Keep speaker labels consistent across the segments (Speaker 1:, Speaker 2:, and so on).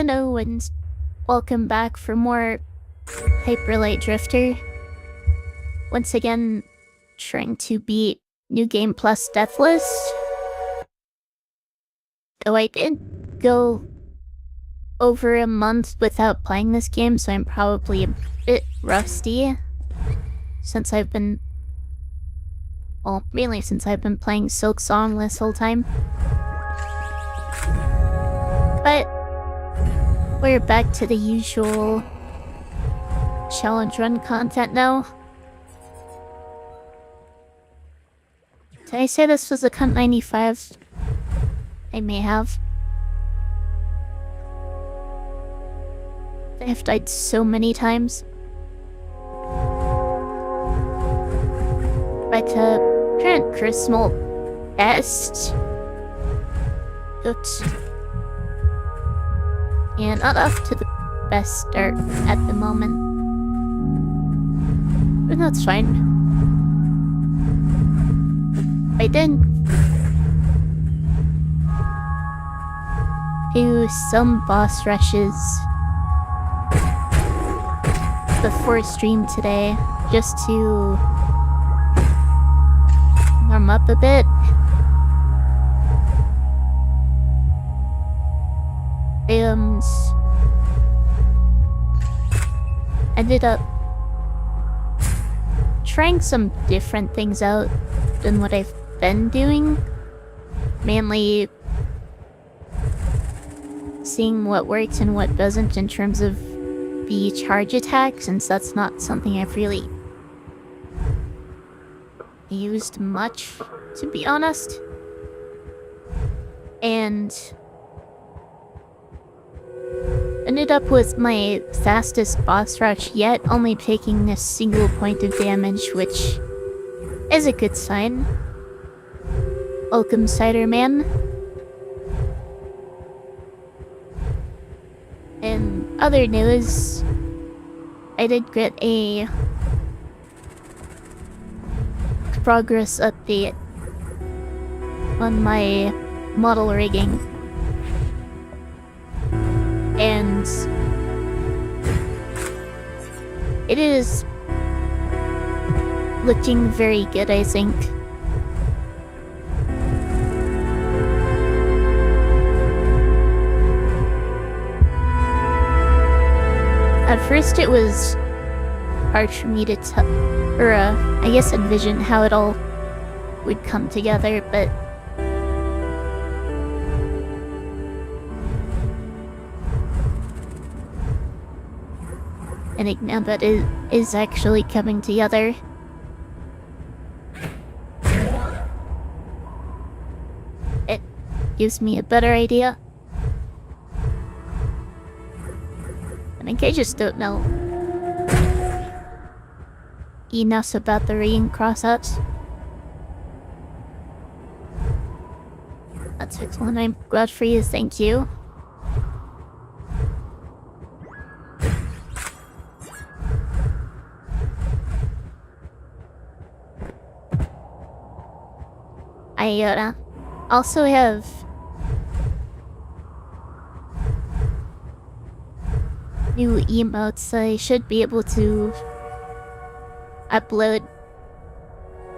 Speaker 1: Hello and welcome back for more Hyperlight Drifter. Once again, trying to beat New Game Plus Deathless. Though I did go over a month without playing this game, so I'm probably a bit rusty. Since I've been... well, mainly since I've been playing Silk Song this whole time. But we're back to the usual challenge run content now. Did I say this was a Cunt 95? I may have. I have died so many times. But current personal best. Oops. And not off to the best start at the moment. But that's fine. I did do some boss rushes before stream today, just to warm up a bit. Ended up trying some different things out than what I've been doing. Mainly seeing what works and what doesn't in terms of the charge attack, since that's not something I've really used much, to be honest. And ended up with my fastest boss rush yet, only taking a single point of damage, which is a good sign. Welcome, Cider Man. In other news, I did get a progress update on my model rigging. And it is looking very good, I think. At first it was hard for me to I guess envision how it all would come together, but I think now that it is actually coming together. It gives me a better idea. I think I just don't know enough about the rigging crossouts. That's excellent. I'm glad for you. Thank you. I also have new emotes I should be able to upload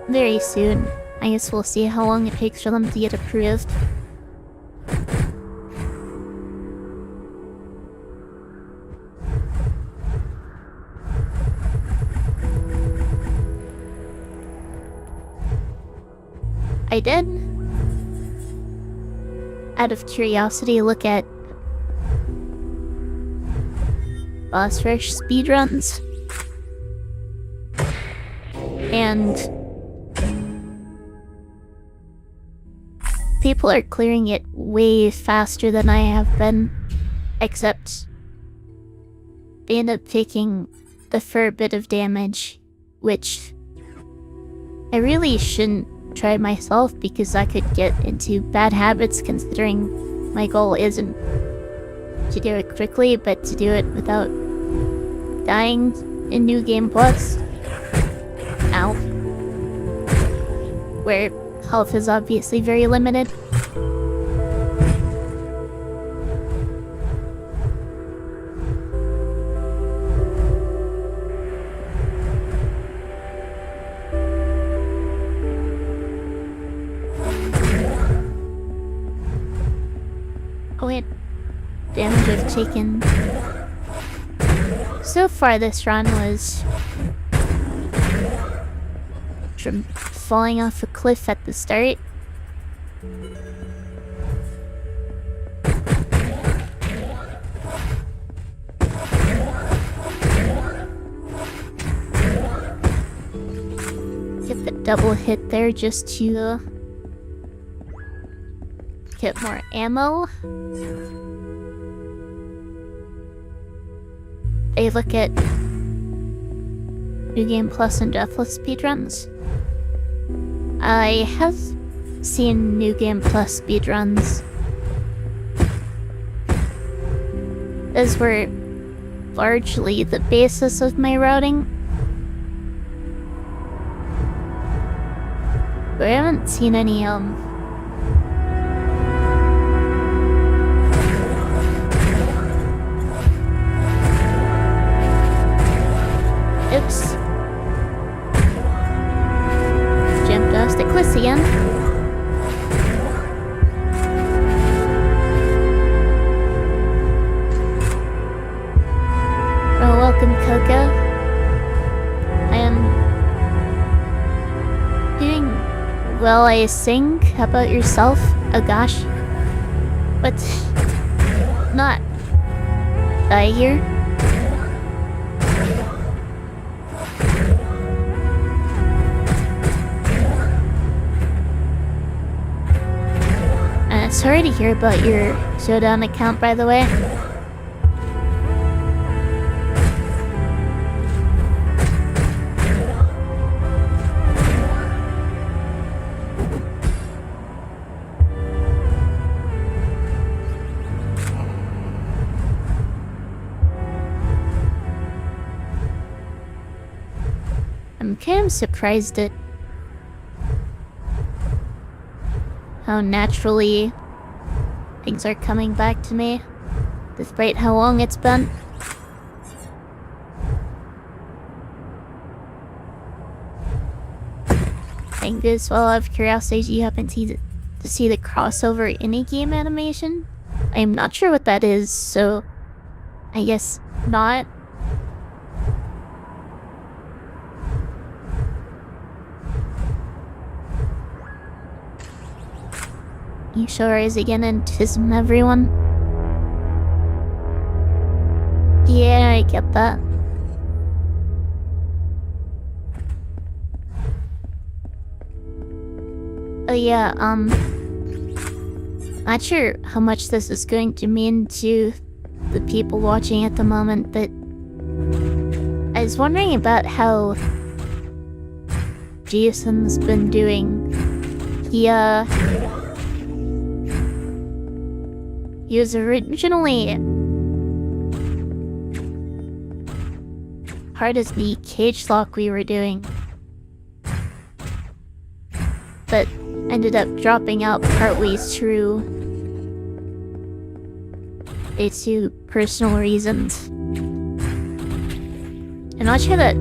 Speaker 1: very soon. I guess we'll see how long it takes for them to get approved. I did, out of curiosity, look at boss rush speedruns, and people are clearing it way faster than I have been, except they end up taking the fair bit of damage, which I really shouldn't try myself, because I could get into bad habits, considering my goal isn't to do it quickly, but to do it without dying in New Game Plus. Ow. Where health is obviously very limited. damage I've taken so far this run was from falling off a cliff at the start. Get the double hit there just to get more ammo. A look at New Game Plus and Deathless speedruns. I have seen New Game Plus speedruns. Those were largely the basis of my routing. But I haven't seen any, oops. Jumped off the cliff again. Oh, welcome, Coco. I am doing well, I think. How about yourself? Oh gosh. What? Not die here? Sorry to hear about your Showdown account, by the way. I'm kind of surprised at how naturally things are coming back to me, despite how long it's been. And just while out of curiosity, do you happen to see the crossover in-game animation? I'm not sure what that is, so I guess not. You sure is again antism, everyone? Yeah, I get that. Oh yeah, not sure how much this is going to mean to the people watching at the moment, but I was wondering about how Jason's been doing. He was originally part of the cage lock we were doing, but ended up dropping out partway through due to personal reasons. I'm not sure that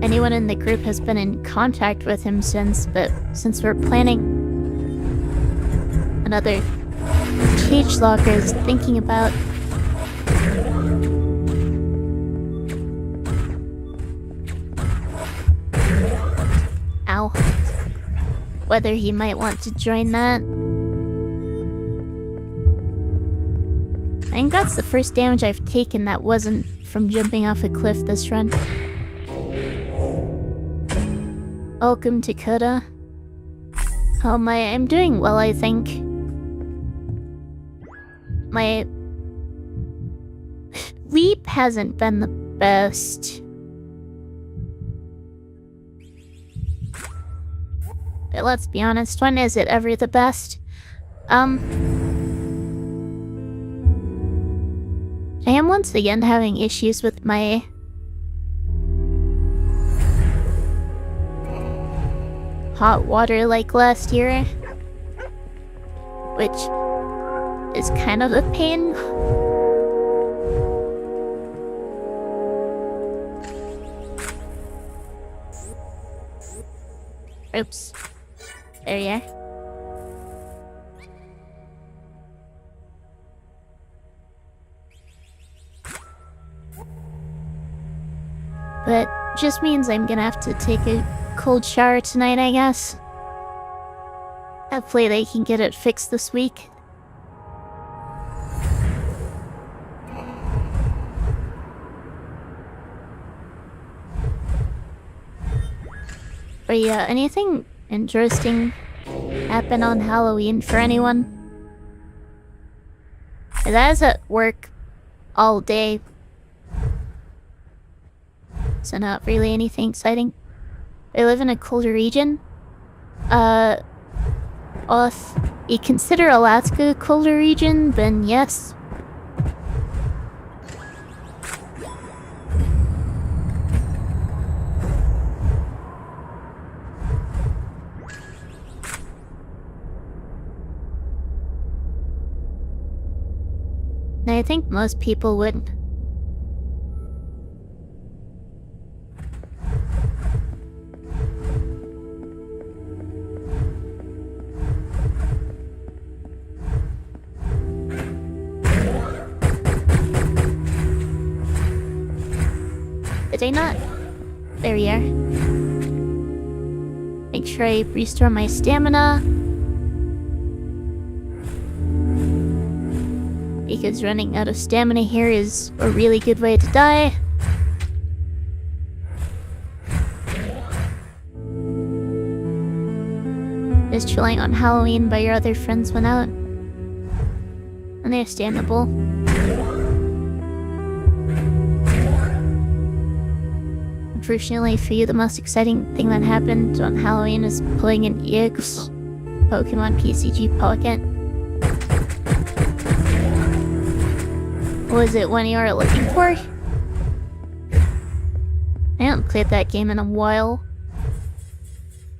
Speaker 1: anyone in the group has been in contact with him since, but since we're planning another cage locker, is thinking about whether he might want to join that. I think that's the first damage I've taken that wasn't from jumping off a cliff this run. Welcome, Dakota. I'm doing well, I think. My leap hasn't been the best. But let's be honest, when is it ever the best? I am once again having issues with my hot water like last year, which is kind of a pain. Oops. There you are. But just means I'm gonna have to take a cold shower tonight, I guess. Hopefully they can get it fixed this week. But yeah, anything interesting happen on Halloween for anyone? I was at work all day, so not really anything exciting. I live in a colder region. Well, if you consider Alaska a colder region, then yes. And I think most people would. Did I not? There we are. Make sure I restore my stamina. Because running out of stamina here is a really good way to die. Just chilling on Halloween but your other friends went out. Understandable. Unfortunately for you, the most exciting thing that happened on Halloween is playing an EX Pokemon PCG Pocket. Was it one you were looking for? I haven't played that game in a while.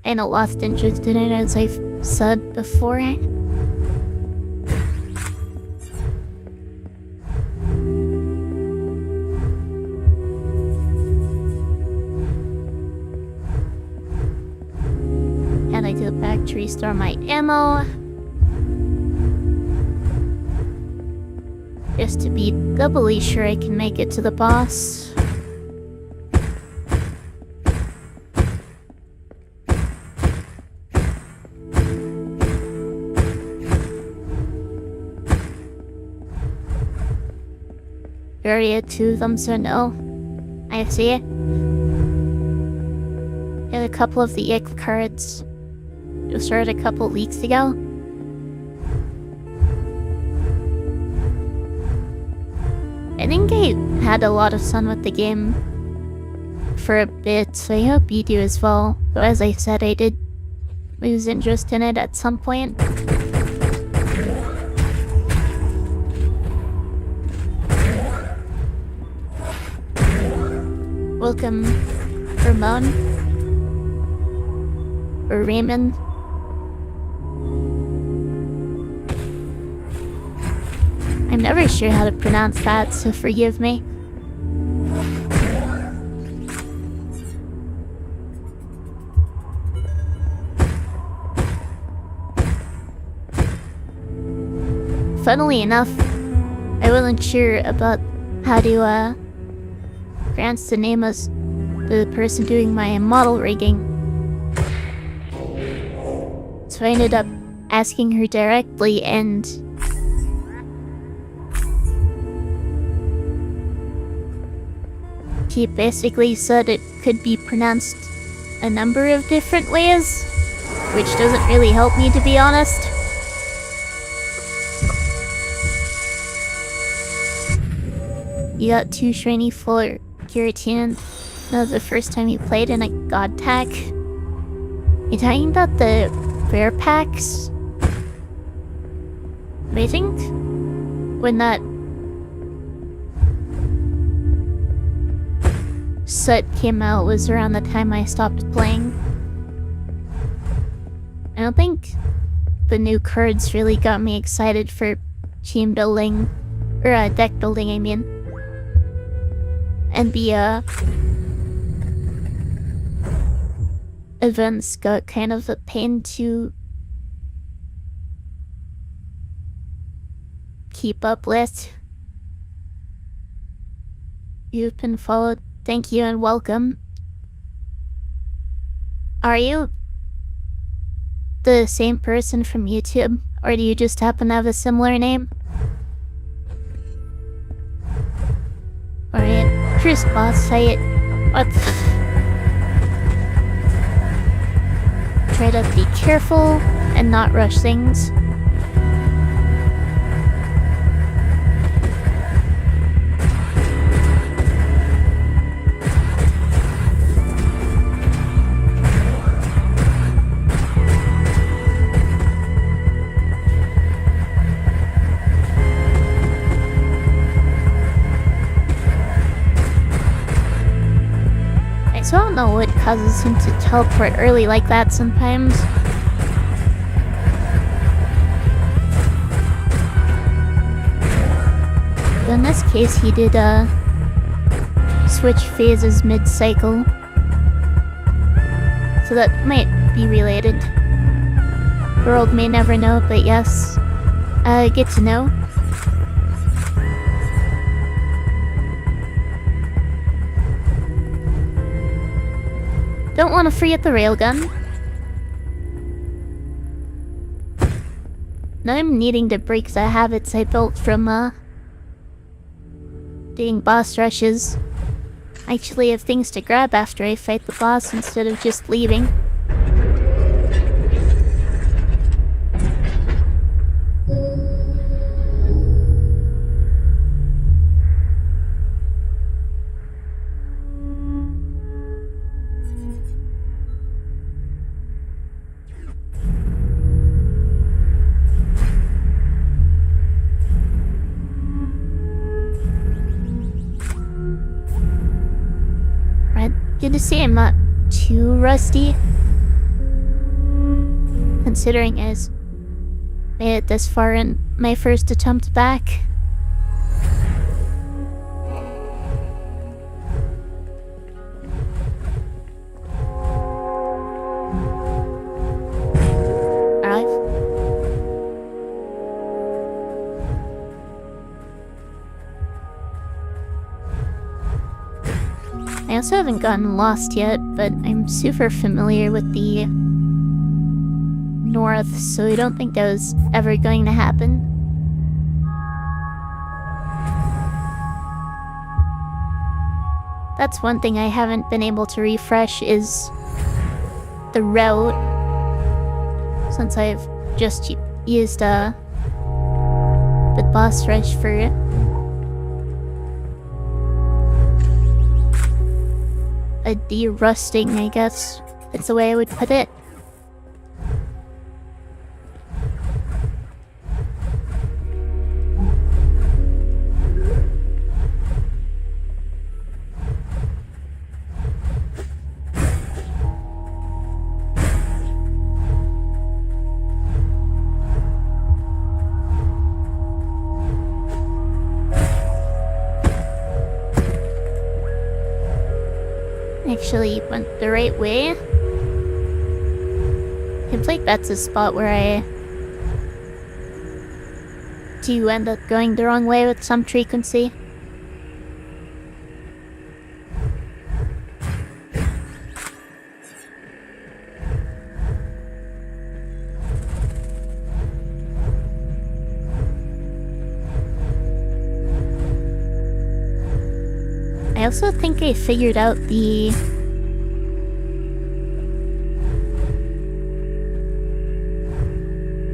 Speaker 1: I ain't lost interest in it, as I've said before. And I go back to restore my ammo. Just to be doubly sure I can make it to the boss. Area 2 thumbs so no. I see it. Had a couple of the ick cards. Just started a couple weeks ago. I think I had a lot of fun with the game for a bit, so I hope you do as well. Though as I said, I did lose interest in it at some point. Welcome, Ramon. Or Raymond. I'm never sure how to pronounce that, so forgive me. Funnily enough, I wasn't sure about how to pronounce the name of the person doing my model rigging. So I ended up asking her directly, and she basically said it could be pronounced a number of different ways, which doesn't really help me, to be honest. You got 2 shiny full Keratin. That was the first time you played in a god tag. You talking about the rare packs? But I think when that set came out was around the time I stopped playing. I don't think the new cards really got me excited for team building, or deck building, I mean. And the events got kind of a pain to keep up with. You've been Thank you and welcome. Are you the same person from YouTube, or do you just happen to have a similar name? Alright, first boss fight. What? Try to be careful and not rush things. So I don't know what causes him to teleport early like that sometimes. But in this case, he did switch phases mid-cycle. So that might be related. The world may never know, but yes. Get to know. Don't want to forget the railgun. Now I'm needing to break the habits I built from, doing boss rushes. I actually have things to grab after I fight the boss instead of just leaving. Good to see I'm not too rusty, considering I made it this far in my first attempt back. I also haven't gotten lost yet, but I'm super familiar with the north, so I don't think that was ever going to happen. That's one thing I haven't been able to refresh is the route, since I've just used the boss rush for it. A de-rusting, I guess. It's the way I would put it. Actually went the right way. Seems like that's a spot where I do end up going the wrong way with some frequency. I also think I figured out the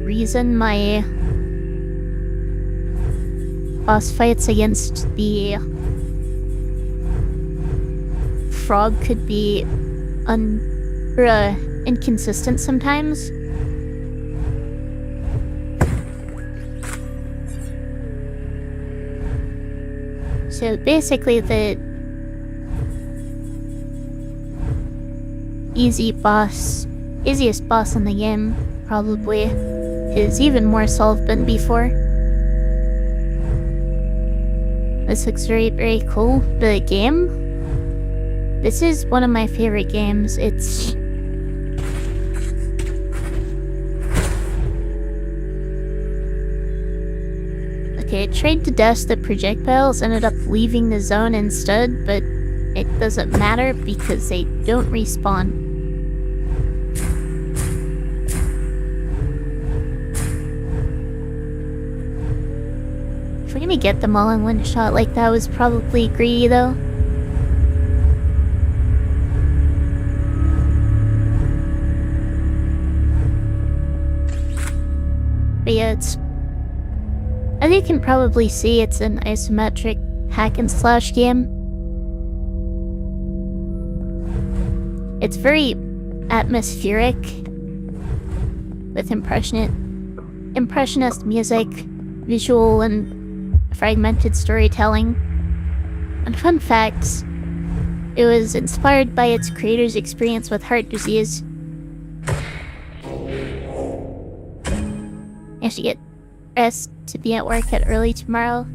Speaker 1: reason my boss fights against the frog could be inconsistent sometimes. So basically the easiest boss in the game probably is even more solved than before. This looks very, very cool. The game? This is one of my favorite games. It's... Okay, I tried to dash the projectiles, ended up leaving the zone instead, but it doesn't matter because they don't respawn. If we're gonna get them all in one shot like that was probably greedy though. But yeah, as you can probably see, it's an isometric hack and slash game. It's very atmospheric with impressionist music, visual and fragmented storytelling. And fun fact, it was inspired by its creator's experience with heart disease. I should get rest to be at work at early tomorrow.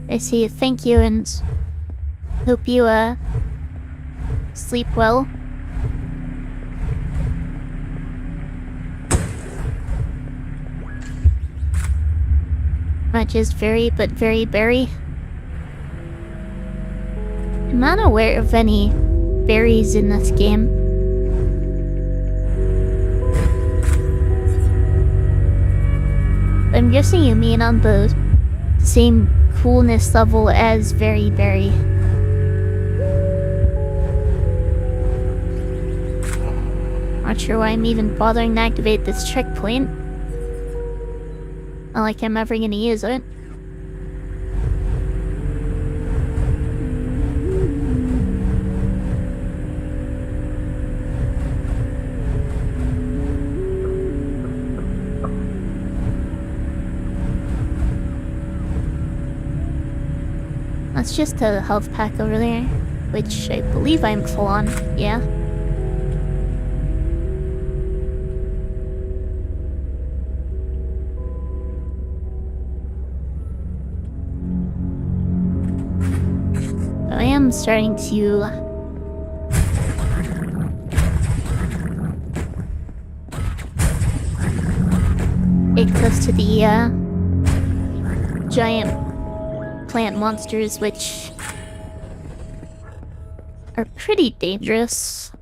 Speaker 1: I say thank you and hope you sleep well. Much is very but very berry. I'm not aware of any berries in this game. I'm guessing you mean on the same coolness level as very berry. Not sure why I'm even bothering to activate this checkpoint. Not like I'm ever gonna use it. That's just a health pack over there, which I believe I'm full on, yeah. I am starting to get close to the giant plant monsters, which are pretty dangerous.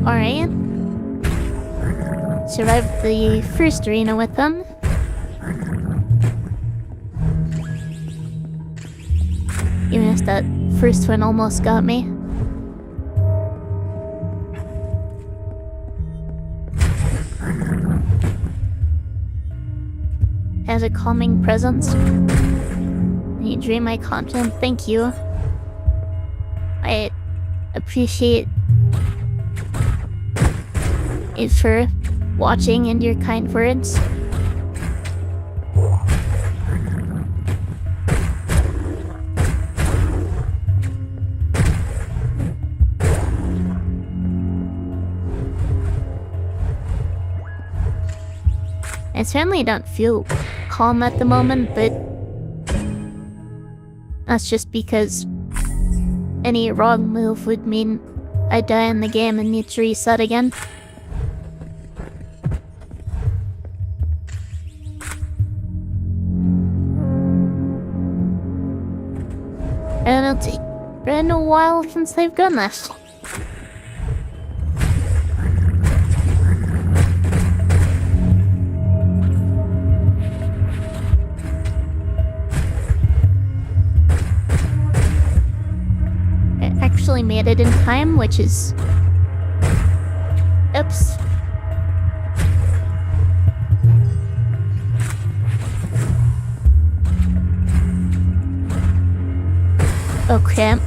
Speaker 1: Alright. Survived the first arena with them. Even if that first one almost got me. Has a calming presence. You enjoy my content, thank you. I appreciate it for watching and your kind words. I certainly don't feel calm at the moment, but that's just because any wrong move would mean I die in the game and need to reset again. And it'll been a while since they've done this. Actually made it in time, which is... Oops. Oh crap.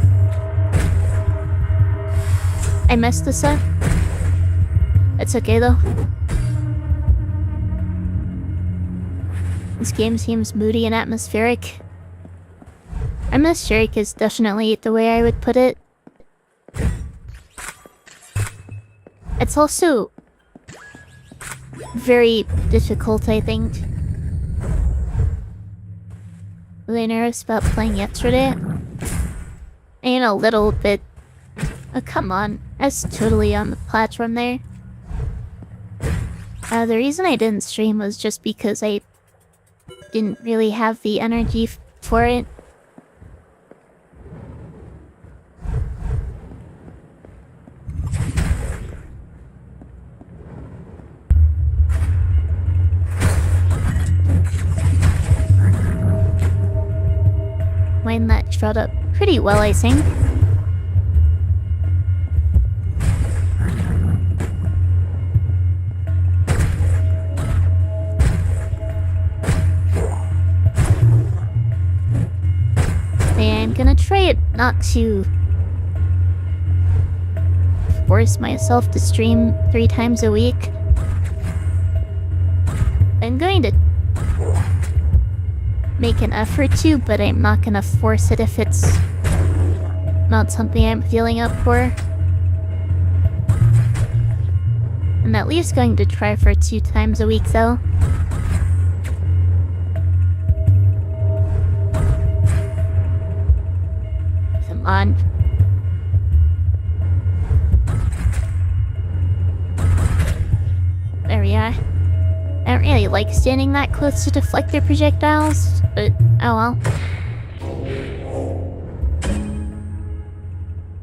Speaker 1: I messed this up. It's okay though. This game seems moody and atmospheric. Atmospheric is definitely the way I would put it. It's also very difficult, I think. Really nervous about playing yesterday. And a little bit Oh, come on. I was totally on the platform there. The reason I didn't stream was just because I didn't really have the energy for it. Mine that shot up pretty well, I think. I'm gonna try it not to force myself to stream 3 times a week. I'm going to make an effort to, but I'm not gonna force it if it's not something I'm feeling up for. I'm at least going to try for 2 times a week though. Come on. There we are. I don't really like standing that close to deflect their projectiles, but oh well.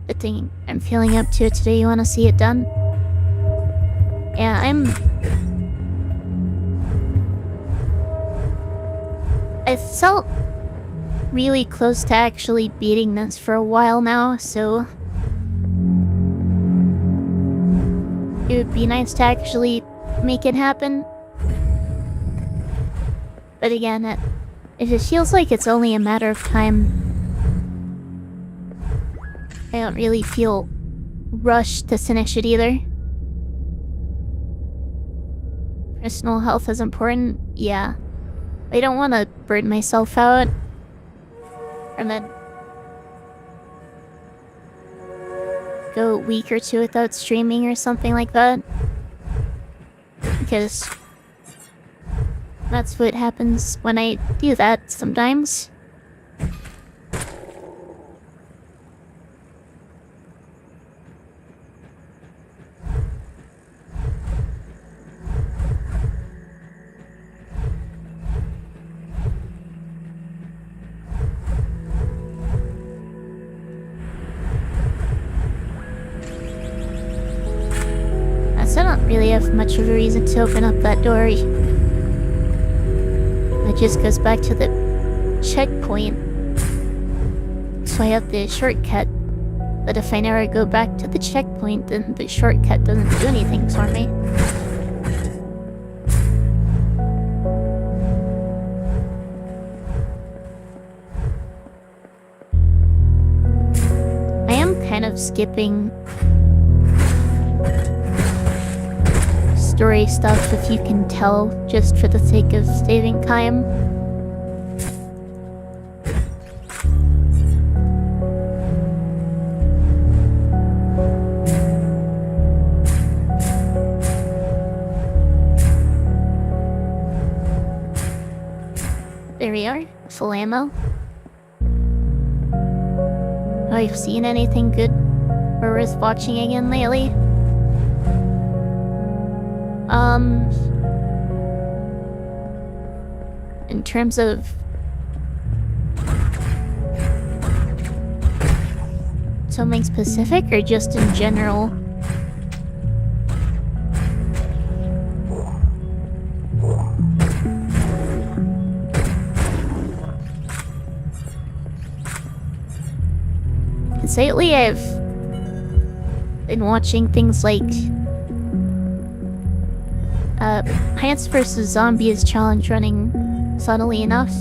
Speaker 1: Good thing I'm feeling up to it today. You wanna see it done? Yeah, I felt really close to actually beating this for a while now, so it would be nice to actually make it happen. But again, if it feels like it's only a matter of time, I don't really feel rushed to finish it either. Personal health is important, yeah. I don't want to burn myself out and then go a week or 2 without streaming or something like that. Because that's what happens when I do that sometimes. I don't really have much of a reason to open up that door. It just goes back to the checkpoint. So I have the shortcut. But if I never go back to the checkpoint, then the shortcut doesn't do anything for me. I am kind of skipping story stuff, if you can tell, just for the sake of saving time. There we are, full ammo. Have you seen anything good or worth watching again lately? In terms of something specific or just in general? Because lately I've been watching things like Plants vs. Zombies challenge running, funnily enough.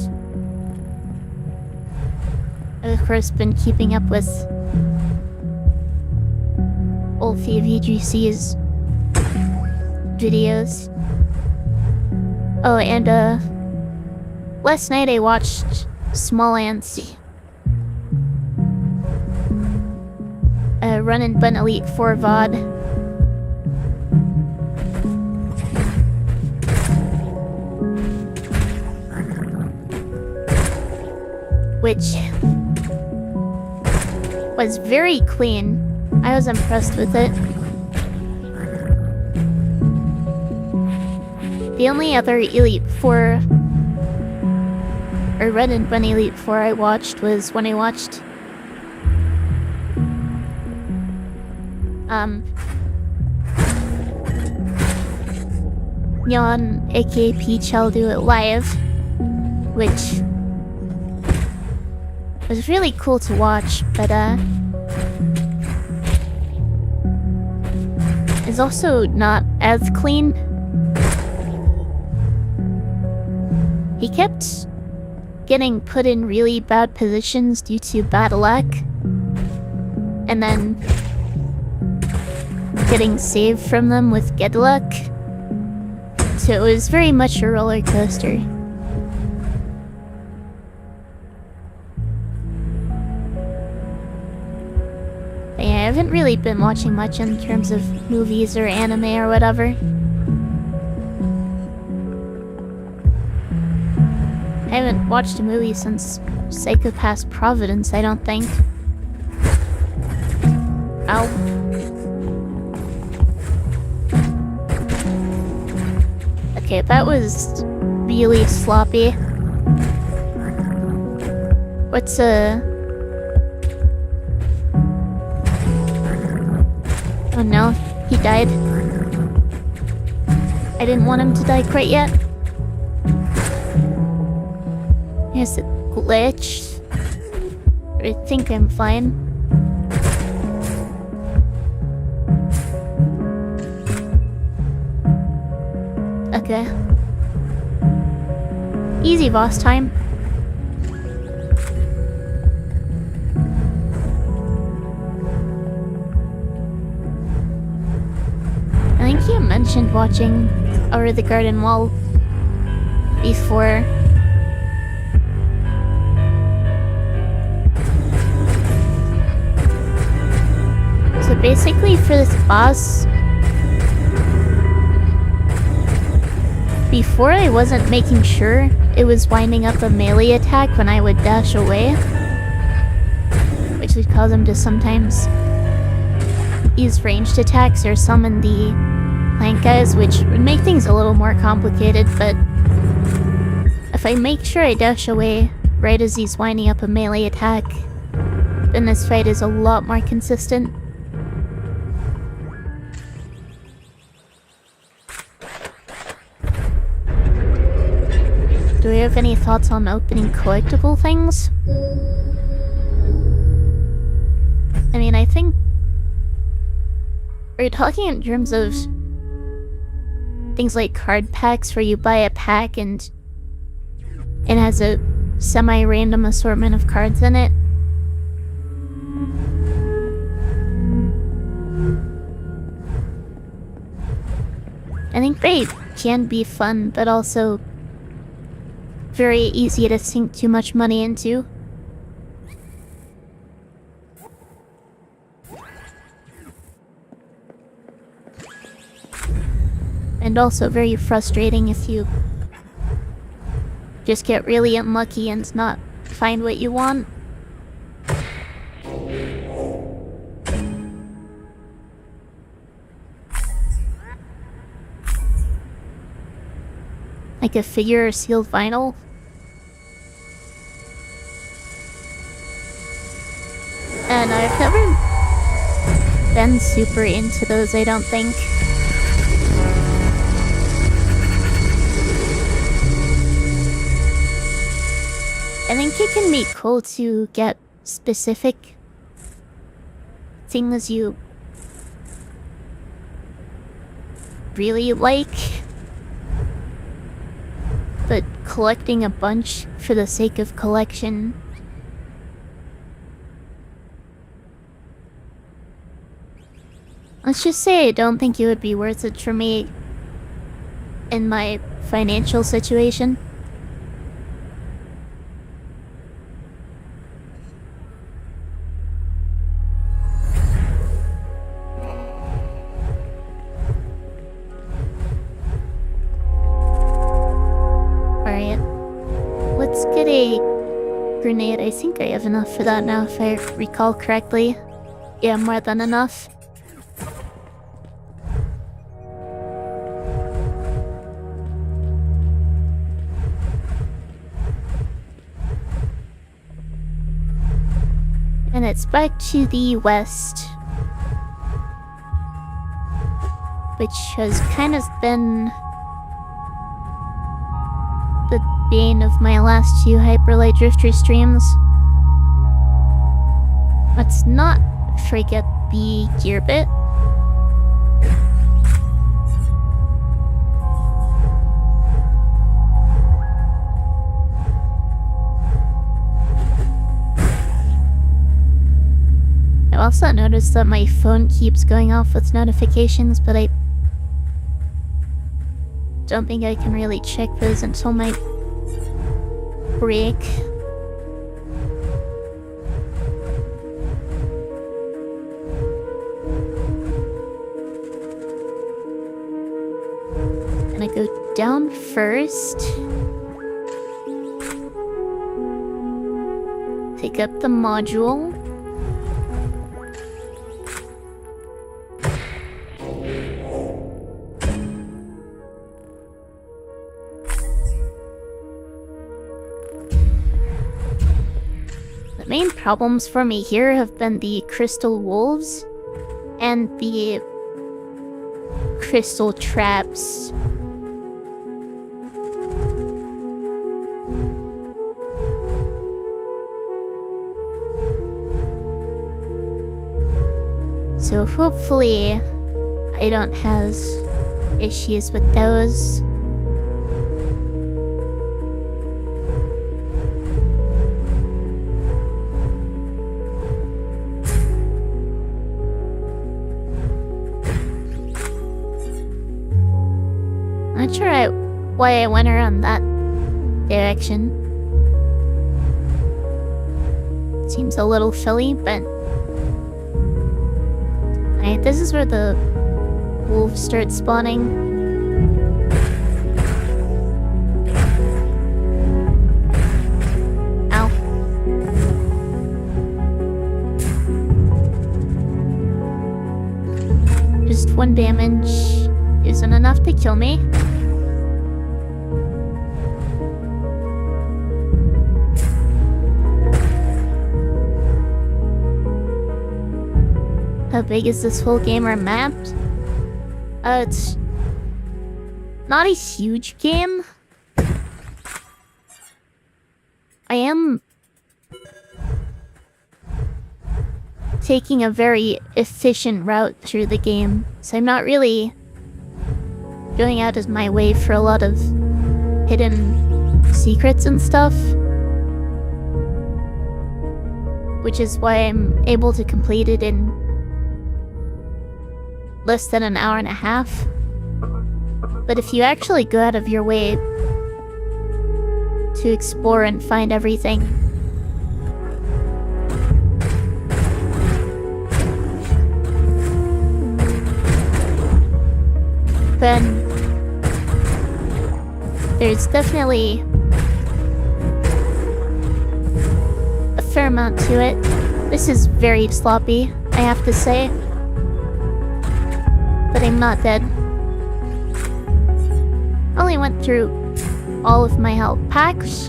Speaker 1: I've of course been keeping up with Wolfie VGC's videos. Oh, and last night I watched Small Ants running Bun Elite 4 VOD. Which was very clean. I was impressed with it. The only other Elite Four, or Red and Bunny Elite Four I watched was when I watched Nyan, aka Peach, I'll do it live, which was really cool to watch, but is also not as clean. He kept getting put in really bad positions due to bad luck, and then getting saved from them with good luck. So it was very much a roller coaster. But yeah, I haven't really been watching much in terms of movies or anime or whatever. I haven't watched a movie since Psychopath Providence, I don't think. Ow. Okay, that was really sloppy. What's Oh no, he died. I didn't want him to die quite yet. Here's a glitch. I think I'm fine. Okay. Easy boss time. I think you mentioned watching Over the Garden Wall before. So basically for this boss, before I wasn't making sure it was winding up a melee attack when I would dash away, which would cause him to sometimes use ranged attacks or summon the plant guys, which would make things a little more complicated, but if I make sure I dash away right as he's winding up a melee attack, then this fight is a lot more consistent. Do we have any thoughts on opening collectible things? I mean, I think we're talking in terms of things like card packs where you buy a pack and it has a semi-random assortment of cards in it. I think they can be fun, but also very easy to sink too much money into. And also very frustrating if you just get really unlucky and not find what you want. Like a figure or sealed vinyl. And I've never been super into those, I don't think. I think it can be cool to get specific things you really like, but collecting a bunch for the sake of collection, let's just say I don't think it would be worth it for me in my financial situation. Grenade. I think I have enough for that now, if I recall correctly. Yeah, more than enough. And it's back to the west, which has kind of been the bane of my last 2 Hyperlight Drifter streams. Let's not forget the gear bit. I've also noticed that my phone keeps going off with notifications, but I don't think I can really check those until my break. Gonna go down first. Pick up the module. The main problems for me here have been the crystal wolves and the crystal traps. So hopefully I don't have issues with those. Not sure why I went around that direction. Seems a little silly, but... Alright, this is where the wolves start spawning. Ow. Just 1 damage isn't enough to kill me. How big is this whole game or mapped? It's not a huge game. I am taking a very efficient route through the game, so I'm not really going out of my way for a lot of hidden secrets and stuff. Which is why I'm able to complete it in less than an hour and a half. But if you actually go out of your way to explore and find everything, then there's definitely a fair amount to it. This is very sloppy, I have to say. But I'm not dead. Only went through all of my health packs.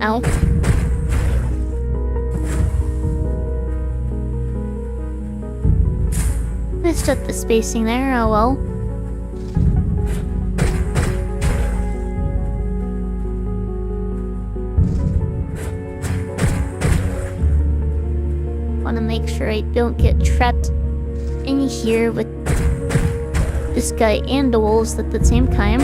Speaker 1: Ow. Messed up the spacing there, oh well. Want to make sure I don't get trapped in here with this guy and the wolves at the same time.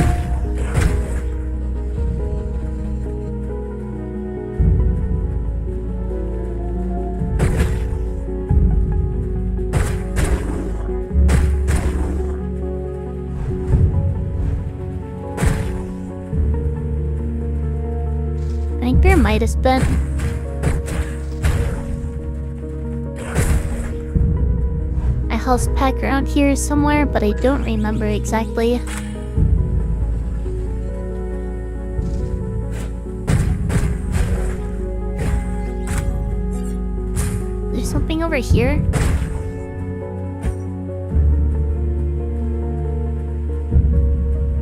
Speaker 1: I think there might have been a health pack around here somewhere, but I don't remember exactly. over here?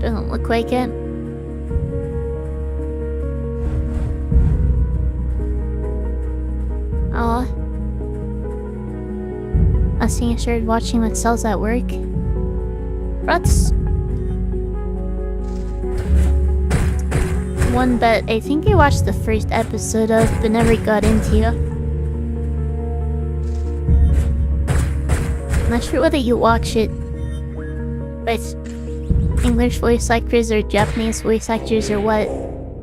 Speaker 1: Doesn't look like it. Oh. I think I started watching with cells at work. That's one that I think I watched the first episode of, but never got into. I'm not sure whether you watch it, but English voice actors or Japanese voice actors or what,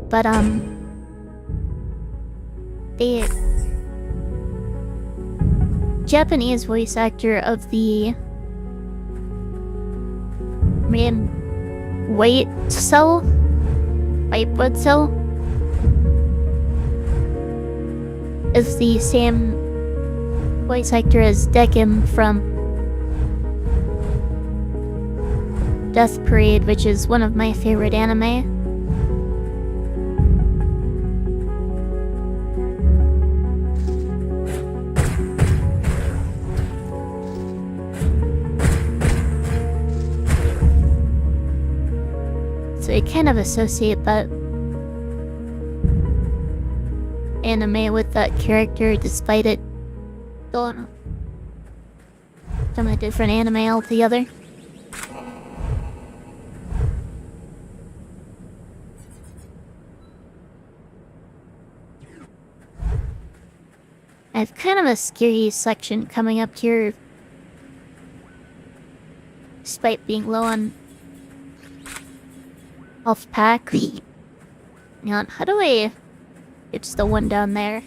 Speaker 1: but the Japanese voice actor of the main white blood cell is the same voice actor as Dekim from Death Parade, which is one of my favorite anime. So I kind of associate that anime with that character, despite it going from a different anime altogether. I have kind of a scary section coming up here, despite being low on health pack. Now, how do I... It's the one down there.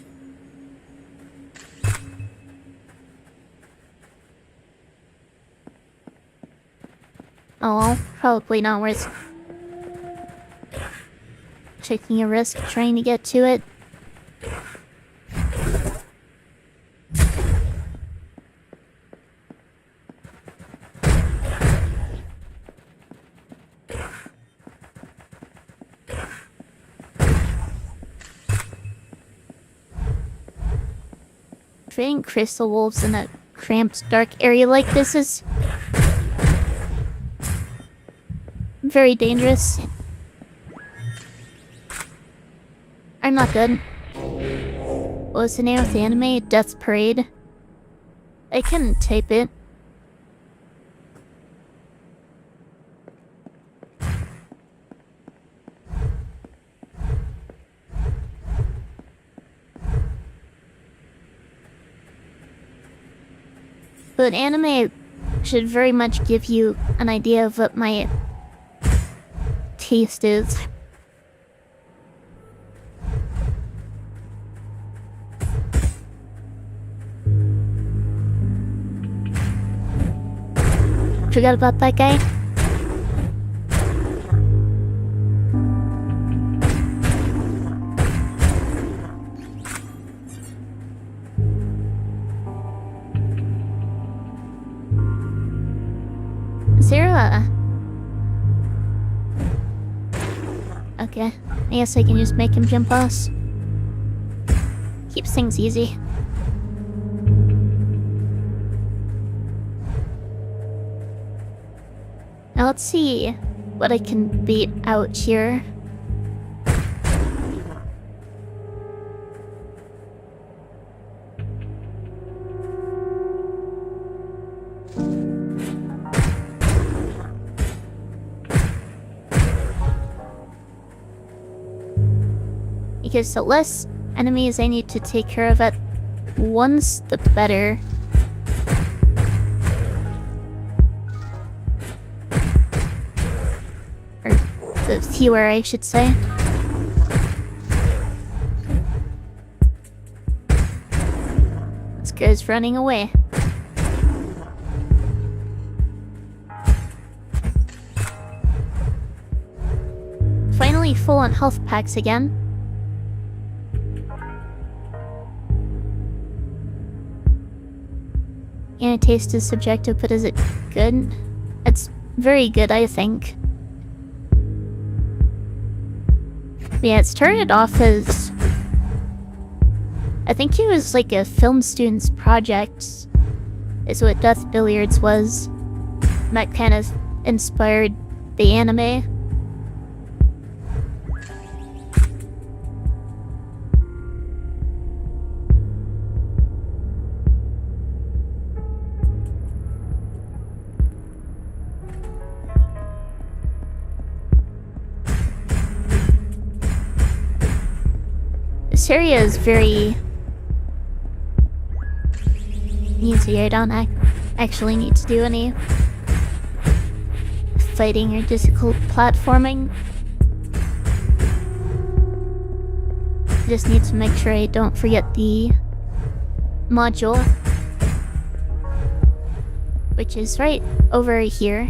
Speaker 1: Oh, well, probably not worth taking a risk trying to get to it. Fighting crystal wolves in a cramped, dark area like this is very dangerous. I'm not good. What was the name of the anime? Death Parade? I couldn't type it. But anime should very much give you an idea of what my taste is. Forgot about that guy. Sarah. Okay, I guess I can just make him jump us. Keeps things easy. Now let's see what I can beat out here. Because the less enemies I need to take care of at once, the better. Or the fewer, I should say. This guy's running away. Finally full on health packs again. And taste is subjective, but is it good? It's very good, I think. Yeah, it started off as I think it was like a film student's project, is what Death Billiards was. And that kind of inspired the anime. This area is very easy. I don't actually need to do any fighting or difficult platforming. Just need to make sure I don't forget the module, which is right over here.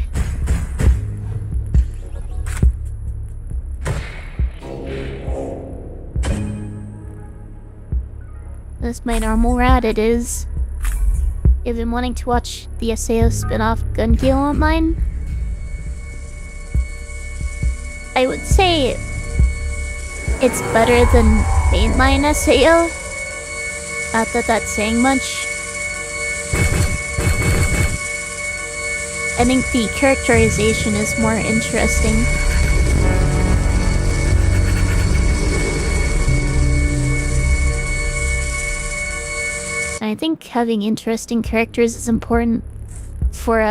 Speaker 1: That's my normal route. It is. I've been wanting to watch the SAO spin-off Gun Gale of mine. I would say it's better than mainline SAO. Not that that's saying much. I think the characterization is more interesting. I think having interesting characters is important for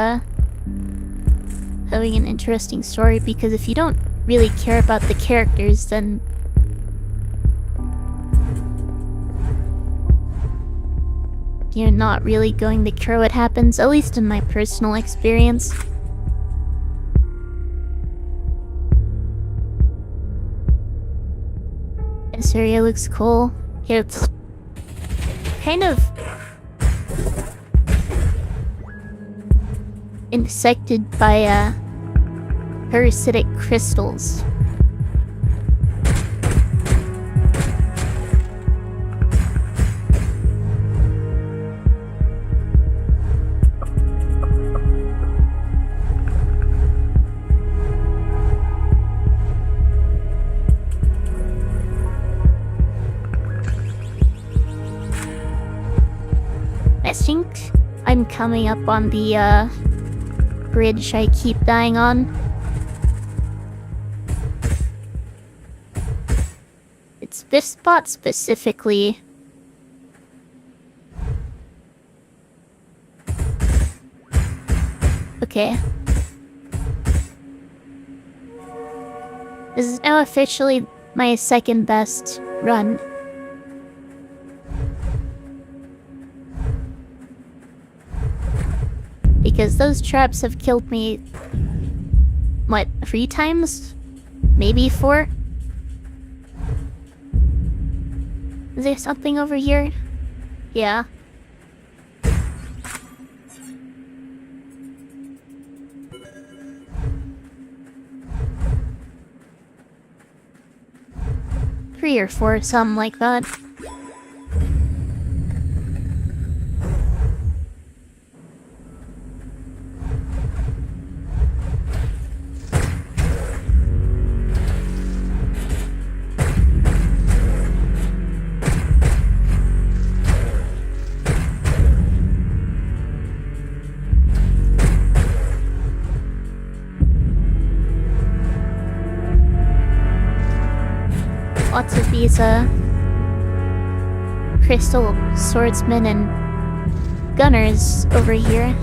Speaker 1: having an interesting story, because if you don't really care about the characters, then you're not really going to care what happens, at least in my personal experience. This area looks cool. It's kind of intersected by parasitic crystals. I think I'm coming up on the bridge I keep dying on. It's this spot specifically. Okay. This is now officially my second best run. Because those traps have killed me, what, 3 times? Maybe 4? Is there something over here? Yeah. Three or 4, something like that. Lots of these crystal swordsmen and gunners over here.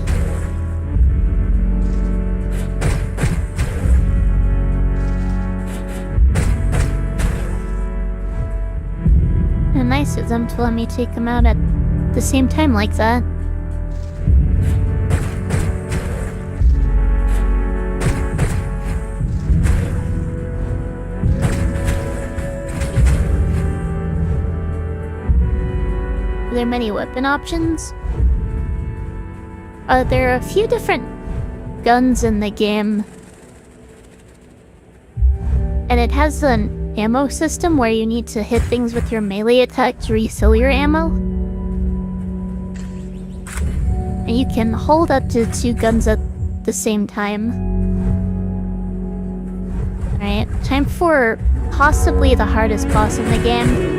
Speaker 1: And nice of them to let me take them out at the same time like that. Are there many weapon options? There are a few different guns in the game. And it has an ammo system where you need to hit things with your melee attack to refill your ammo. And you can hold up to 2 guns at the same time. Alright, time for possibly the hardest boss in the game.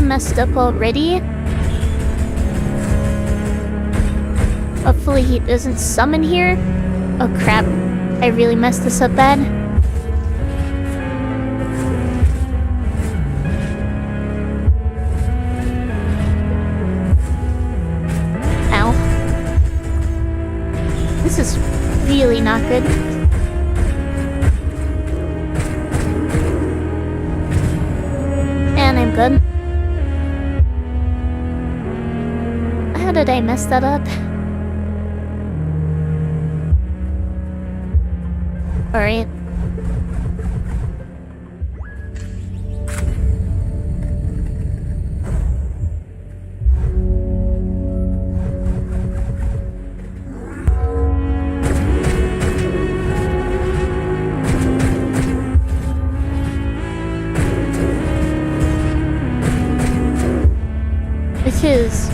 Speaker 1: messed up already. Hopefully he doesn't summon here. Oh crap, I really messed this up bad. Ow. This is really not good. And I'm good. How did I mess that up? Alright. Which is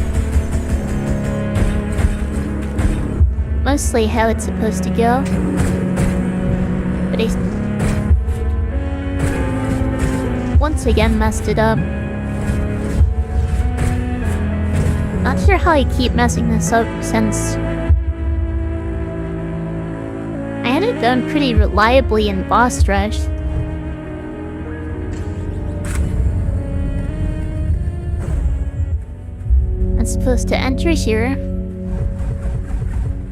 Speaker 1: mostly how it's supposed to go. But I once again messed it up. Not sure how I keep messing this up since I had it done pretty reliably in Boss Rush. I'm supposed to enter here,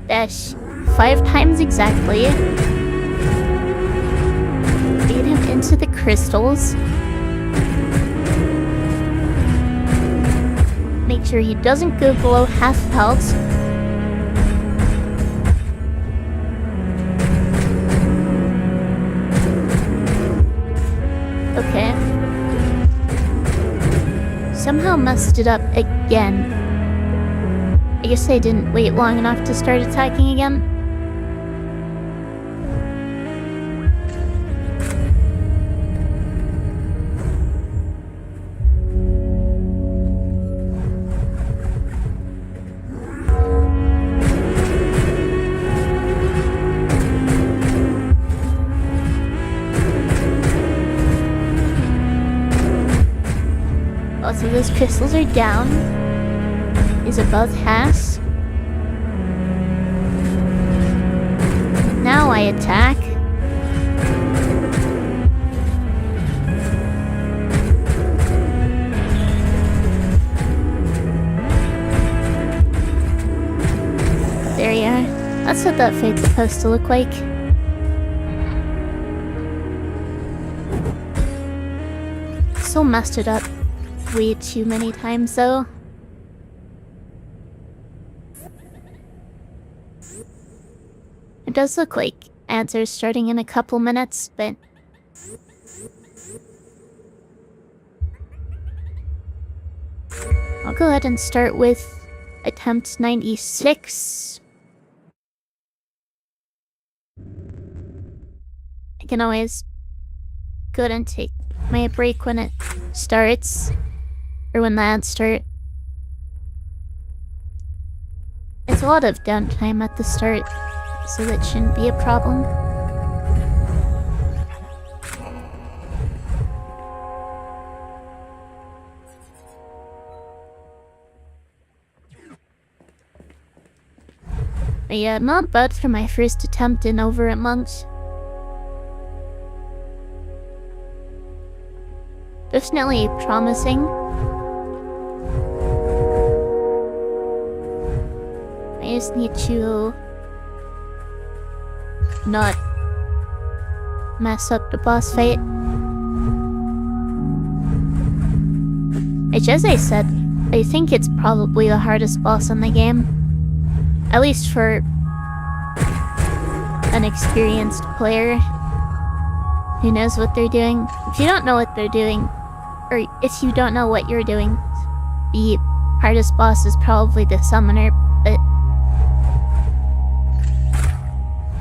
Speaker 1: dash 5 times exactly, bait him into the crystals, make sure he doesn't go below half health, okay, somehow messed it up again. I guess I didn't wait long enough to start attacking again. Both of those crystals are down. Is above half. Now I attack. There you are. That's what that fight's supposed to look like. Still messed it up way too many times though. It does look like answers starting in a couple minutes, but I'll go ahead and start with attempt 96. I can always go ahead and take my break when it starts, or when the ads start. It's a lot of downtime at the start, so that shouldn't be a problem. But yeah, not bad for my first attempt in over a month. Definitely promising. I just need to not mess up the boss fight. Which, as I said, I think it's probably the hardest boss in the game. At least for an experienced player who knows what they're doing. If you don't know what they're doing, or if you don't know what you're doing, the hardest boss is probably the summoner, but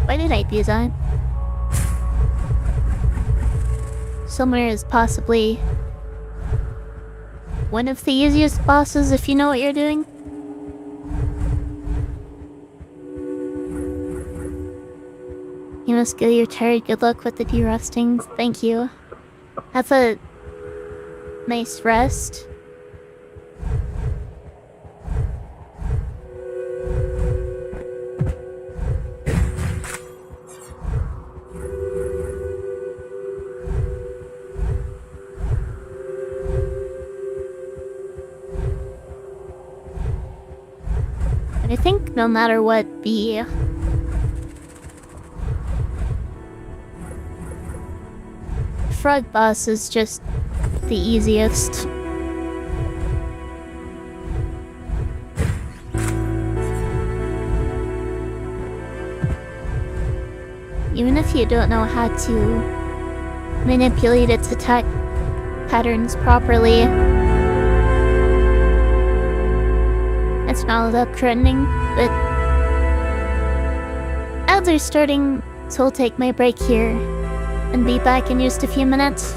Speaker 1: why did I do that? Summoner is possibly one of the easiest bosses if you know what you're doing. You must go, you're tired. Good luck with the derusting. Thank you. Have a nice rest. I think no matter what, the frog boss is just the easiest. Even if you don't know how to manipulate its attack patterns properly, it's not that threatening, but ads are starting, so I'll take my break here and be back in just a few minutes.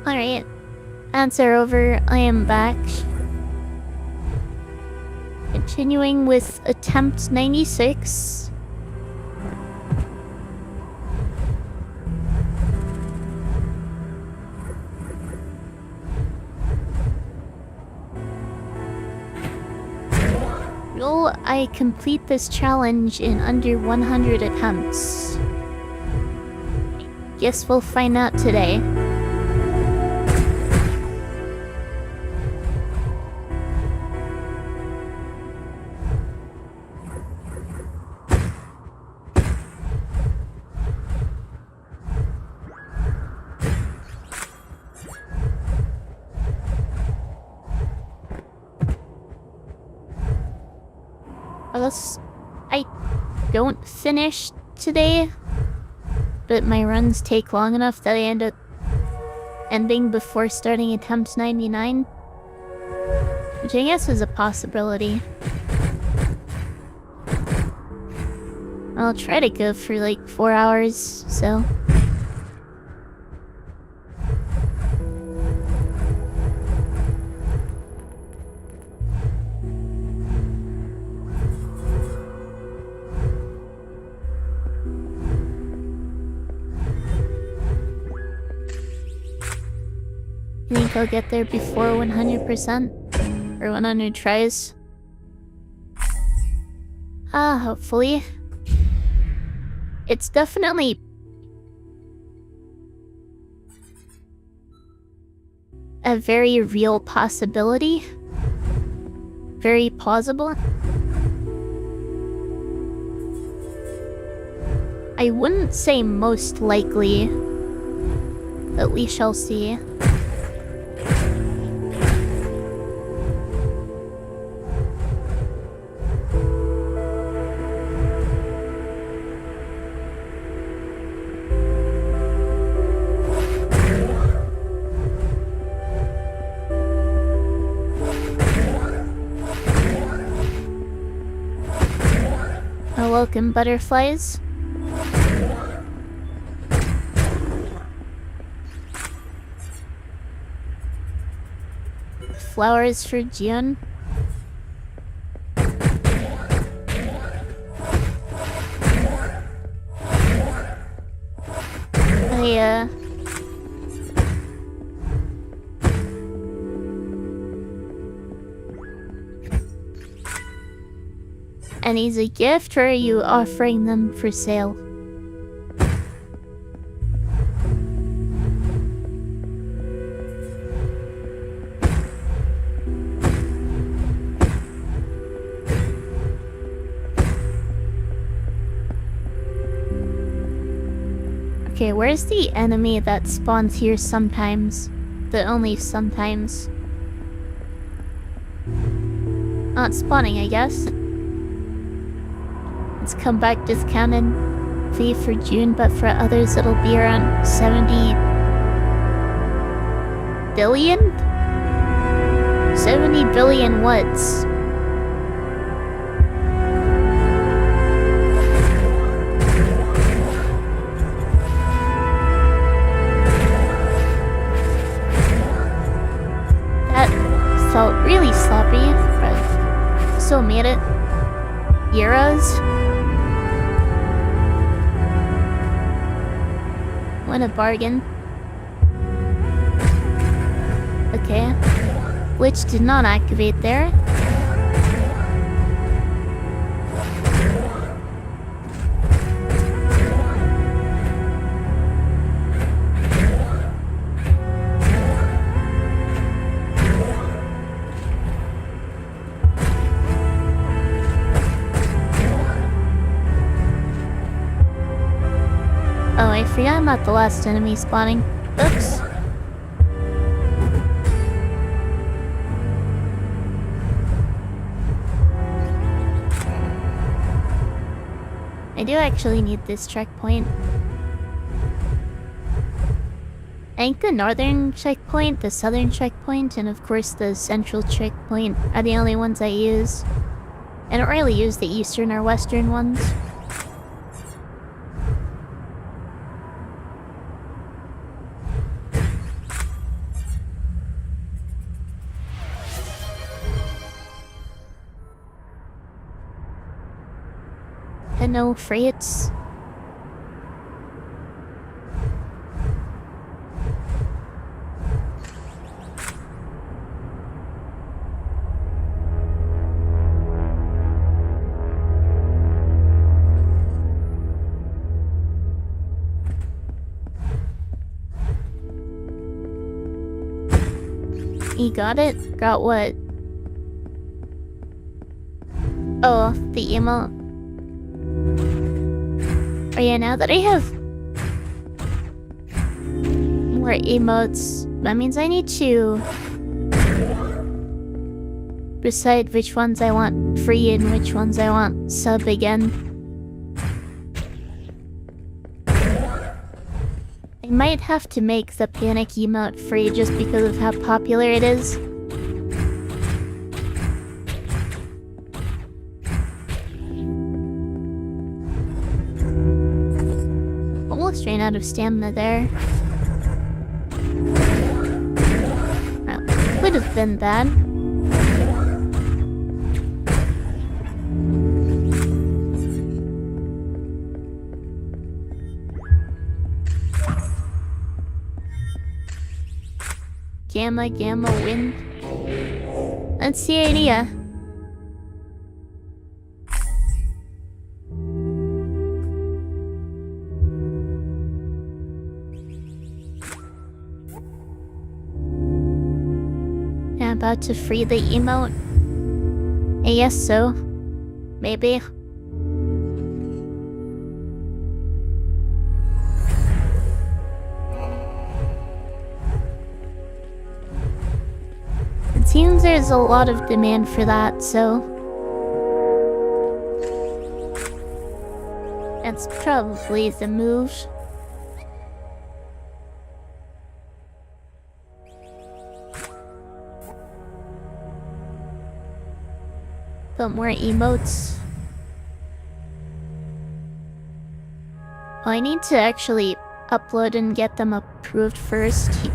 Speaker 1: Alright. Answer over. I am back. Continuing with attempt 96. Will I complete this challenge in under 100 attempts? Guess we'll find out today. Unless I don't finish today, but my runs take long enough that I end up ending before starting attempt 99, which I guess is a possibility. I'll try to go for like 4 hours, so... You think I'll get there before 100%? Or 100 tries? Hopefully. It's definitely... a very real possibility. Very plausible. I wouldn't say most likely, but we shall see. Welcome, butterflies. Flowers for June. And these a gift, or are you offering them for sale? Okay, where's the enemy that spawns here sometimes? But only sometimes. Not spawning, I guess. It's comeback discounted fee for June, but for others it'll be around 70 billion? 70 billion what's? That felt really sloppy, but still made it. Euros? What a bargain. Okay. Which did not activate there. Oh, I forgot I'm not the last enemy spawning. Oops. I do actually need this checkpoint. I think the northern checkpoint, the southern checkpoint, and of course the central checkpoint are the only ones I use. I don't really use the eastern or western ones. No freights. You got it? Got what? Oh, the emote. Oh yeah, now that I have more emotes, that means I need to decide which ones I want free and which ones I want sub again. I might have to make the panic emote free just because of how popular it is. Almost ran out of stamina there. That would have been bad. Gamma, win. That's the idea. Yeah, about to free the emote. I guess so. Maybe. Seems there's a lot of demand for that, so that's probably the move. But more emotes. Well, I need to actually upload and get them approved first.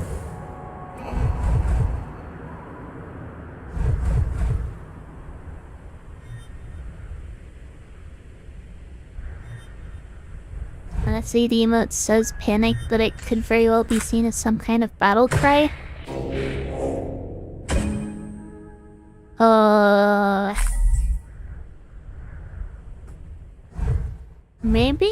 Speaker 1: Honestly, the emote says panic, but it could very well be seen as some kind of battle cry. Maybe?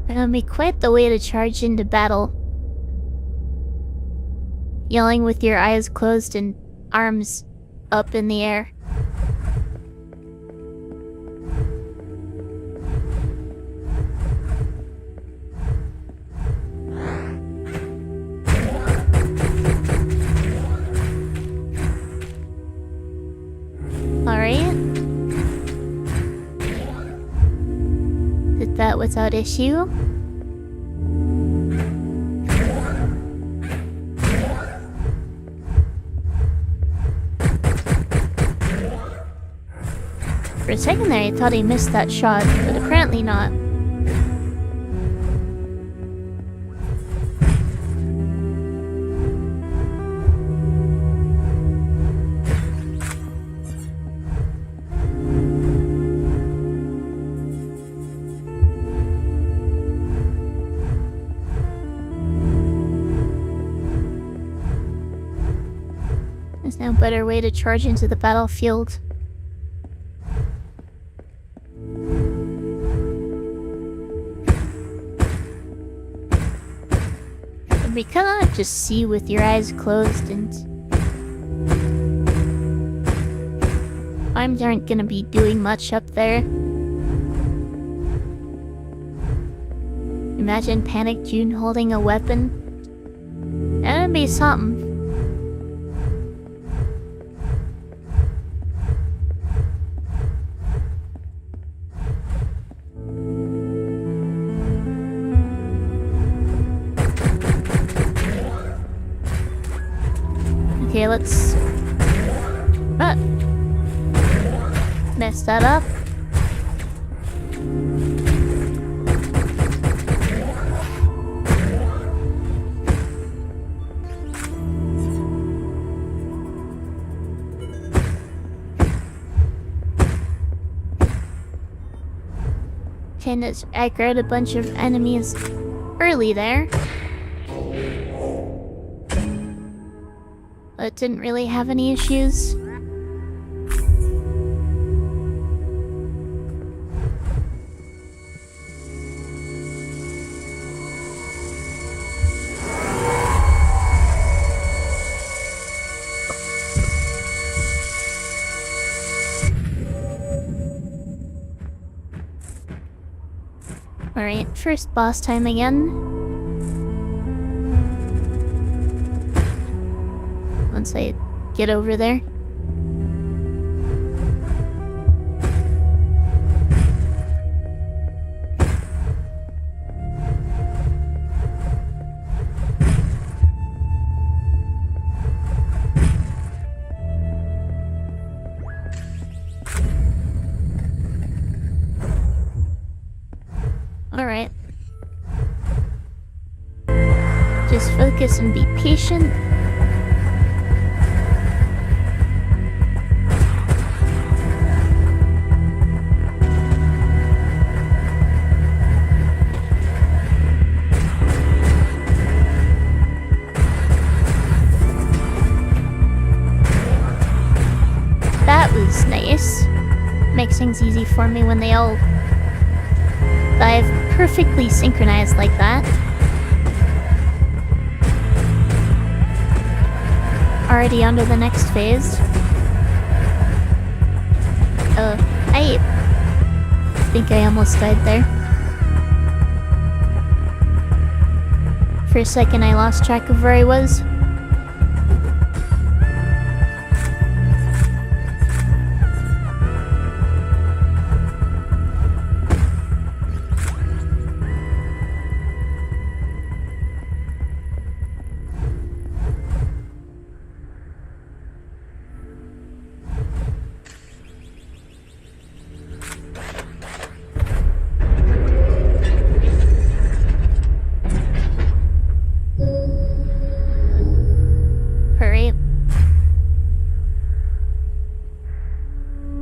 Speaker 1: It'll be quite the way to charge into battle. Yelling with your eyes closed and arms up in the air. Alright. Did that without issue. For a second there, I thought I missed that shot, but apparently not. There's no better way to charge into the battlefield. You cannot just see with your eyes closed, and arms aren't gonna be doing much up there. Imagine Panic June holding a weapon. That'd be something. Okay, let's... mess that up. Okay, let's aggro a bunch of enemies. early there. But didn't really have any issues. Alright, first boss time again. Once I get over there. Alright. Just focus and be patient. That was nice. Makes things easy for me when they all dive perfectly synchronized like that. Already onto the next phase. I think I almost died there. For a second I lost track of where I was.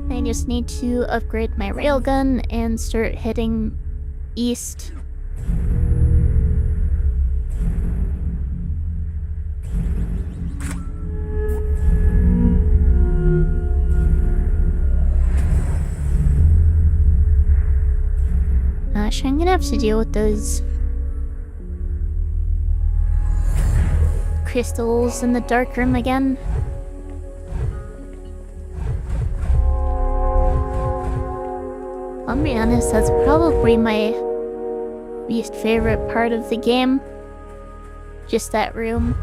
Speaker 1: I just need to upgrade my railgun and start heading east. Gosh, I'm gonna have to deal with those crystals in the dark room again. I'll be honest, that's probably my least favorite part of the game. Just that room.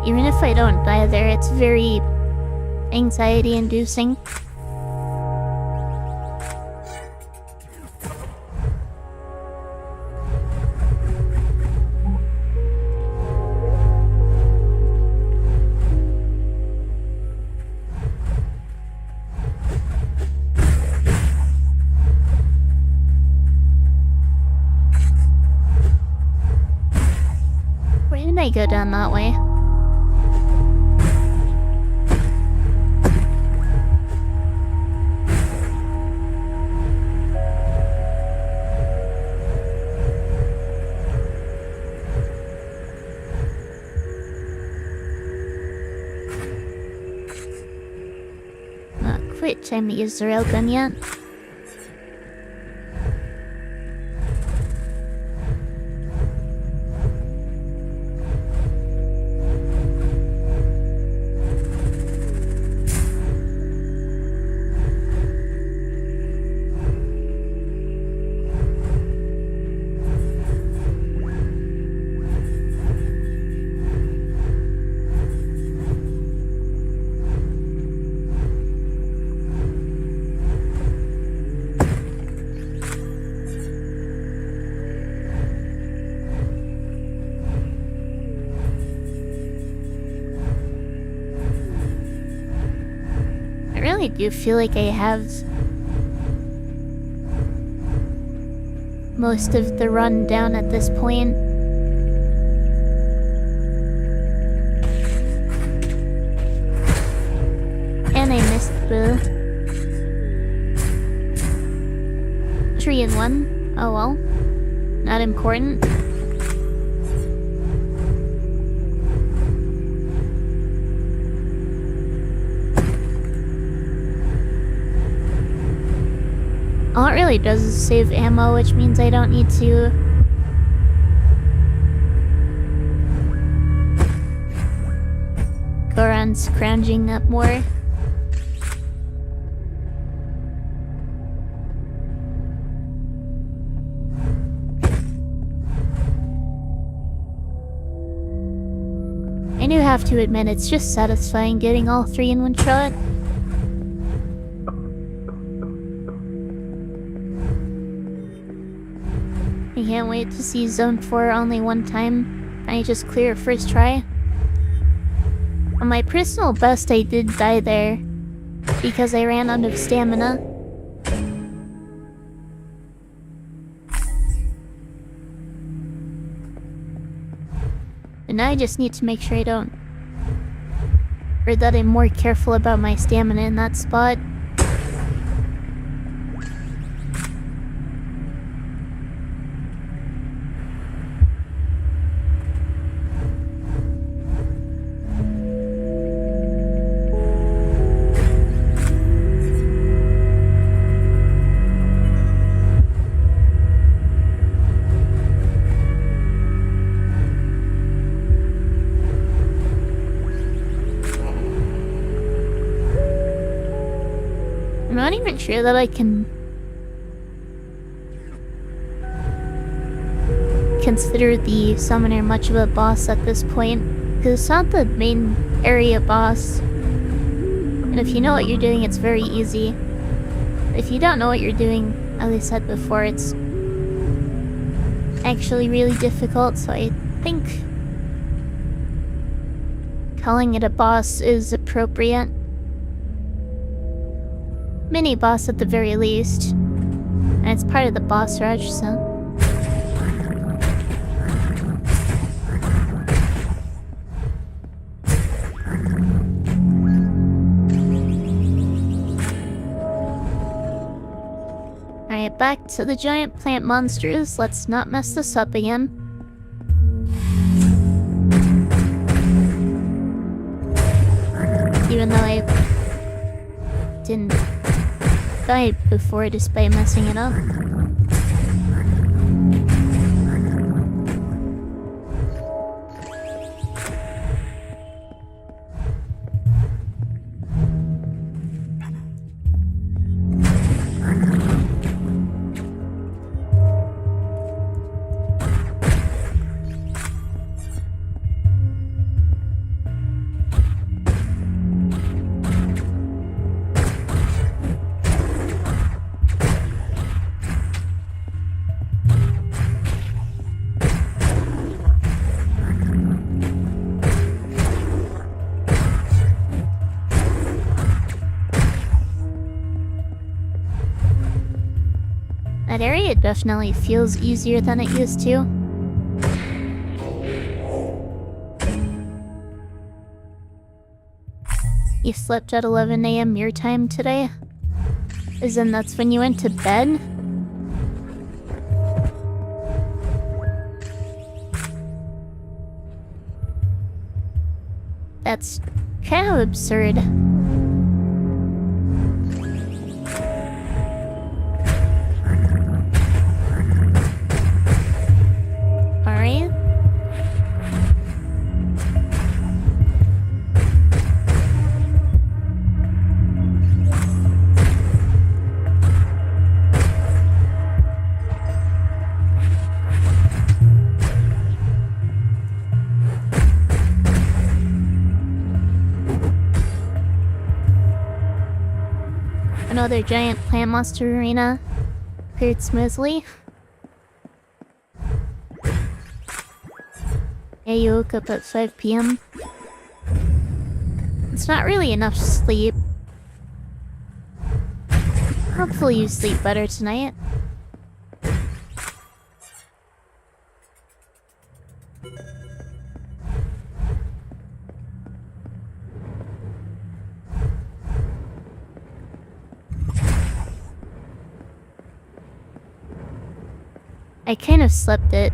Speaker 1: Even if I don't die there, it's very anxiety-inducing. Why didn't I go down that way? Not quite time to use the railgun yet. definitely do feel like I have most of the run down at this point. And I missed the 3 in 1. Oh well. Not important. All it really does is save ammo, which means I don't need to go around scrounging up more. I do have to admit, it's just satisfying getting all 3 in one shot. I can't wait to see Zone 4 only one time. I just clear it first try. On my personal best, I did die there because I ran out of stamina. And now I just need to make sure I don't... or that I'm more careful about my stamina in that spot. I'm not even sure that I can consider the summoner much of a boss at this point, because it's not the main area boss. And if you know what you're doing, it's very easy. If you don't know what you're doing, as I said before, it's actually really difficult, so I think calling it a boss is appropriate. Mini-boss at the very least. And it's part of the boss rush, so... Alright, back to the giant plant monsters. Let's not mess this up again. Even though I didn't die before despite messing it up. That area definitely feels easier than it used to. You slept at 11 AM your time today? As in that's when you went to bed? That's kind of absurd. Alright. Another giant plant monster arena. Cleared smoothly. Yeah, you woke up at 5 PM. It's not really enough sleep. Hopefully you sleep better tonight. I kind of slept it.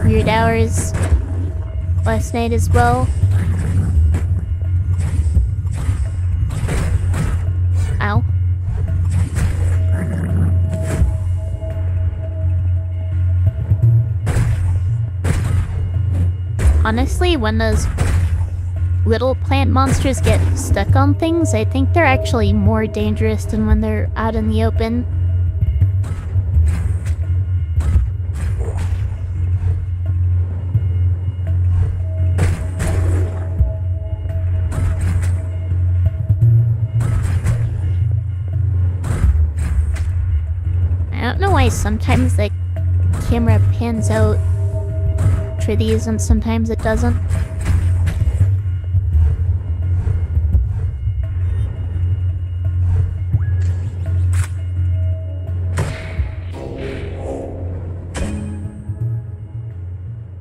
Speaker 1: Weird hours last night as well. Ow. Honestly, when those little plant monsters get stuck on things, I think they're actually more dangerous than when they're out in the open. I don't know why sometimes the camera pans out for these and sometimes it doesn't.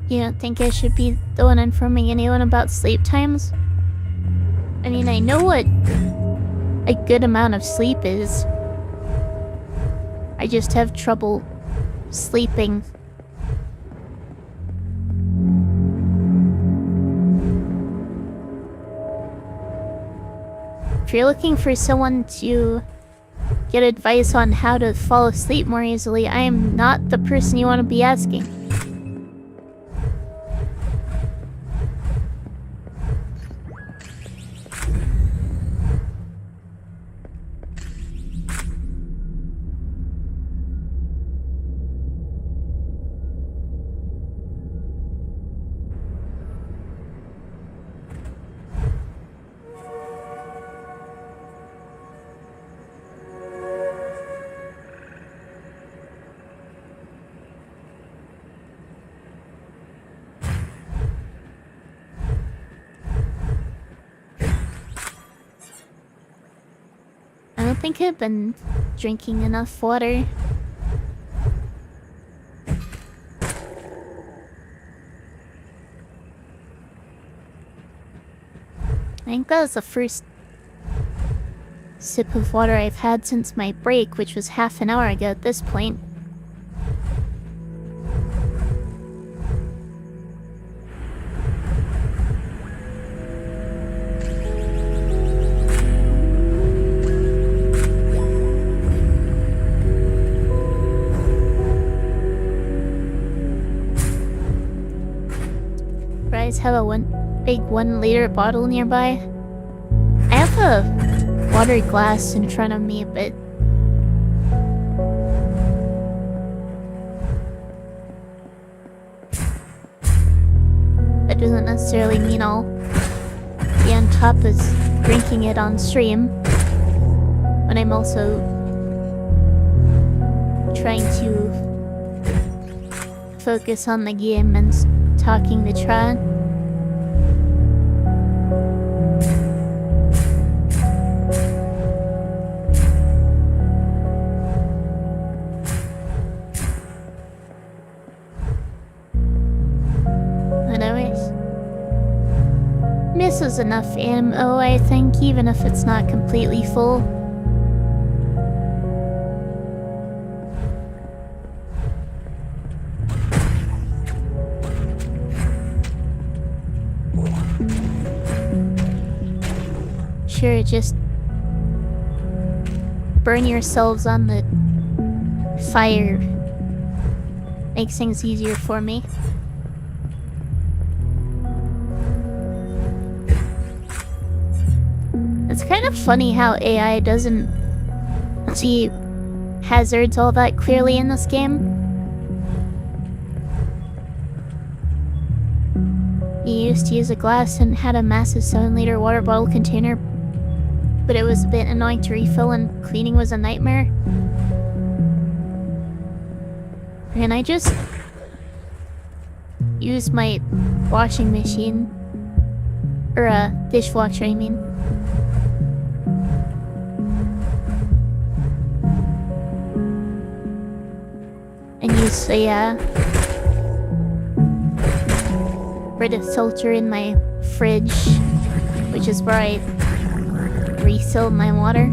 Speaker 1: You don't think I should be the one informing anyone about sleep times? I mean, I know what a good amount of sleep is. I just have trouble sleeping. If you're looking for someone to get advice on how to fall asleep more easily, I am not the person you want to be asking. I don't think I've been drinking enough water. I think that was the first sip of water I've had since my break, which was half an hour ago at this point. Have a big 1 liter bottle nearby. I have a water glass in front of me, but that doesn't necessarily mean I'll be on top of drinking it on stream when I'm also trying to focus on the game and talking to Tron. This is enough ammo, I think, even if it's not completely full. Sure, just burn yourselves on the fire. Makes things easier for me. It's kind of funny how AI doesn't see hazards all that clearly in this game. You used to use a glass and had a massive 7-liter water bottle container, but it was a bit annoying to refill and cleaning was a nightmare. And I just used my washing machine Or dishwasher, I mean. And use the Brita filter in my fridge, which is where I refill my water.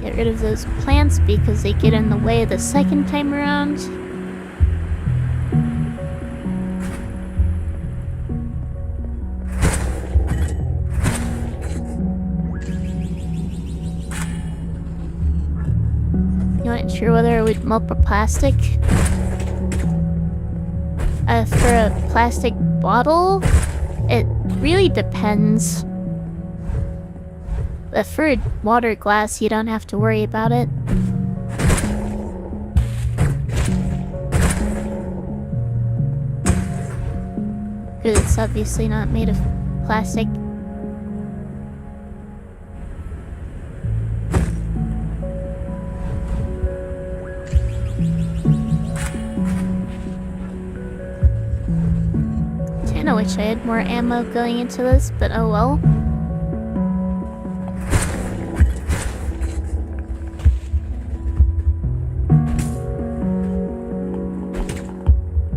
Speaker 1: Get rid of those plants because they get in the way the second time around. Not sure whether I would melt the plastic. For a plastic bottle, it really depends. But for water glass, you don't have to worry about it. Because it's obviously not made of plastic. I wish I had more ammo going into this, but oh well.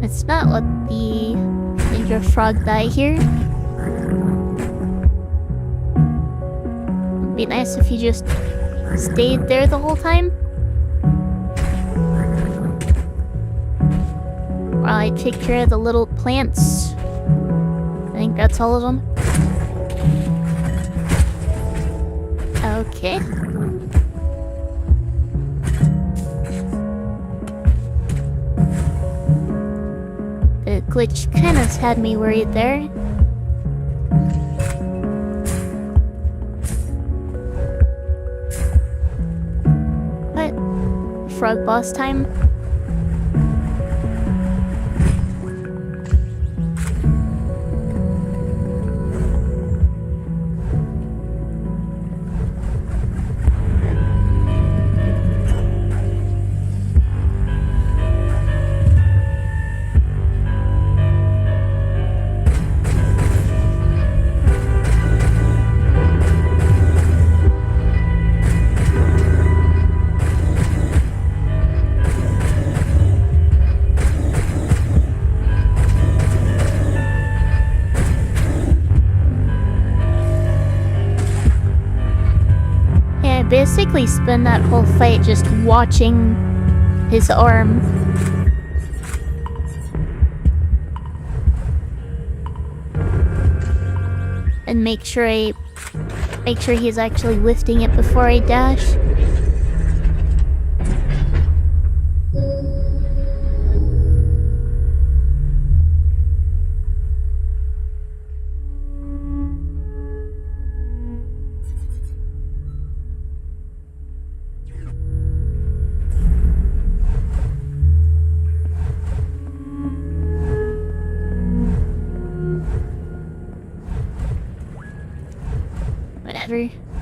Speaker 1: Let's not let the danger frog die here. It'd be nice if he just stayed there the whole time. While I take care of the little plants. I think that's all of them. Okay. The glitch kind of had me worried there. What? Frog boss time? Basically spend that whole fight just watching his arm. And make sure he's actually lifting it before I dash.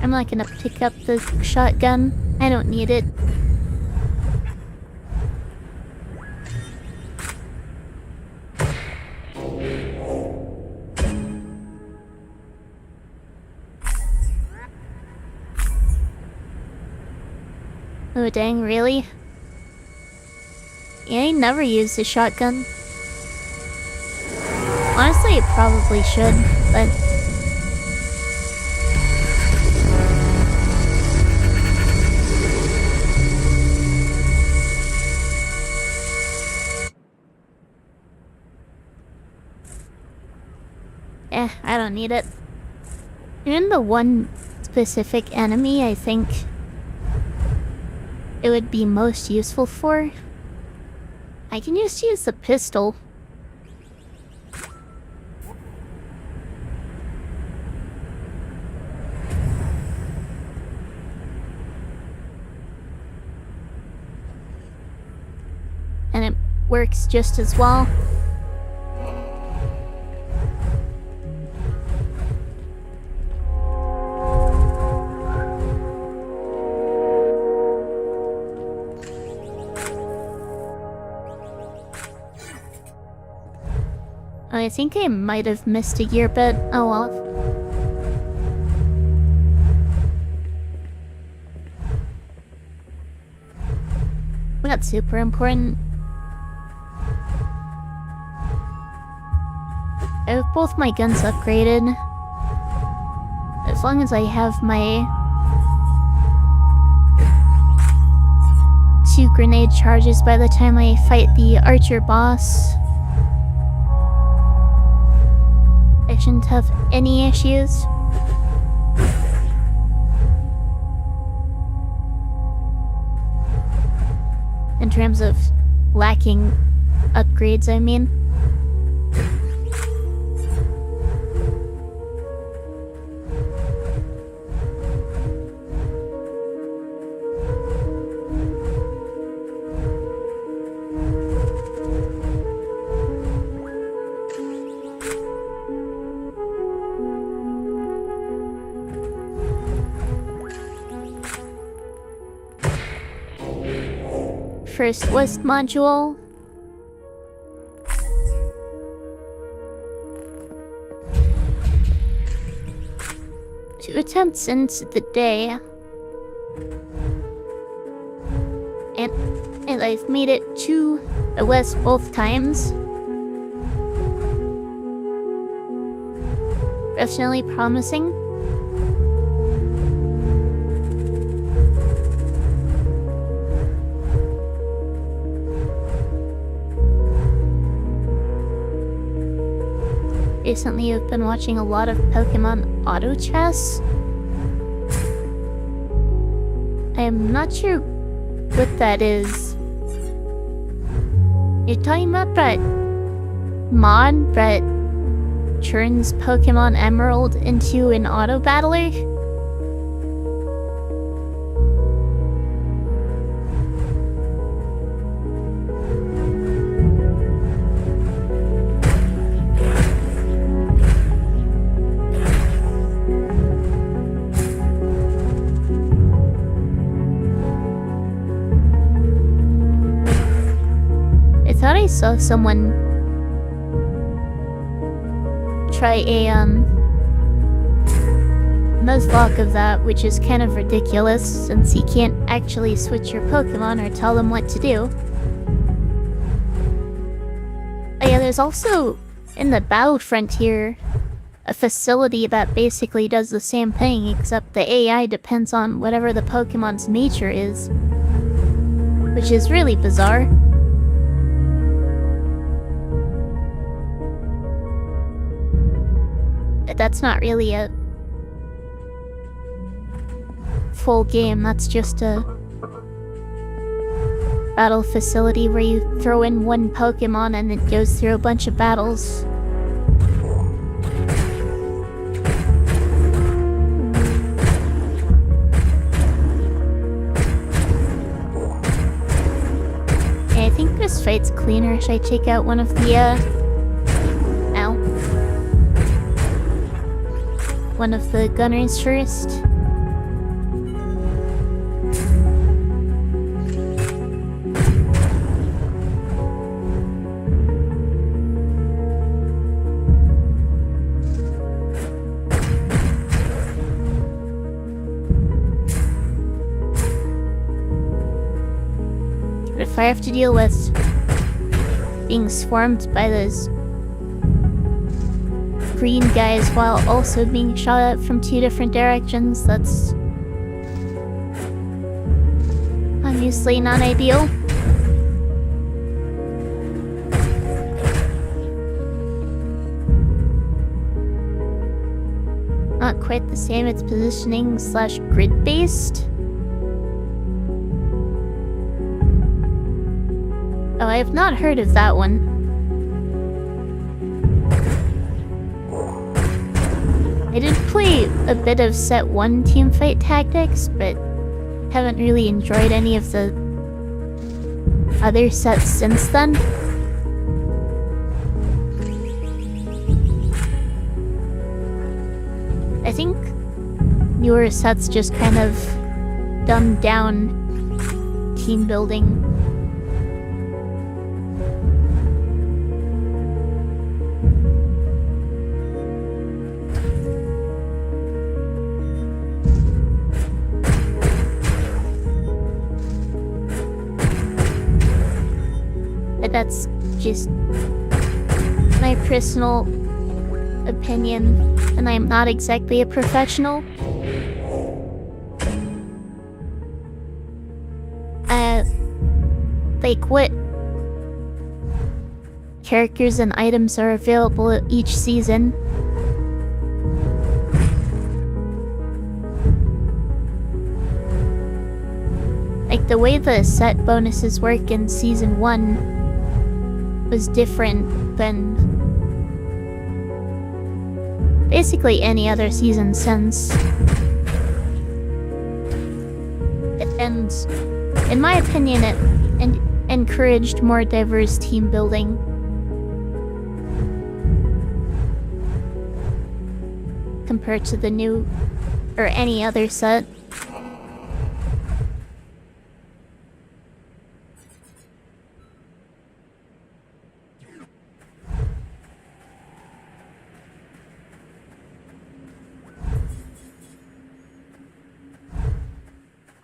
Speaker 1: I'm not gonna pick up the shotgun. I don't need it. Oh dang, really? Yeah, I never used a shotgun. Honestly, it probably should, but... I don't need it. Even the one specific enemy I think it would be most useful for, I can just use the pistol. And it works just as well. I think I might have missed a year, but oh well. Not super important. I have both my guns upgraded. As long as I have my 2 grenade charges by the time I fight the archer boss, I shouldn't have any issues. In terms of lacking upgrades, I mean. First West module. Two attempts into the day. And I've made it to the West both times. Definitely promising. Recently, I've been watching a lot of Pokemon Auto Chess. I am not sure what that is. You're talking about that mod that turns Pokemon Emerald into an auto battler? I saw someone try a Nuzlocke of that, which is kind of ridiculous since you can't actually switch your Pokemon or tell them what to do. Oh yeah, there's also, in the Battle Frontier, a facility that basically does the same thing, except the AI depends on whatever the Pokemon's nature is, which is really bizarre. That's not really a full game, that's just a battle facility where you throw in one Pokemon and it goes through a bunch of battles. And I think this fight's cleaner. Should I take out one of the, ow. One of the gunners first. But if I have to deal with being swarmed by those green guys while also being shot at from 2 different directions, that's obviously not ideal. Not quite the same, it's positioning / grid based. Oh, I have not heard of that one. I did play a bit of Set 1 Teamfight Tactics, but haven't really enjoyed any of the other sets since then. I think newer sets just kind of dumbed down team building. But that's just my personal opinion, and I'm not exactly a professional. Like what characters and items are available each season. Like the way the set bonuses work in season 1 was different than basically any other season since. And in my opinion, it encouraged more diverse team building. Compared to the new or any other set.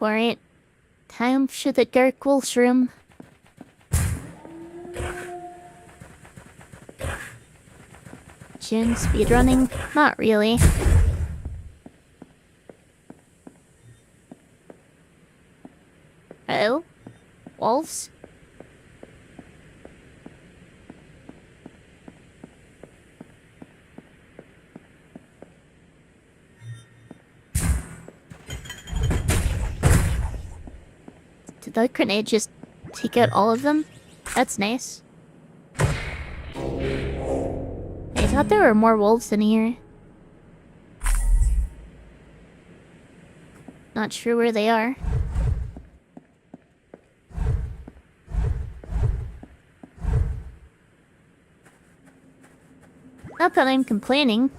Speaker 1: Alright, time for the Dark Wolf's room. June speedrunning? Not really. Hello? Wolves? Did that grenade just take out all of them? That's nice. I thought there were more wolves in here. Not sure where they are. Not that I'm complaining.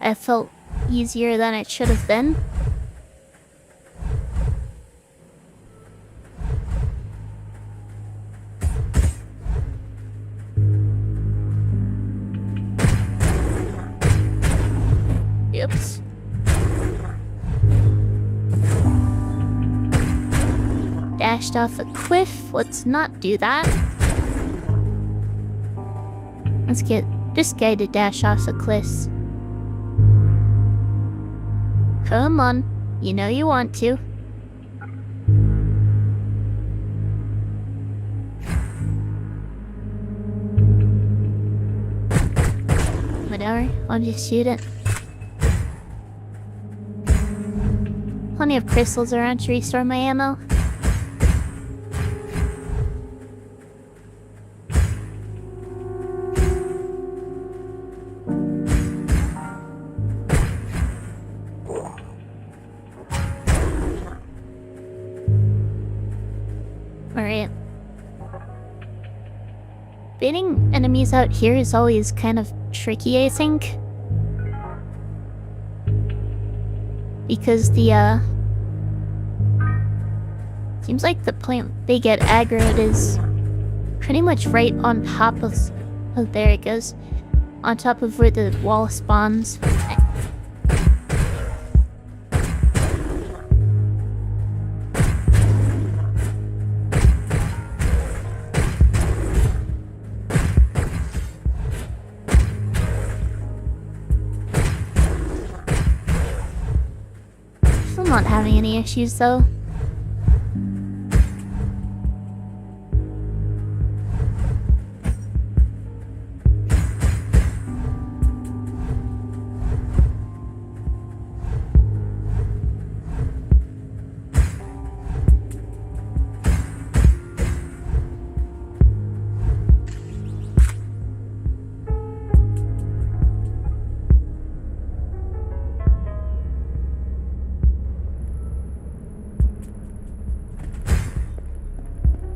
Speaker 1: I felt easier than it should have been. Oops. Dashed off a cliff. Let's not do that. Let's get this guy to dash off a cliff. Come on. You know you want to. Whatever. I'll just shoot it. Plenty of crystals around to restore my ammo. Alright. Baiting enemies out here is always kind of tricky, I think. Because the, seems like the point they get aggroed is pretty much right on top of... Oh, there it goes. On top of where the wall spawns. Still not having any issues, though.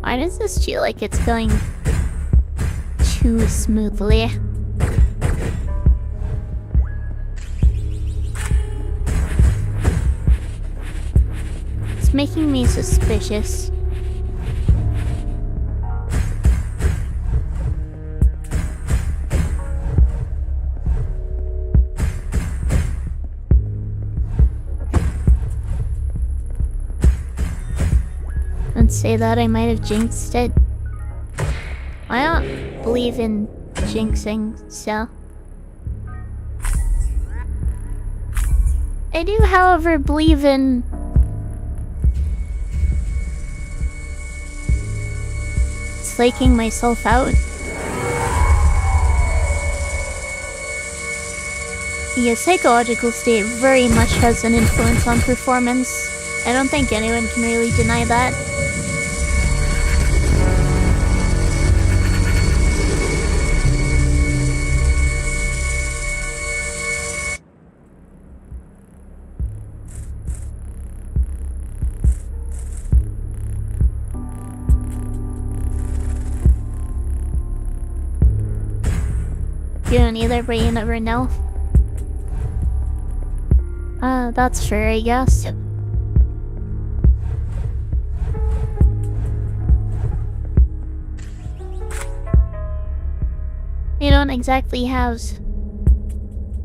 Speaker 1: Why does this feel like it's going too smoothly? It's making me suspicious. Don't say that, I might have jinxed it. I don't believe in jinxing, so... I do, however, believe in... slaking myself out. The psychological state very much has an influence on performance. I don't think anyone can really deny that. You don't either, but you never know. That's fair, I guess. You don't exactly have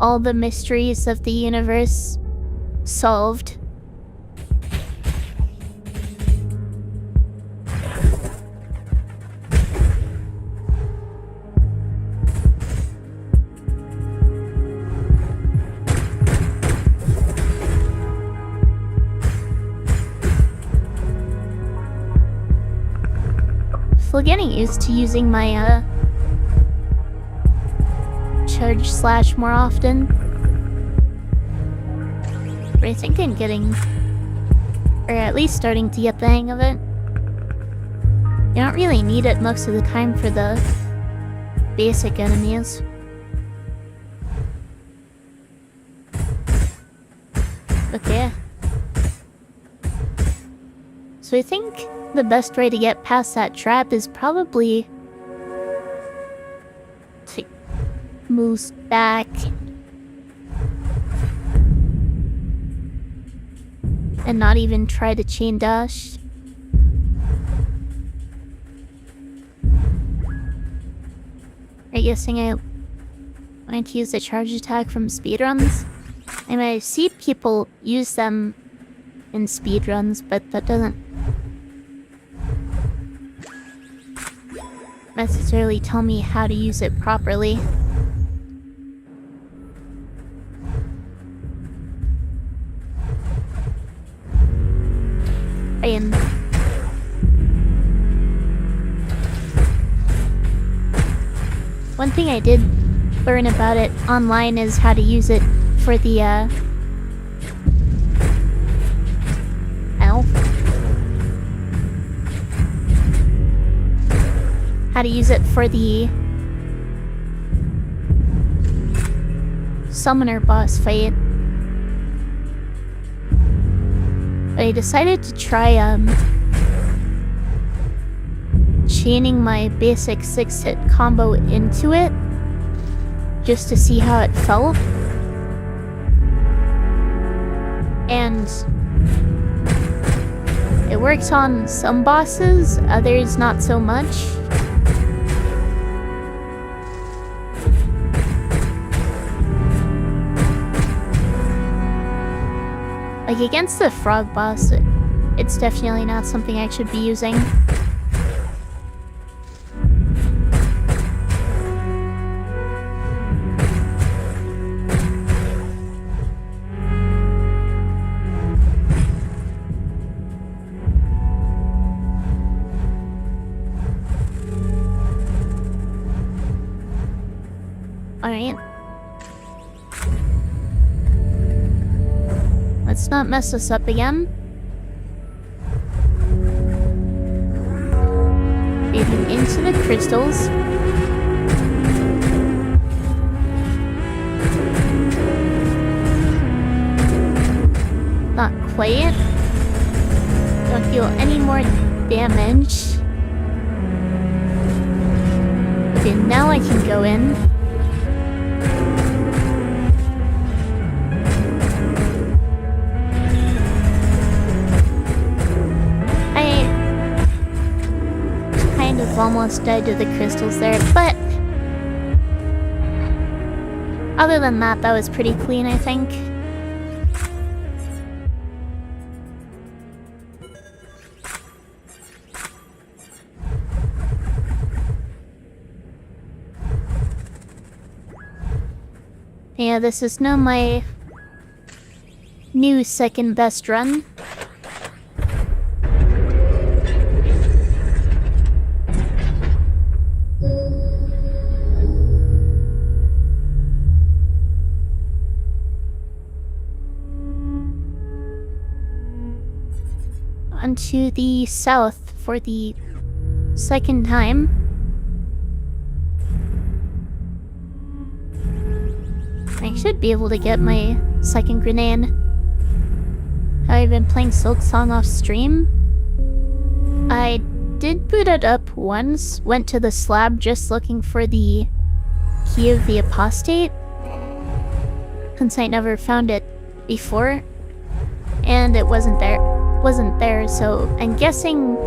Speaker 1: all the mysteries of the universe solved. Still getting used to using my charge slash more often. But I think I'm getting, or at least starting to get the hang of it. You don't really need it most of the time for the basic enemies. Okay. So I think the best way to get past that trap is probably to move back and not even try to chain dash. I'm guessing I want to use the charge attack from speedruns. I mean, I see people use them in speedruns, but that doesn't necessarily tell me how to use it properly. And one thing I did learn about it online is how to use it for the how to use it for the summoner boss fight. But I decided to try chaining my basic 6-hit combo into it just to see how it felt. And it works on some bosses, others not so much. Like, against the frog boss, it's definitely not something I should be using. Alright. Let's not mess this up again. Moving into the crystals. Not quite. Don't feel any more damage. Okay, now I can go in. Almost died to the crystals there, but other than that, that was pretty clean, I think. Yeah, this is now my new second best run. Onto the south for the second time. I should be able to get my second grenade. I've been playing Silksong off stream. I did boot it up once, went to the slab just looking for the key of the apostate, since I never found it before, and it wasn't there, so I'm guessing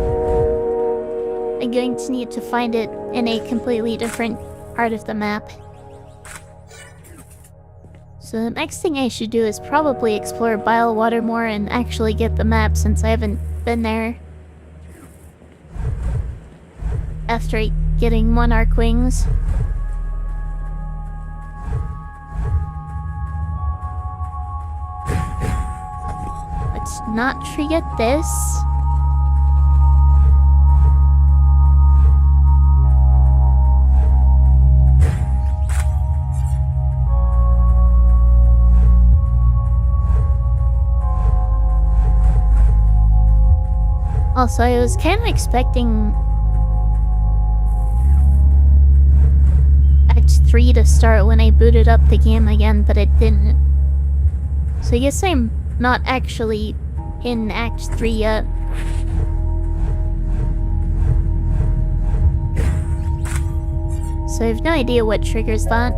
Speaker 1: I'm going to need to find it in a completely different part of the map. So the next thing I should do is probably explore Bilewater more and actually get the map, since I haven't been there after getting Monarch Wings. Let's not forget this. Also, I was kind of expecting Act 3 to start when I booted up the game again, but it didn't. So I guess I'm not actually in Act 3 yet. So I have no idea what triggers that.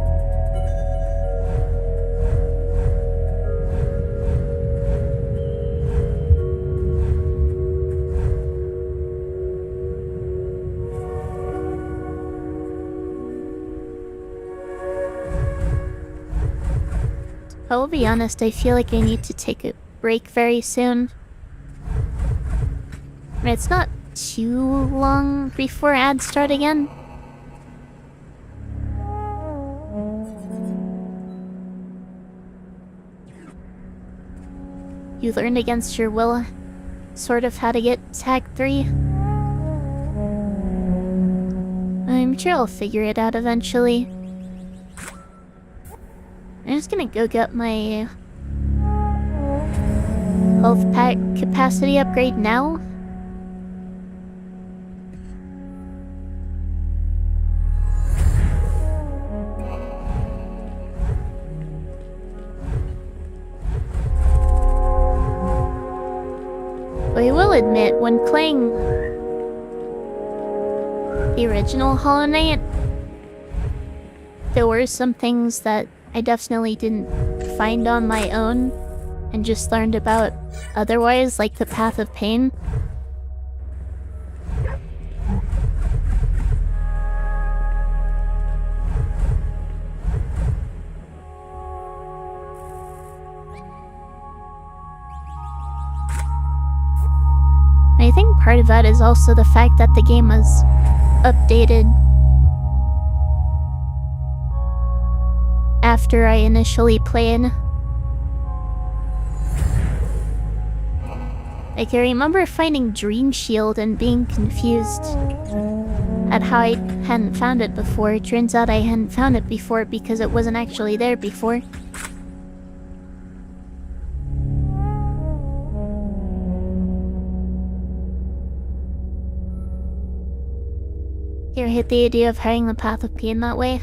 Speaker 1: I'll be honest, I feel like I need to take a break very soon. And it's not too long before ads start again. You learned against your will sort of how to get Tag 3. I'm sure I'll figure it out eventually. I'm just gonna go get my health pack capacity upgrade now. I will admit, when playing the original Hollow Knight, there were some things that I definitely didn't find on my own and just learned about otherwise, like the Path of Pain. I think part of that is also the fact that the game was updated after I initially played. Like, I remember finding Dream Shield and being confused at how I hadn't found it before. It turns out I hadn't found it before because it wasn't actually there before. You ever hate the idea of having the Path of Pain that way?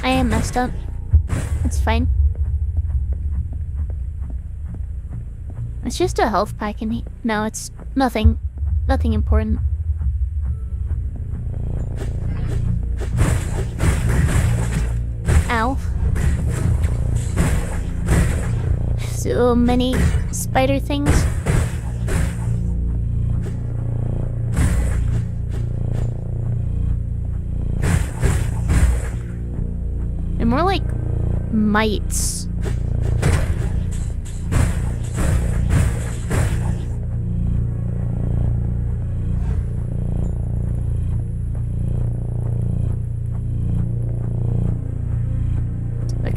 Speaker 1: I am messed up. It's fine. It's just a health pack in here. No, it's nothing. Nothing important. Ow. So many spider things. They're more like mites.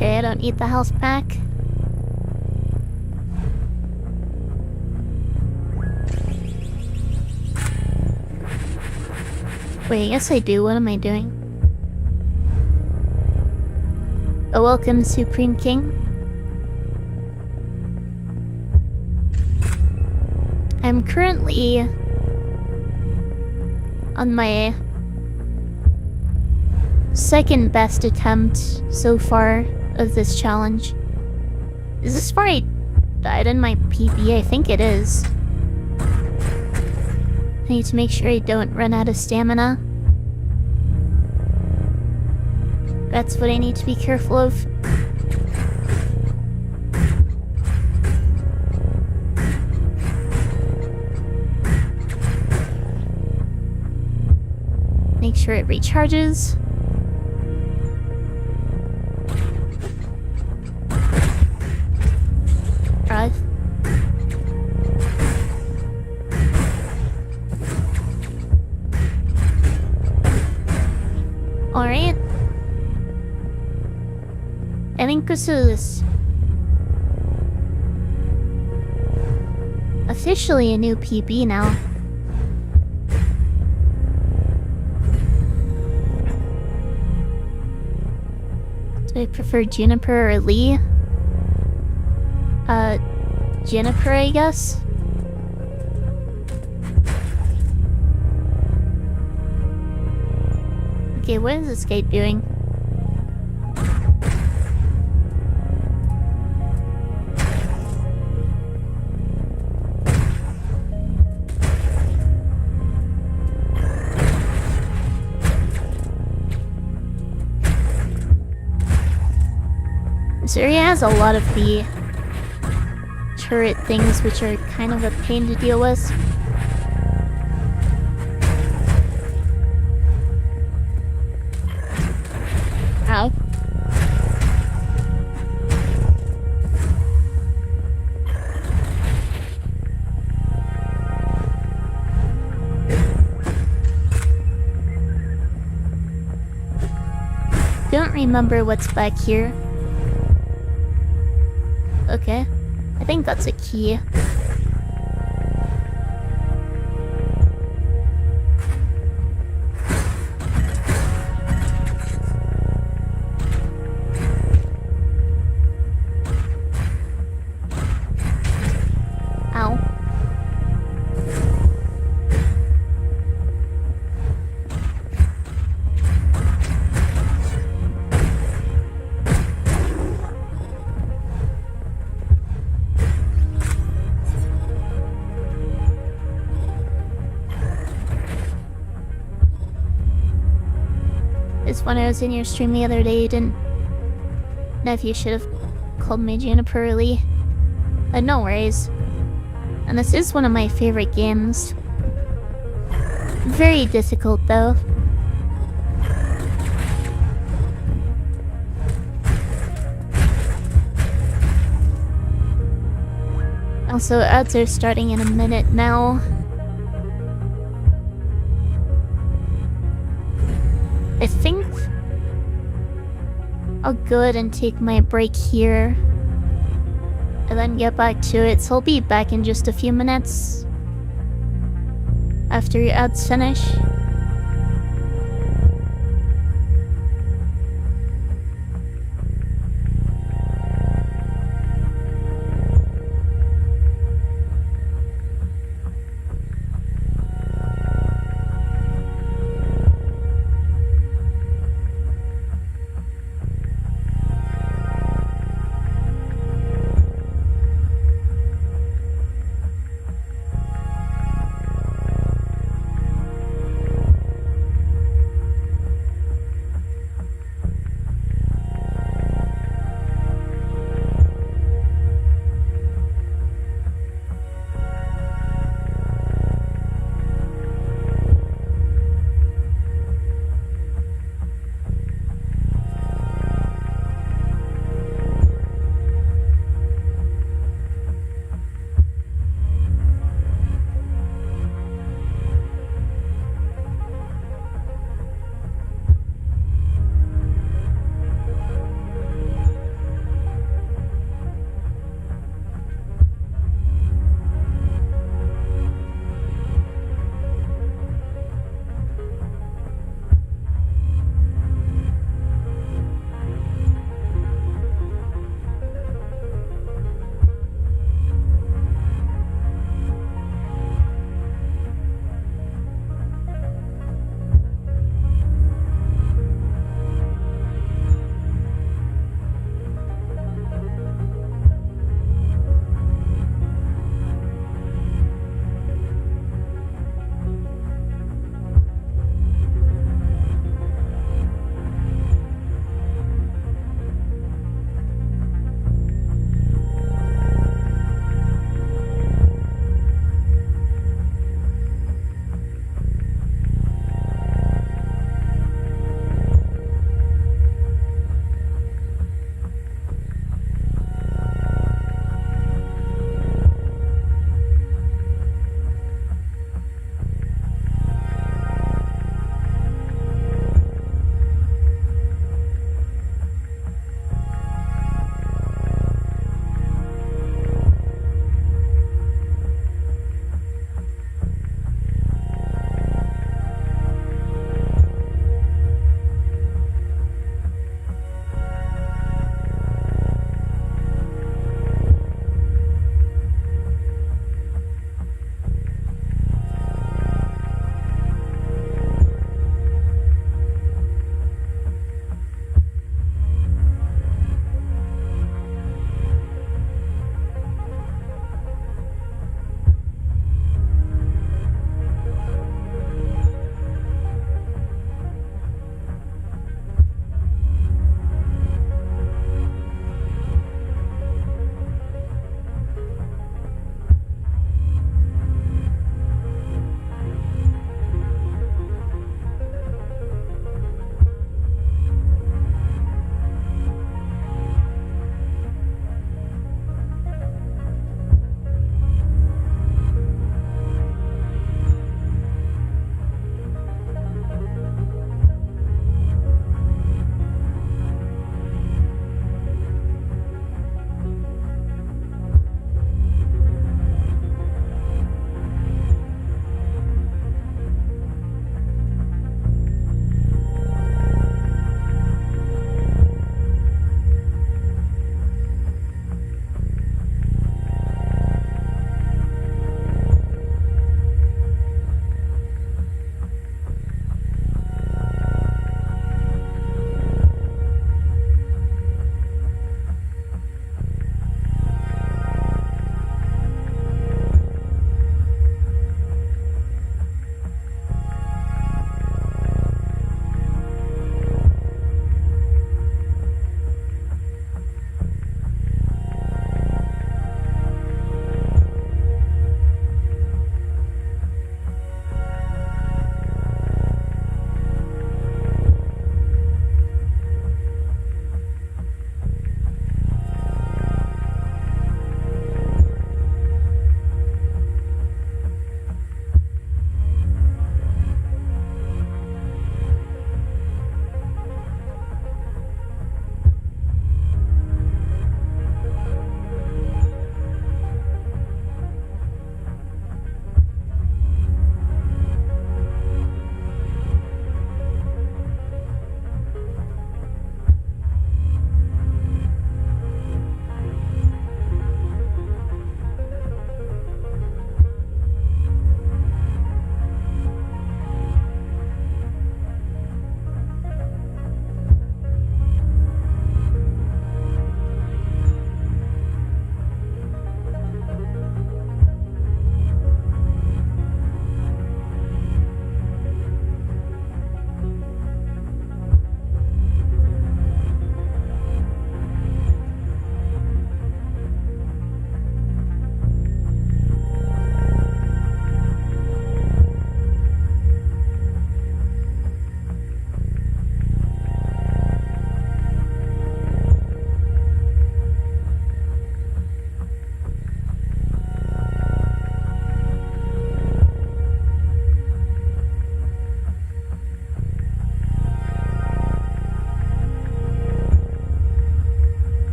Speaker 1: Okay, I don't need the health pack. Wait, yes I do. What am I doing? Oh, welcome, Supreme King. I'm currently on my second best attempt so far of this challenge. Is this where I died in my PB? I think it is. I need to make sure I don't run out of stamina. That's what I need to be careful of. Make sure it recharges. Right. Alright. I think this is officially a new PB now. Do I prefer Juniper or Lee? Juniper, I guess? Okay, what is this guy doing? This area has a lot of the turret things, which are kind of a pain to deal with. Ow. Don't remember what's back here. Okay. I think that's a key. Ow. When I was in your stream the other day, you didn't know if you should have called me Juniper early. But no worries. And this is one of my favorite games. Very difficult though. Also, ads are starting in a minute now. I think I'll go ahead and take my break here and then get back to it, so I'll be back in just a few minutes after your ads finish.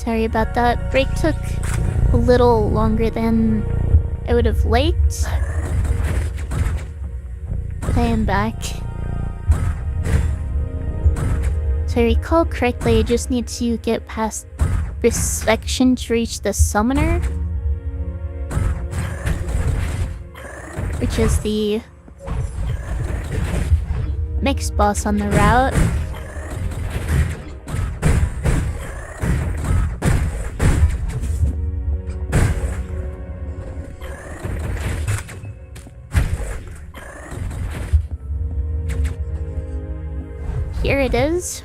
Speaker 1: Sorry about that. Break took a little longer than I would have liked. But I am back. So I recall correctly, I just need to get past this section to reach the summoner. Which is the next boss on the route. Here it is.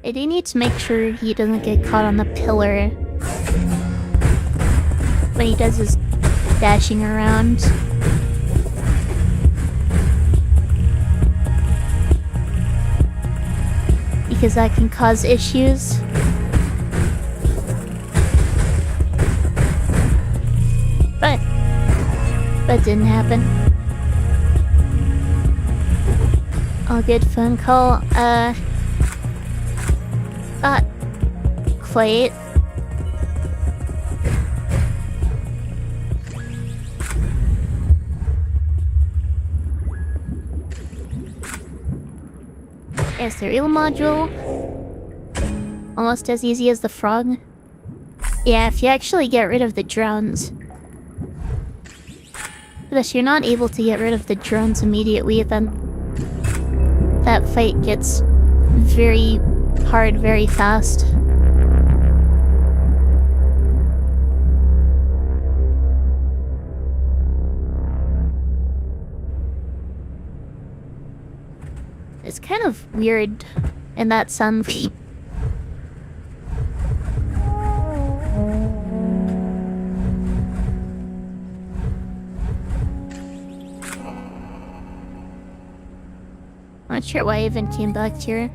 Speaker 1: I do need to make sure he doesn't get caught on the pillar when he does his dashing around. Because that can cause issues. But that didn't happen. All good. Phone call. Not quite. Yes, the real module. Almost as easy as the frog. Yeah, if you actually get rid of the drones. But if you're not able to get rid of the drones immediately, then that fight gets very hard very fast. It's kind of weird in that sense. Not sure why I even came back here.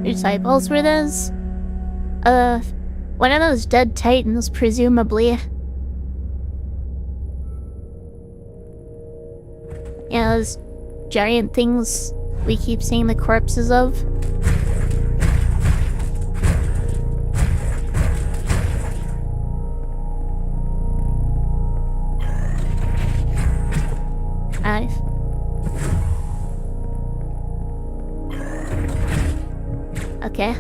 Speaker 1: Whose eyeballs were those? One of those dead titans, presumably. Yeah, those giant things we keep seeing the corpses of. Okay.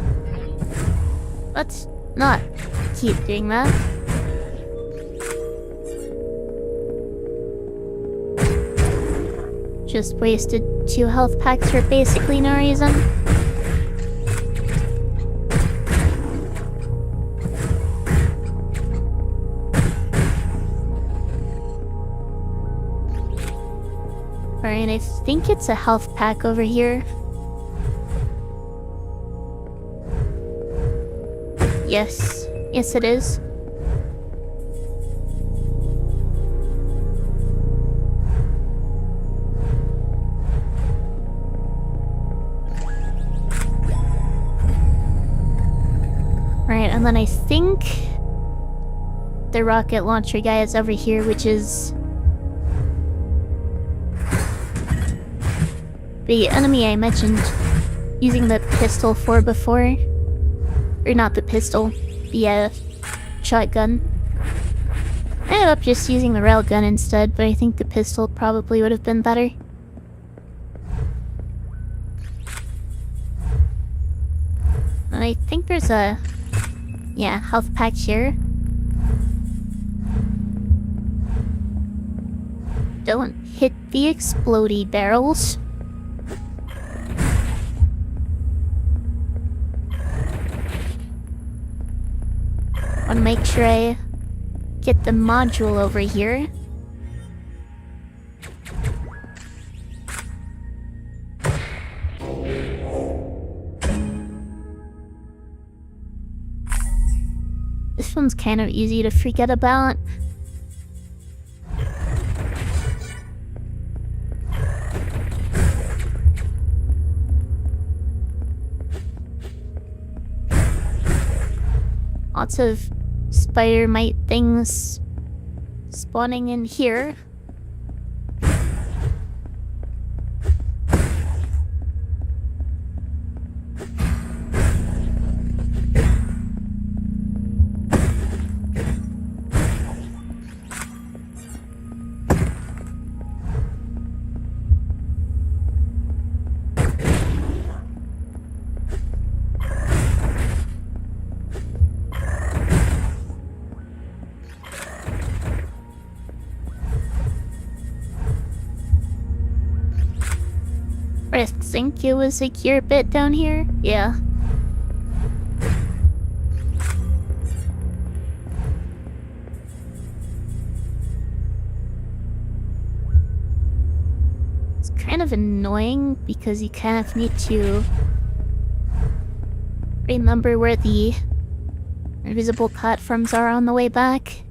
Speaker 1: Let's not keep doing that. Just wasted 2 health packs for basically no reason. Alright, I think it's a health pack over here. Yes. Yes, it is. Right, and then I think the rocket launcher guy is over here, which is the enemy I mentioned using the pistol for before. Or not the pistol, the shotgun. I ended up just using the railgun instead, but I think the pistol probably would have been better. And I think there's a... yeah, health pack here. Don't hit the explodey barrels. Want to make sure I get the module over here. This one's kind of easy to forget about. Lots of spider mite things spawning in here. I think it was a secure bit down here. Yeah. It's kind of annoying because you kind of need to remember where the invisible platforms are on the way back.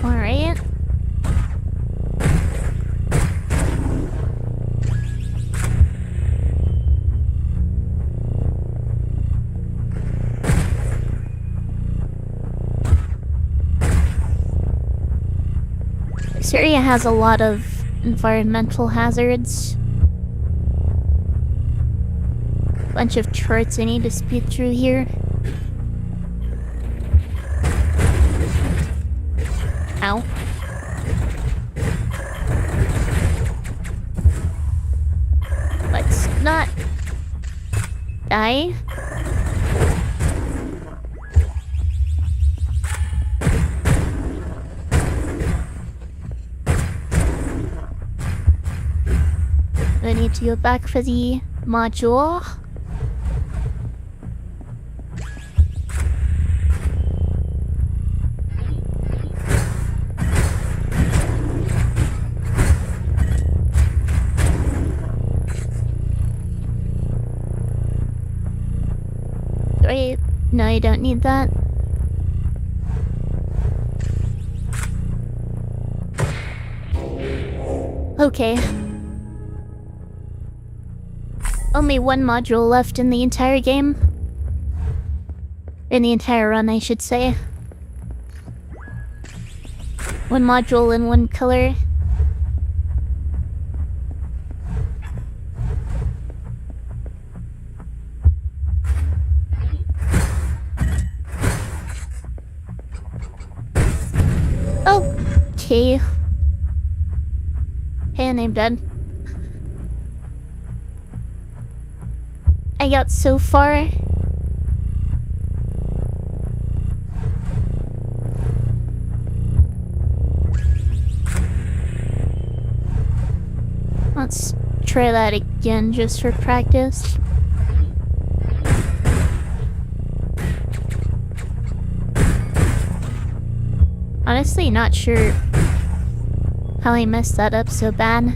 Speaker 1: Alright. This area has a lot of environmental hazards. Bunch of charts I need to speed through here. Ow. Let's not die. I need to go back for the module. Wait, no, you don't need that. Okay. Only one module left in the entire game. In the entire run, I should say. One module and one color. Okay. Hey, and I'm dead. I got so far. Let's try that again just for practice. Honestly, not sure how I messed that up so bad.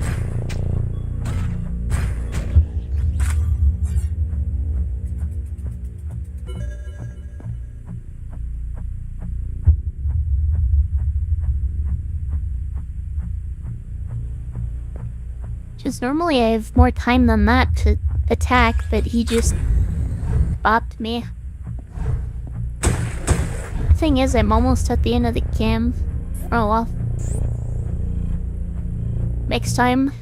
Speaker 1: Just normally I have more time than that to attack, but he just bopped me. Thing is, I'm almost at the end of the game. Oh well. Next time.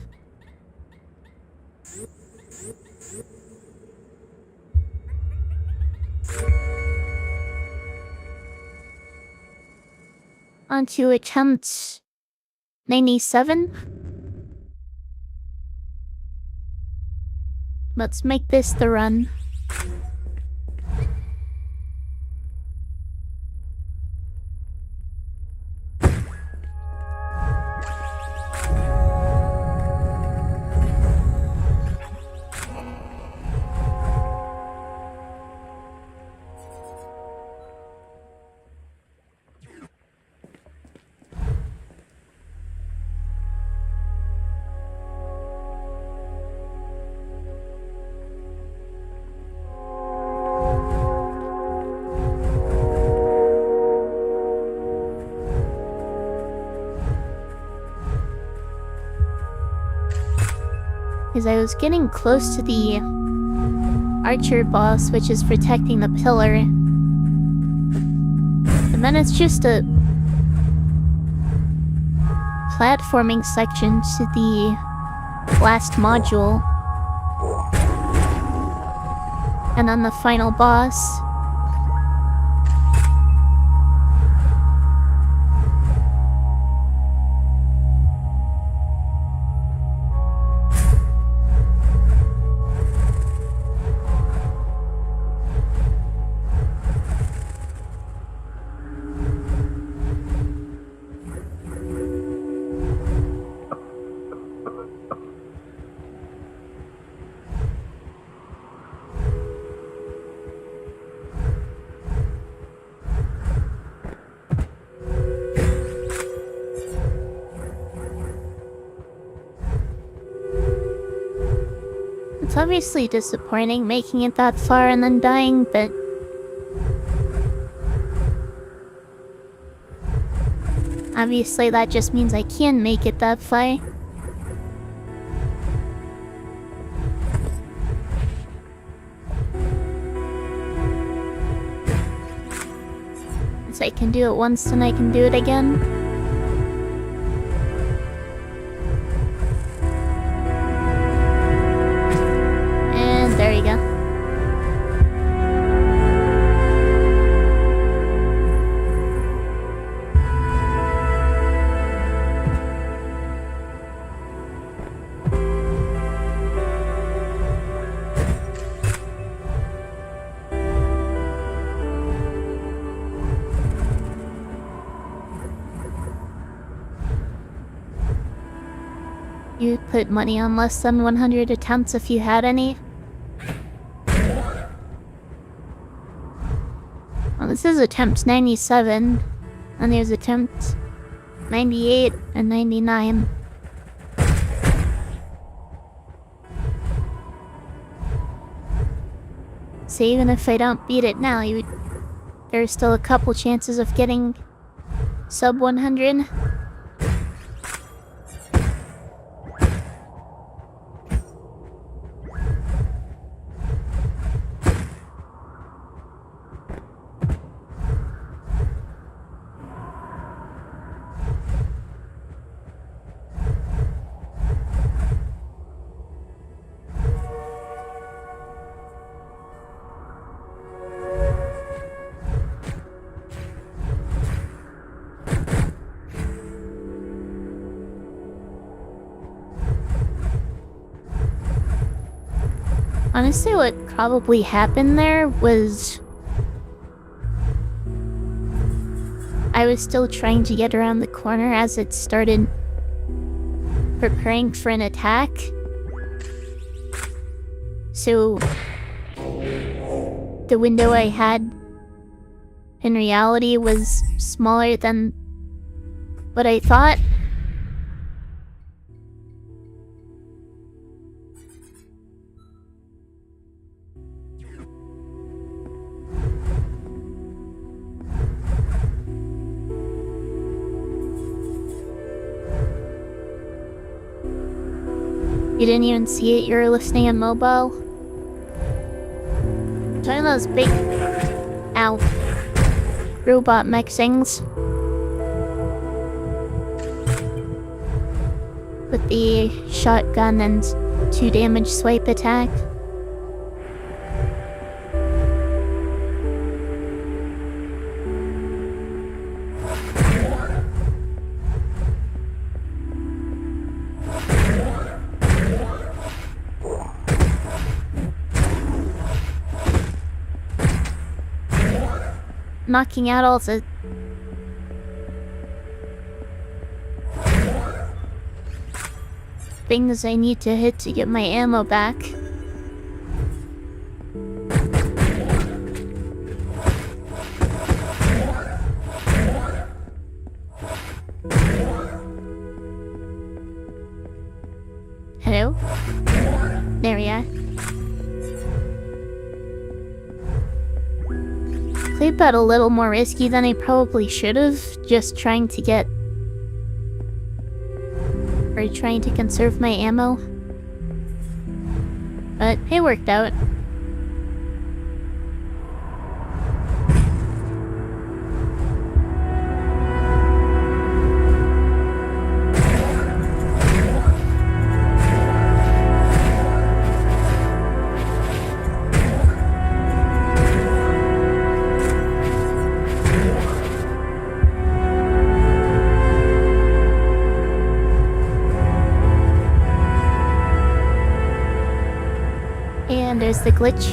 Speaker 1: On to attempt 97. Let's make this the run. Because I was getting close to the archer boss, which is protecting the pillar. And then it's just a platforming section to the last module. And then the final boss. It's obviously disappointing making it that far and then dying, but obviously that just means I can make it that far. So I can do it once and I can do it again. There you go. You put money on less than 100 attempts if you had any. Well, this is attempt 97, and there's attempt 98 and 99. So even if I don't beat it now, there's still a couple chances of getting sub 100. Honestly, what probably happened there was I was still trying to get around the corner as it started preparing for an attack. So the window I had in reality was smaller than what I thought. You didn't even see it, you were listening on mobile. Talking those big, ow, robot mech things. With the shotgun and 2 damage swipe attack. Knocking out all the things I need to hit to get my ammo back. Hello? There we are. Played that a little more risky than I probably should have, just trying to get... or trying to conserve my ammo. But it worked out. And there's the glitch.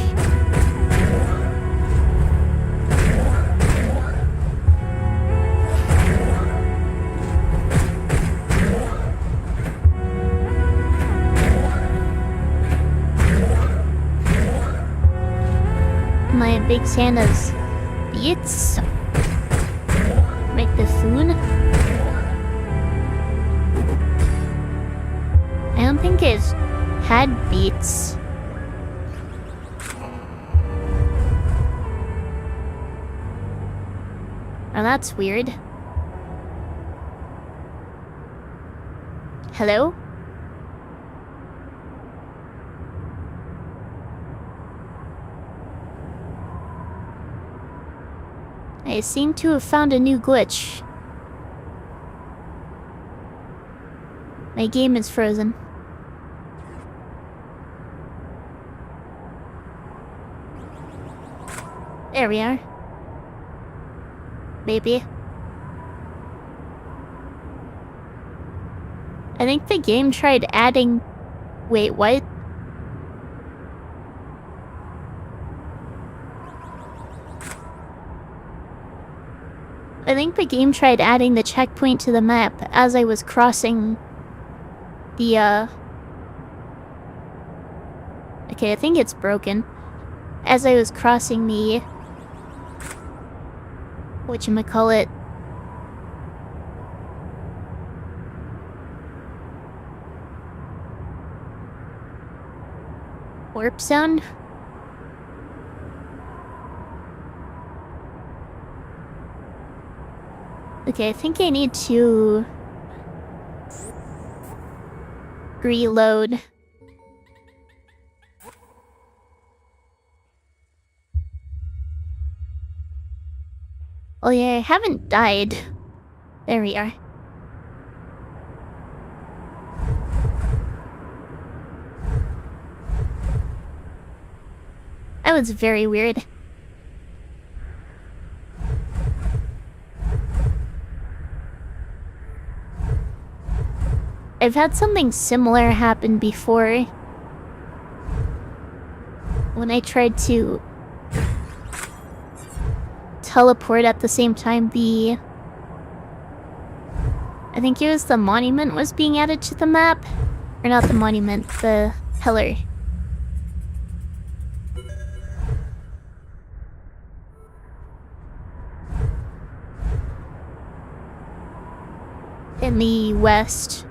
Speaker 1: Am I a big fan of beets? Make the food? I don't think it's had beets. Oh, that's weird. Hello? I seem to have found a new glitch. My game is frozen. There we are. Maybe. I think the game tried adding... Wait, what? I think the game tried adding the checkpoint to the map as I was crossing the, Okay, I think it's broken. As I was crossing the... whatchamacallit? Warp zone? Okay, I think I need to... reload. Oh yeah, I haven't died. There we are. That was very weird. I've had something similar happen before. When I tried to teleport at the same time, I think it was the monument was being added to the map. Or not the monument, the pillar. In the west.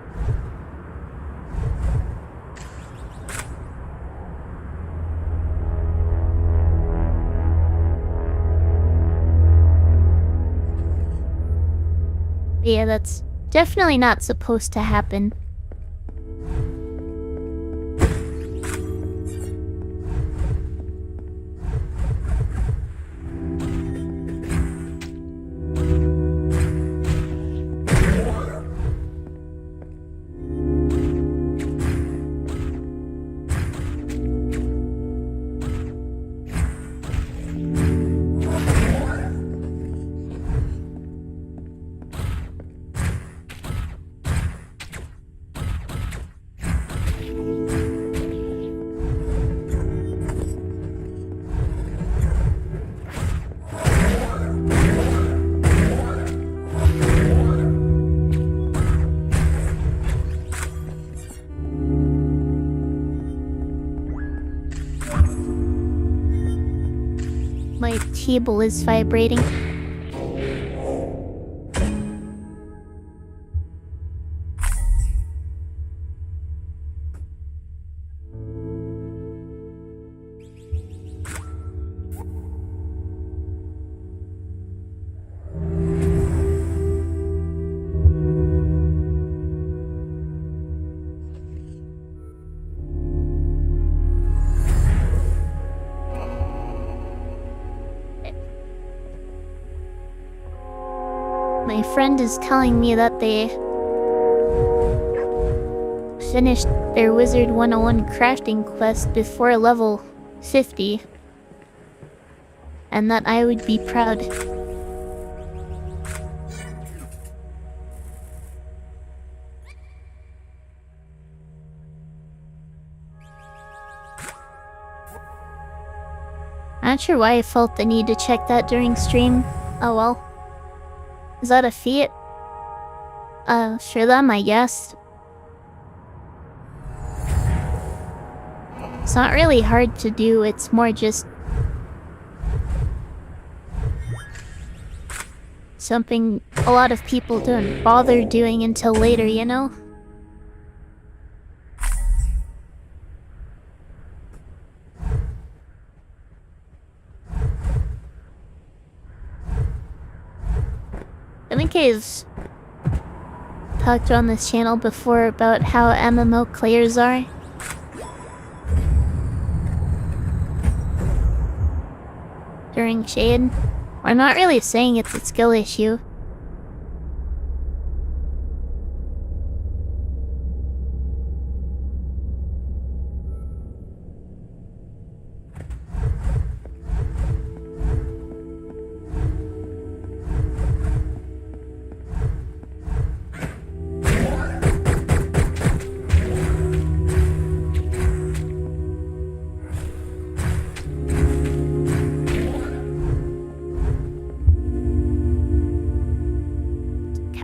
Speaker 1: Yeah, that's definitely not supposed to happen. My table is vibrating. My friend is telling me that they finished their Wizard 101 crafting quest before level 50. And that I would be proud. Not sure why I felt the need to check that during stream. Oh well. Is that a feat? Sure them, I guess. It's not really hard to do, it's more just something a lot of people don't bother doing until later, you know? I think I've talked on this channel before about how MMO players are. During Shade. We're not really saying it's a skill issue.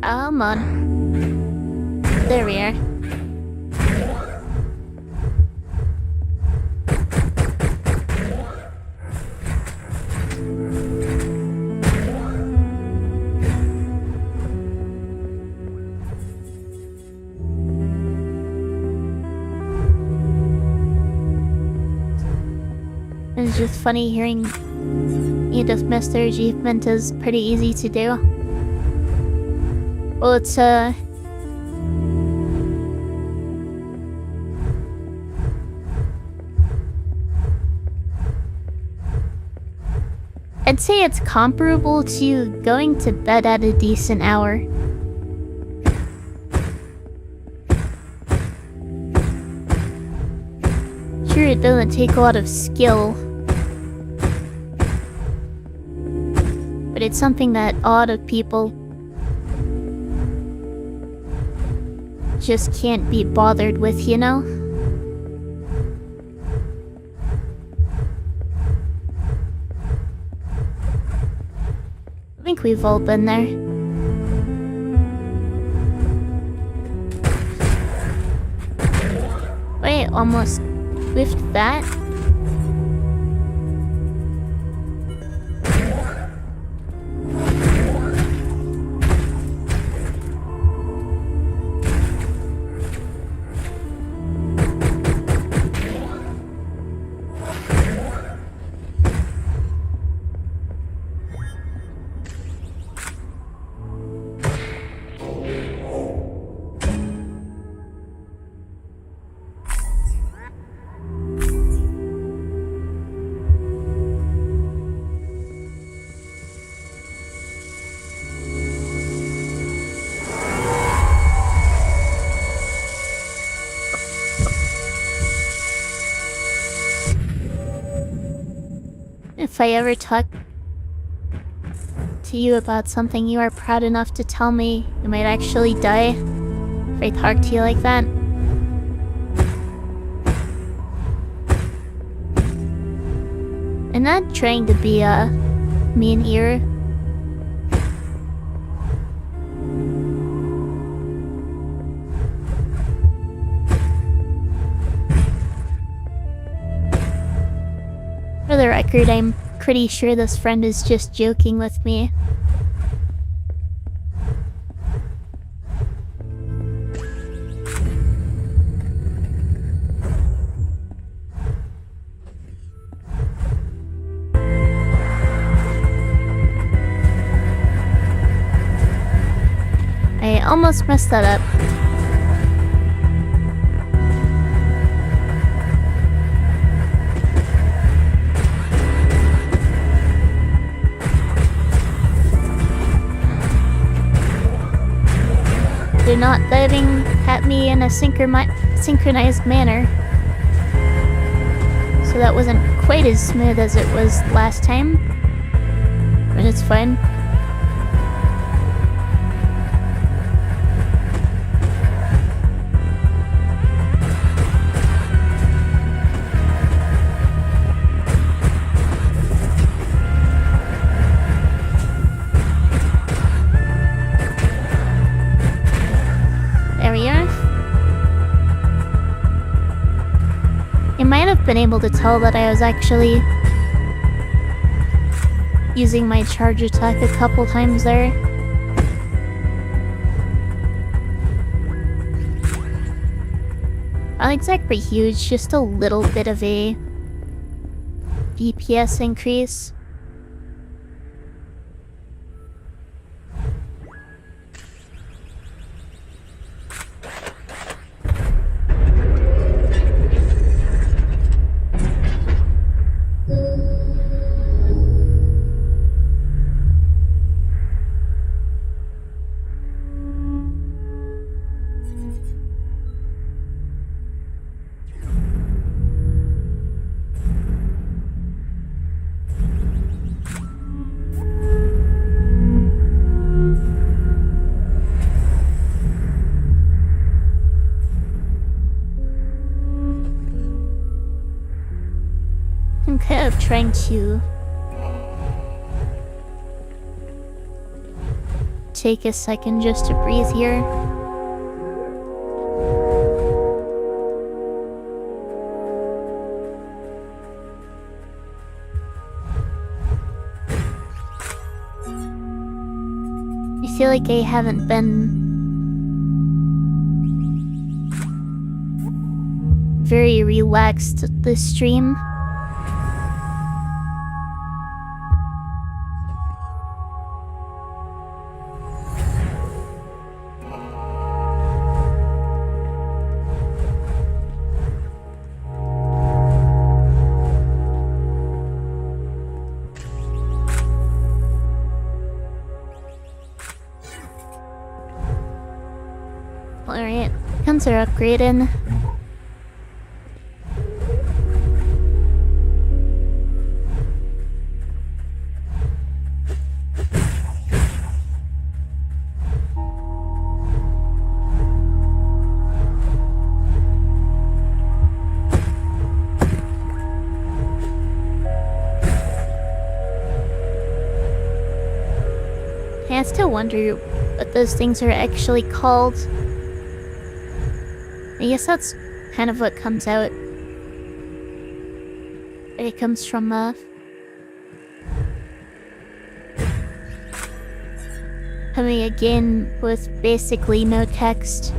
Speaker 1: Come on. There we are. It's just funny hearing Edith Master achievement is pretty easy to do. Well, it's, I'd say it's comparable to going to bed at a decent hour. Sure, it doesn't take a lot of skill, but it's something that a lot of people just can't be bothered with, you know? I think we've all been there. Wait, almost whiffed that? If I ever talk to you about something you are proud enough to tell me, you might actually die if I talk to you like that. I'm not trying to be mean here. For the record, I'm pretty sure this friend is just joking with me. I almost messed that up. they're not diving at me in a synchronized manner. So that wasn't quite as smooth as it was last time. But it's fine. There we are. You might have been able to tell that I was actually using my charge attack a couple times there. Not exactly huge, just a little bit of a DPS increase. I'm kind of trying to take a second just to breathe here. I feel like I haven't been very relaxed this stream. Alright, guns are upgraded. I still wonder what those things are actually called. I guess that's kind of what comes out. It comes from having a game with basically no text.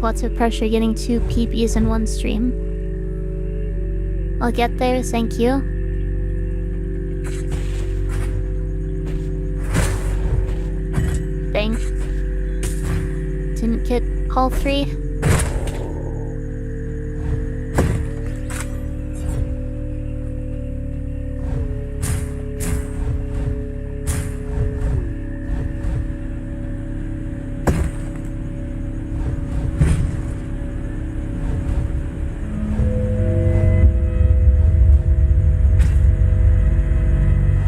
Speaker 1: Lots of pressure getting 2 PBs in one stream. I'll get there, thank you. Dang. Didn't get all 3.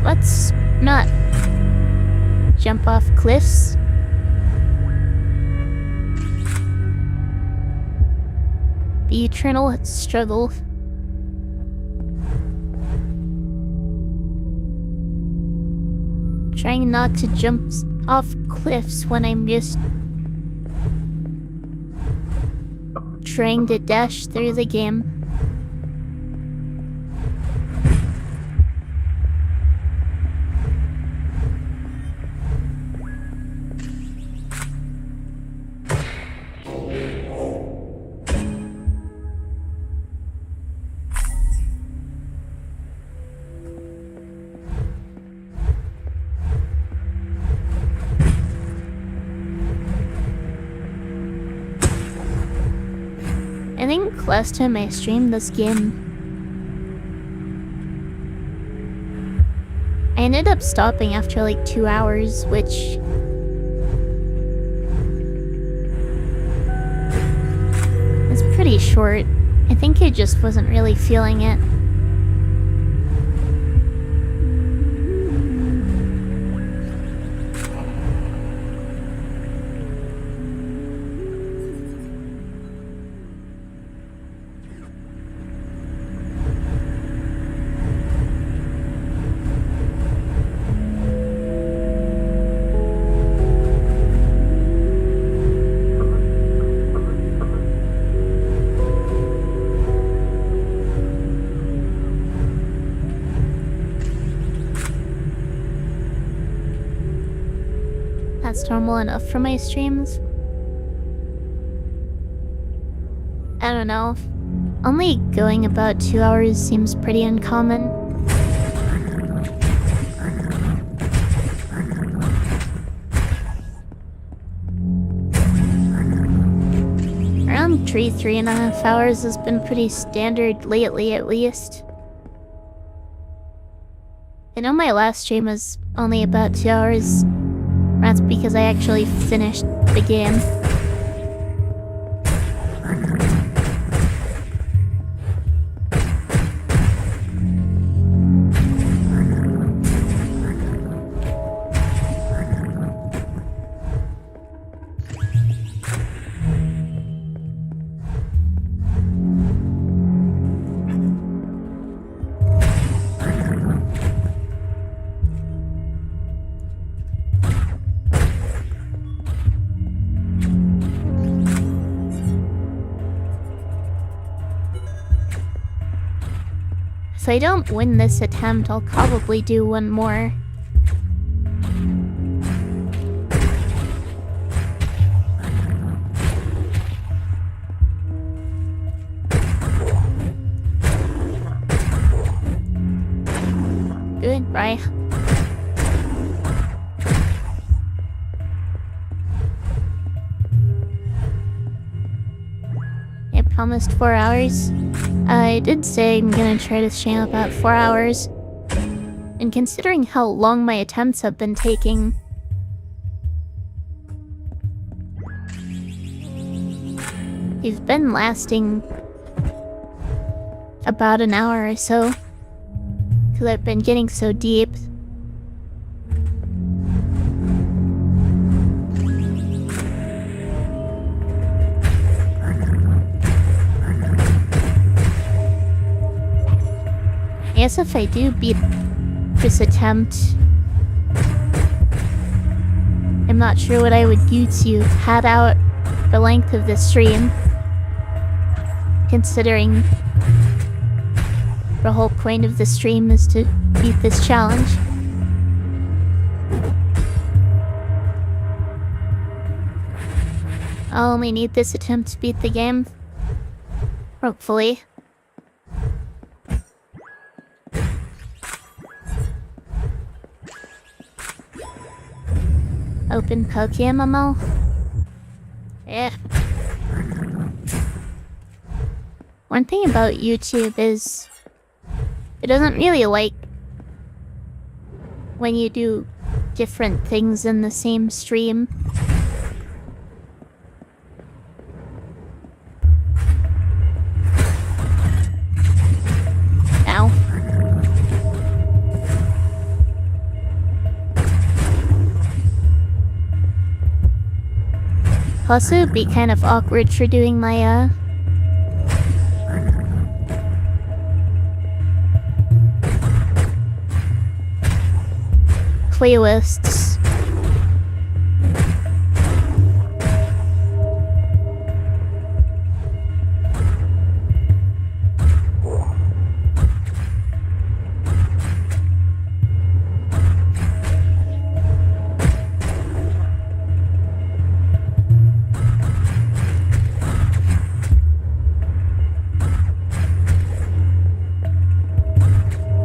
Speaker 1: Let's not jump off cliffs. The eternal struggle. Trying not to jump off cliffs when I'm just trying to dash through the game. I think last time I streamed this game, I ended up stopping after like 2 hours, which is pretty short. I think I just wasn't really feeling it. That's normal enough for my streams. I don't know. Only going about 2 hours seems pretty uncommon. Around 3.5 hours has been pretty standard lately, at least. I know my last stream was only about 2 hours. That's because I actually finished the game. If I don't win this attempt, I'll probably do one more. Goodbye. I promised 4 hours. I did say I'm gonna try to stream about 4 hours. And considering how long my attempts have been taking, they've been lasting about an hour or so. Because I've been getting so deep. I guess if I do beat this attempt, I'm not sure what I would use to pad out the length of the stream, considering the whole point of the stream is to beat this challenge. I'll only need this attempt to beat the game. Hopefully. Open PokeMMO? Yeah. One thing about YouTube is it doesn't really like when you do different things in the same stream. Ow. Plus, it would be kind of awkward for doing my, playlists.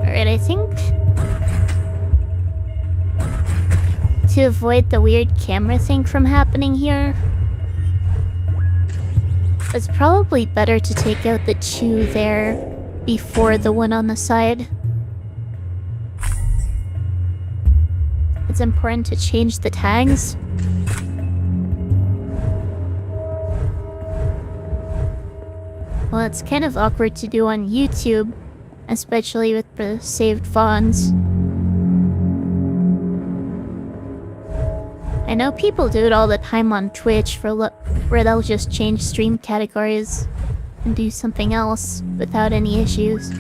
Speaker 1: Alright, I think to avoid the weird camera thing from happening here, it's probably better to take out the 2 there before the one on the side. it's important to change the tags. Well, it's kind of awkward to do on YouTube, especially with the saved fonts. I know people do it all the time on Twitch where they'll just change stream categories and do something else without any issues.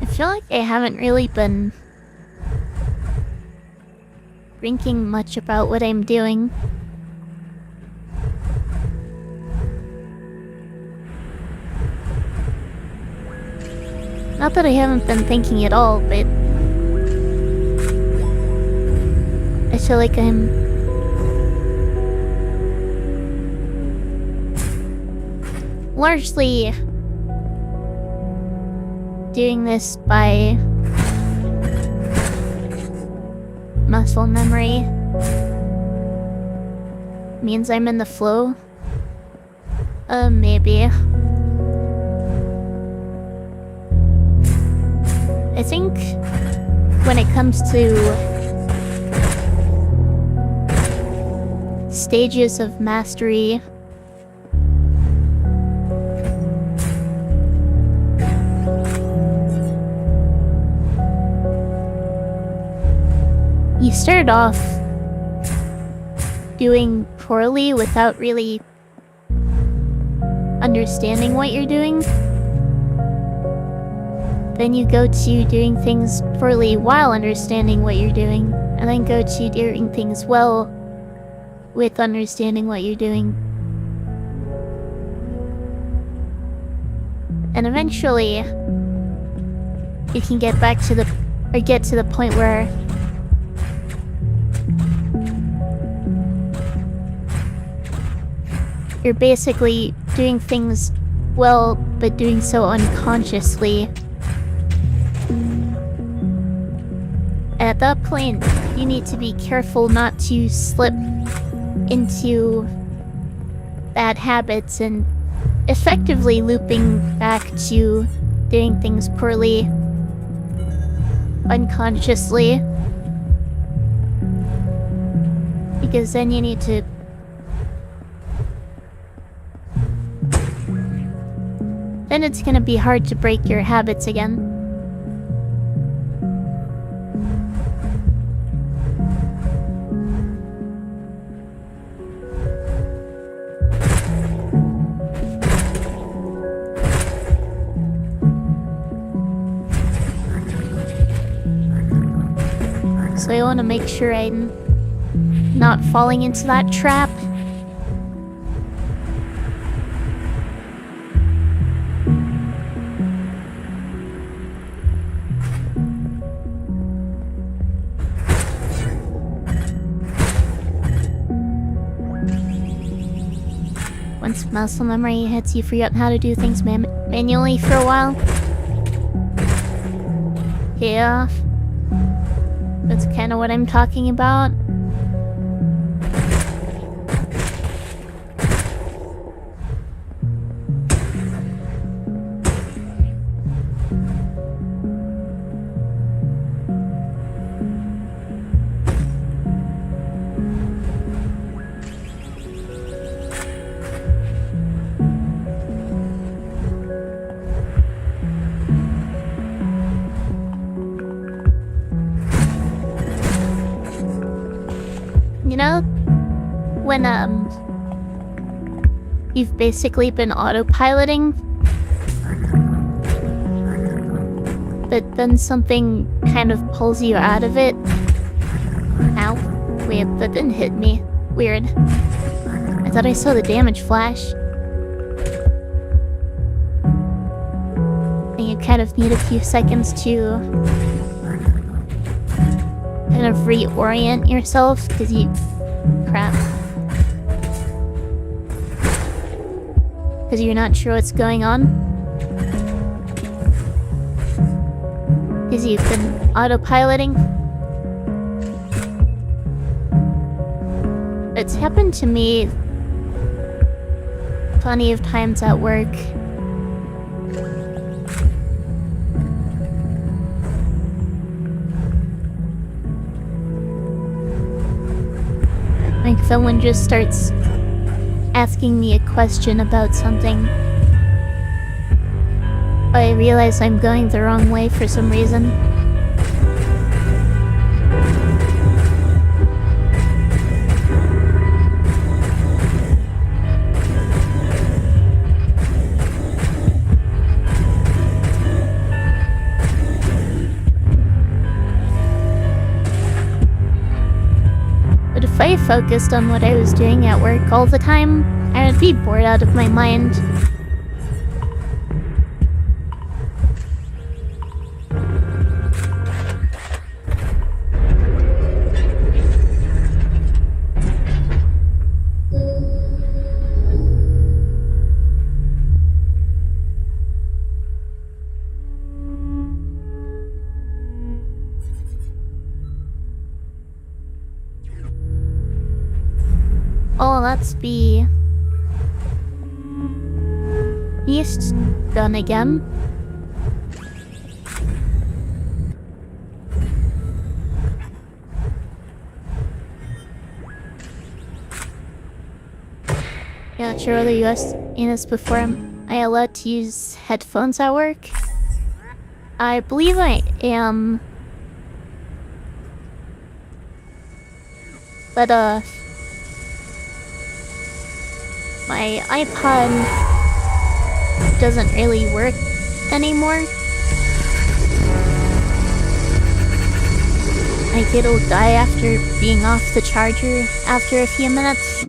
Speaker 1: I feel like I haven't really been thinking much about what I'm doing. Not that I haven't been thinking at all, but I feel like I'm largely doing this by muscle memory. Means I'm in the flow? Maybe. I think when it comes to stages of mastery, you start off doing poorly without really understanding what you're doing. Then you go to doing things poorly while understanding what you're doing, and then go to doing things well with understanding what you're doing. And eventually, you can get to the point where you're basically doing things well, but doing so unconsciously. At that point, you need to be careful not to slip into bad habits and effectively looping back to doing things poorly unconsciously. Because then you need to then it's gonna be hard to break your habits again. So I want to make sure I'm not falling into that trap. Once muscle memory hits, you forget how to do things manually for a while. Yeah. That's kind of what I'm talking about. You know, when you've basically been autopiloting, but then something kind of pulls you out of it. Ow. Wait, that didn't hit me. Weird. I thought I saw the damage flash. kind of need a few seconds to kind of reorient yourself, because you... crap. Because you're not sure what's going on. Because you've been autopiloting. It's happened to me plenty of times at work. Like someone just starts asking me a question about something. I realize I'm going the wrong way for some reason. But if I focused on what I was doing at work all the time, I would be bored out of my mind. Oh, let's be... East done again. Yeah, sure, other US units before am I allowed to use headphones at work? I believe I am. But, my iPod doesn't really work anymore. Like, it'll die after being off the charger after a few minutes.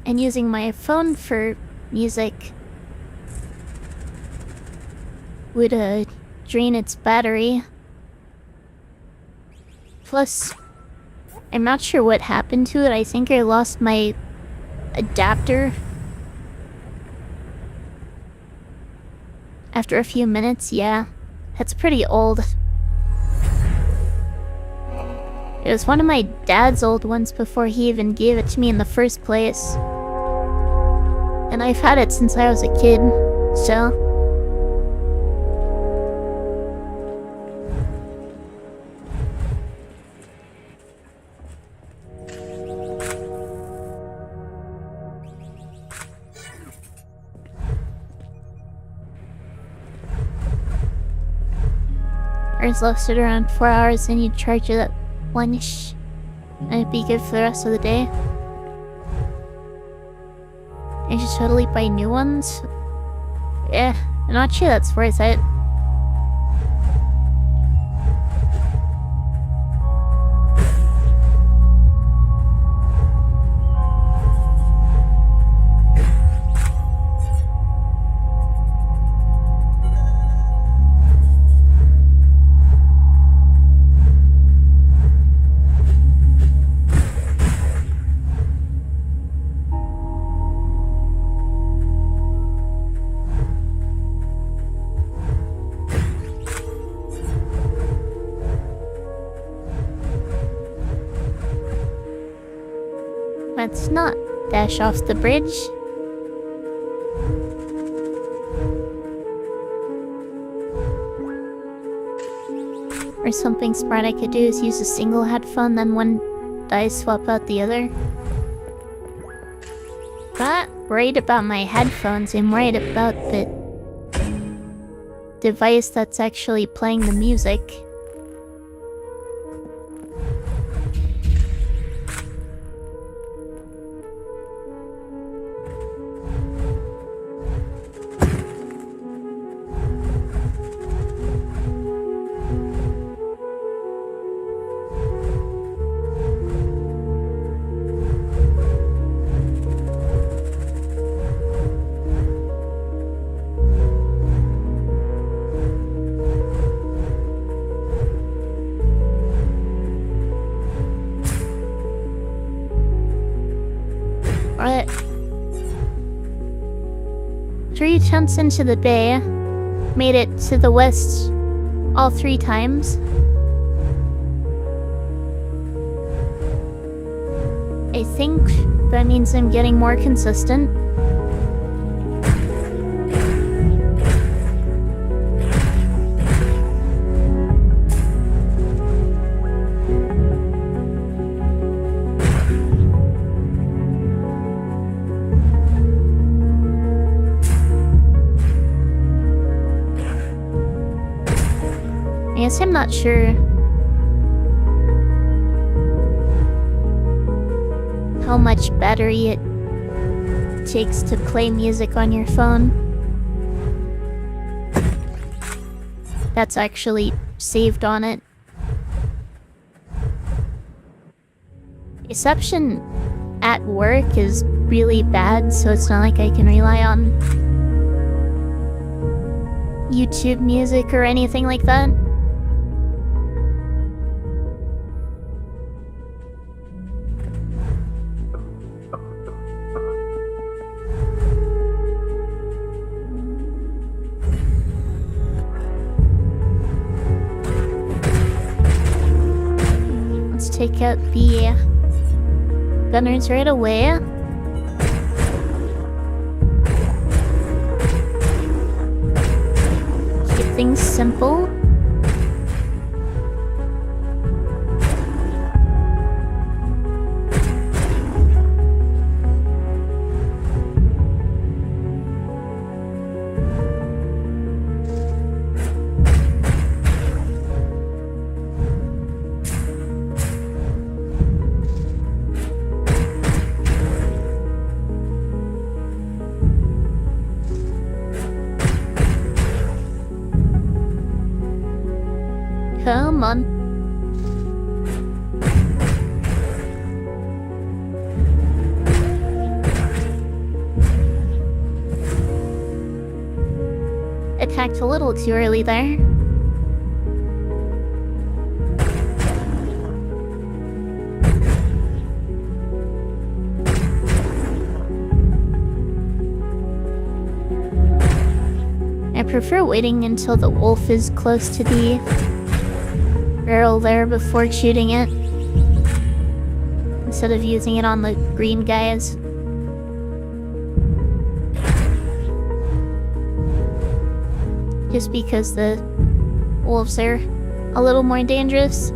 Speaker 1: And using my phone for music would, drain its battery. Plus, I'm not sure what happened to it. I think I lost my adapter after a few minutes. Yeah, that's pretty old. It was one of my dad's old ones before he even gave it to me in the first place. And I've had it since I was a kid, so... Ours lasted around 4 hours, and you charge it at lunch, and it'd be good for the rest of the day. I should totally buy new ones. Yeah, I'm not sure that's worth it. Let's not dash off the bridge. Or something smart I could do is use a single headphone, then one dies, swap out the other. I'm not worried about my headphones, I'm worried about the device that's actually playing the music. Alright. 3 attempts into the bay. Made it to the west all 3 times. I think that means I'm getting more consistent. I guess I'm not sure how much battery it takes to play music on your phone. That's actually saved on it. Reception at work is really bad, so it's not like I can rely on YouTube music or anything like that. Take out the gunners right away. Keep things simple. Come on. Attacked a little too early there. I prefer waiting until the wolf is close to the barrel there before shooting it, instead of using it on the green guys. Just because the wolves are a little more dangerous.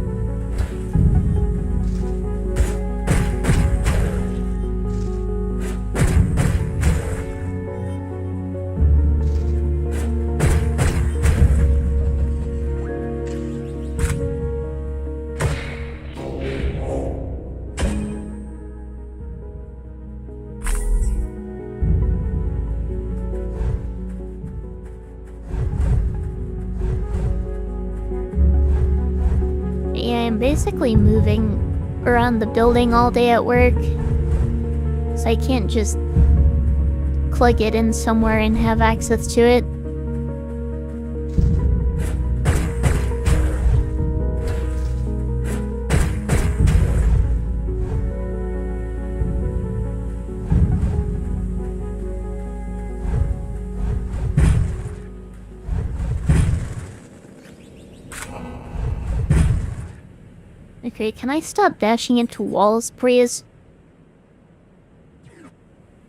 Speaker 1: Basically moving around the building all day at work, so I can't just plug it in somewhere and have access to it. Okay, can I stop dashing into walls, please?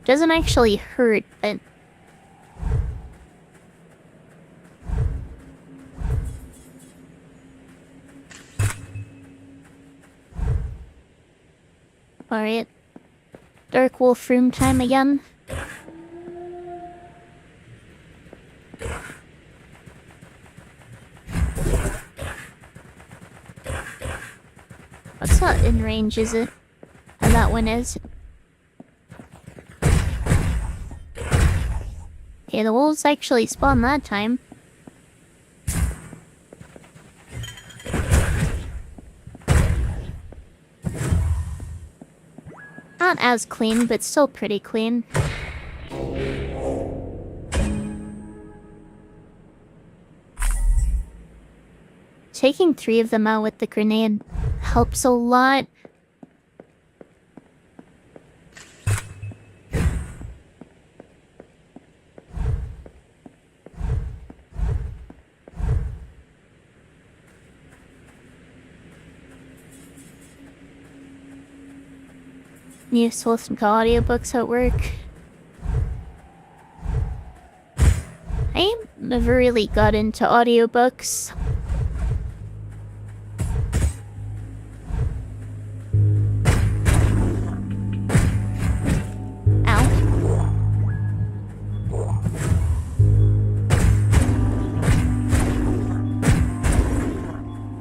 Speaker 1: Doesn't actually hurt, but... Alright. Dark Wolf room time again. That's not in range, is it? And that one is. Okay, the wolves actually spawned that time. Not as clean, but still pretty clean. Taking 3 of them out with the grenade helps a lot. used to listen to audiobooks at work. I never really got into audiobooks.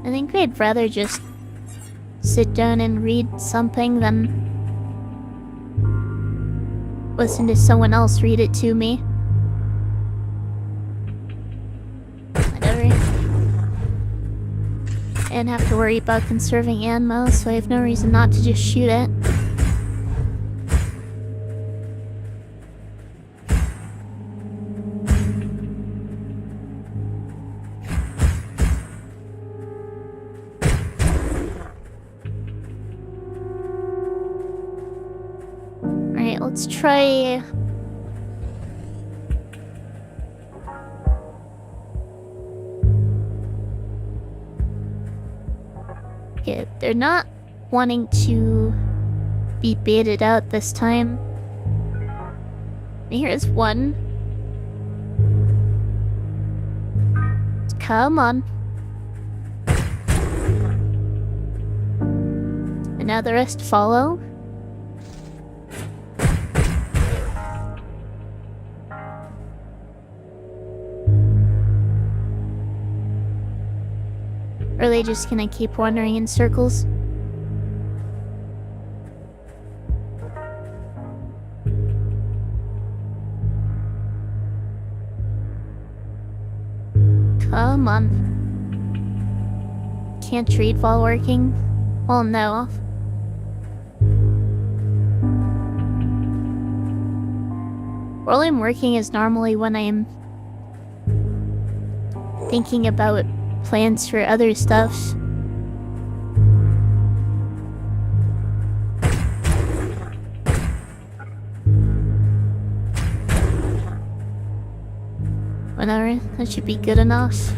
Speaker 1: I think I'd rather just sit down and read something than listen to someone else read it to me. Whatever. And have to worry about conserving ammo, so I have no reason not to just shoot it. Let's try... Okay, they're not wanting to be baited out this time. Here's one. Come on. And now the rest follow. Or are they just gonna keep wandering in circles? Come on. Can't read while working? Well, no. While I'm working is normally when I'm thinking about plans for other stuff. Whatever, that should be good enough.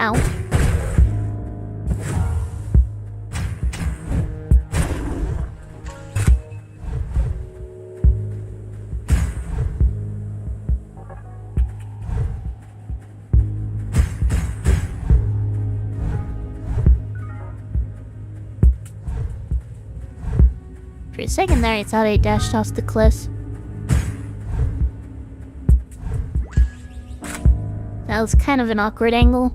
Speaker 1: Ow. For a second there, I thought I dashed off the cliff. That was kind of an awkward angle.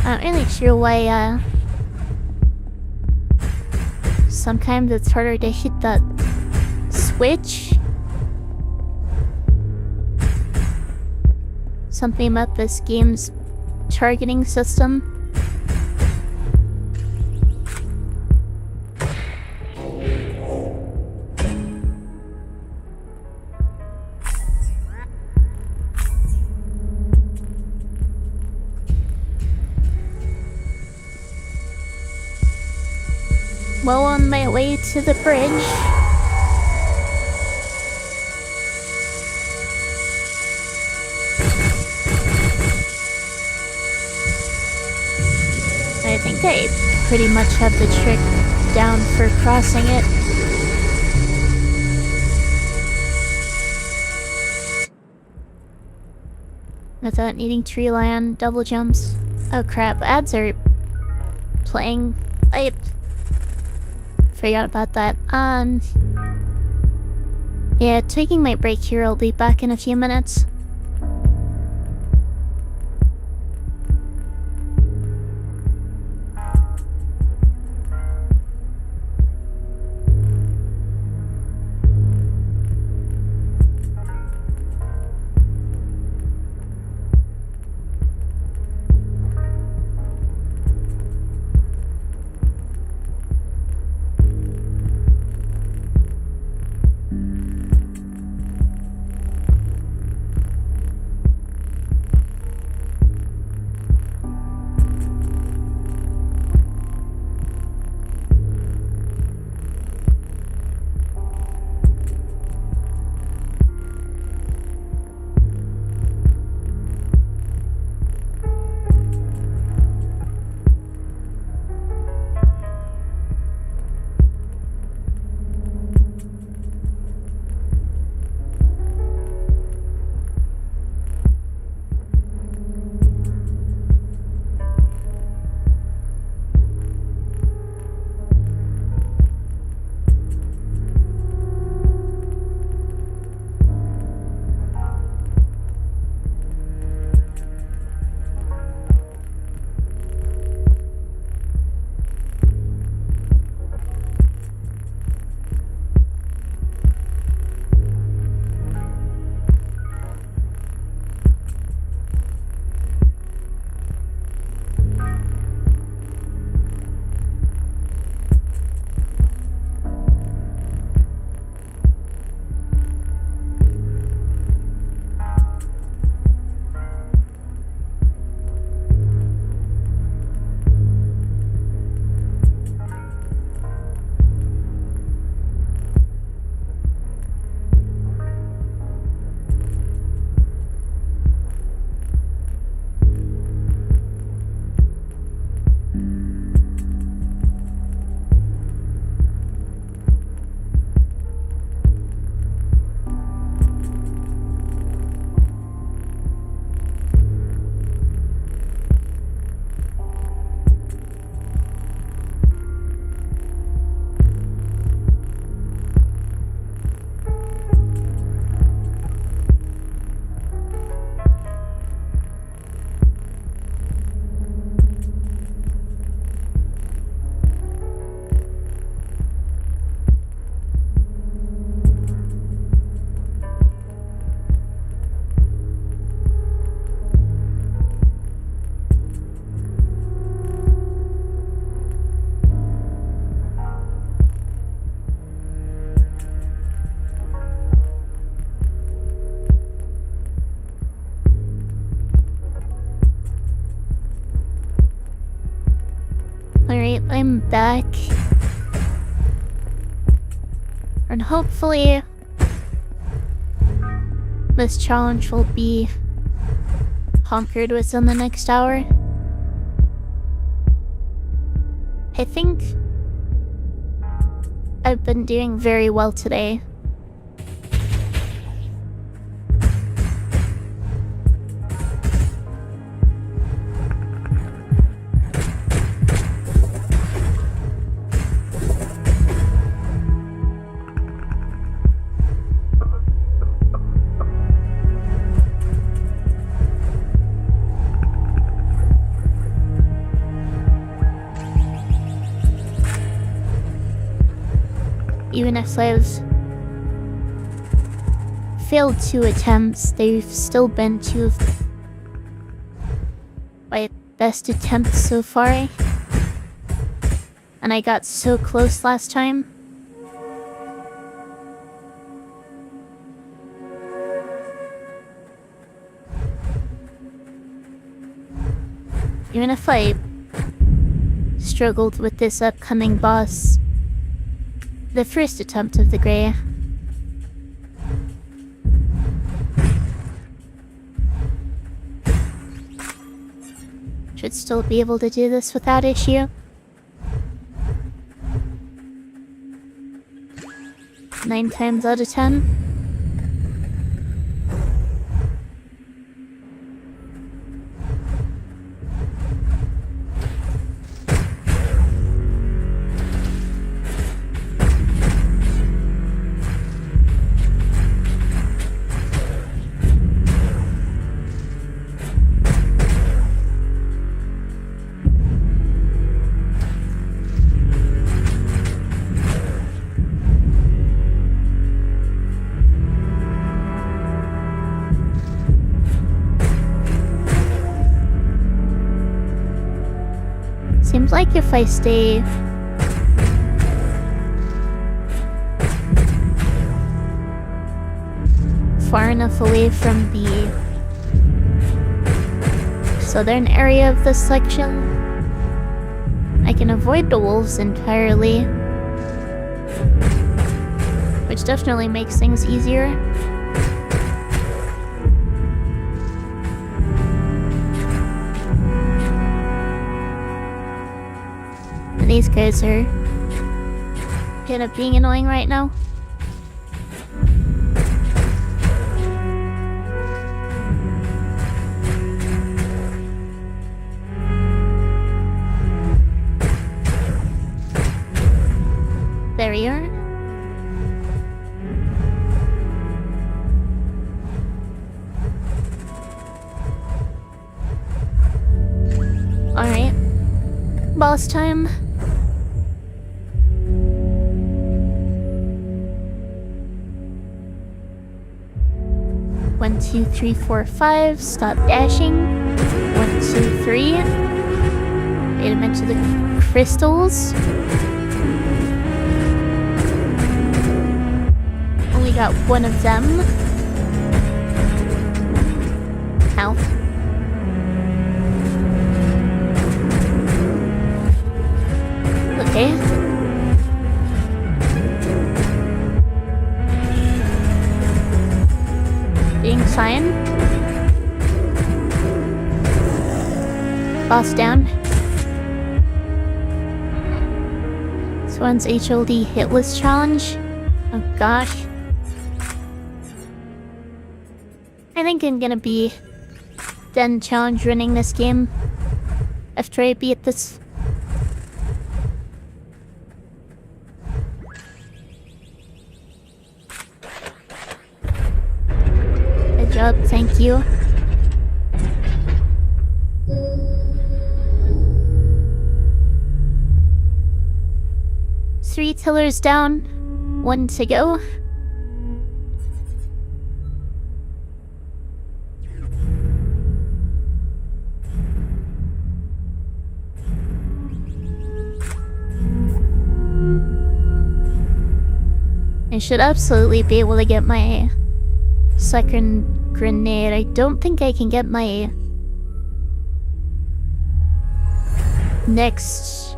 Speaker 1: I'm not really sure why, sometimes it's harder to hit that switch. Something about this game's targeting system. Well, on my way to the bridge. I think I pretty much have the trick down for crossing it. Without needing to rely on double jumps. Oh crap, ads are playing. I forgot about that. Yeah, taking my break here. I'll be back in a few minutes. Alright, I'm back. And hopefully this challenge will be conquered within the next hour. I think I've been doing very well today. Even if I've failed 2 attempts, they've still been 2 of my best attempts so far. And I got so close last time. Even if I struggled with this upcoming boss, the first attempt of the Grey, should still be able to do this without issue. 9 times out of 10. Seems like if I stay far enough away from the southern area of this section, I can avoid the wolves entirely, which definitely makes things easier. These guys are kind of being annoying right now. There you are. Alright. Boss time. One, two, three, four, five. Stop dashing. 1, 2, 3. Wait a minute to the crystals. Only got 1 of them. Ow. Okay. Being fine. Boss down. This one's HLD hitless challenge. Oh gosh. I think I'm gonna be done challenge running this game after I beat this. Good job, thank you. Three tillers down, 1 to go. I should absolutely be able to get my second grenade. I don't think I can get my next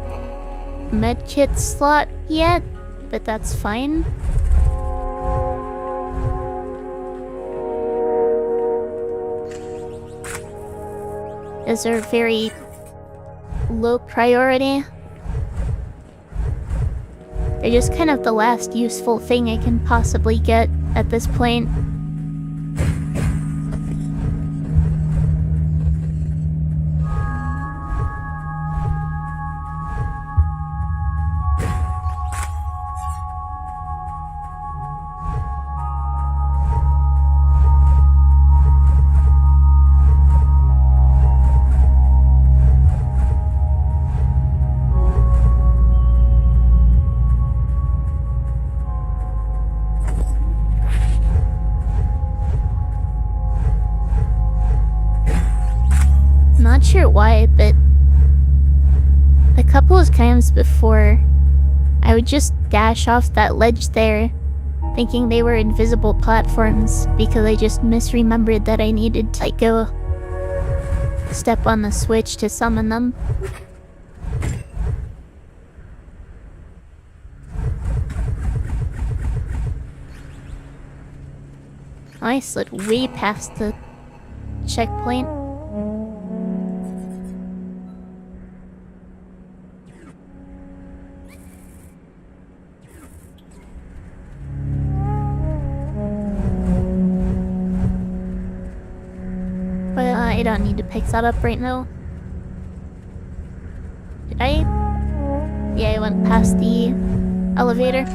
Speaker 1: medkit slot yet, but that's fine. Those are very low priority. They're just kind of the last useful thing I can possibly get at this point. Not sure why, but a couple of times before, I would just dash off that ledge there, thinking they were invisible platforms, because I just misremembered that I needed to go step on the switch to summon them. I slid way past the checkpoint. But I don't need to pick that up right now. Did I? Yeah, I went past the elevator.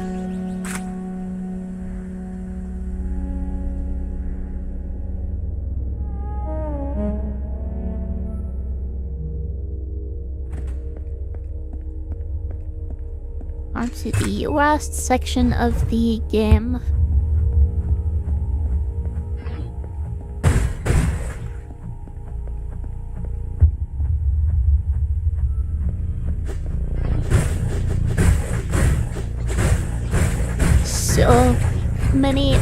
Speaker 1: On to the last section of the game. So many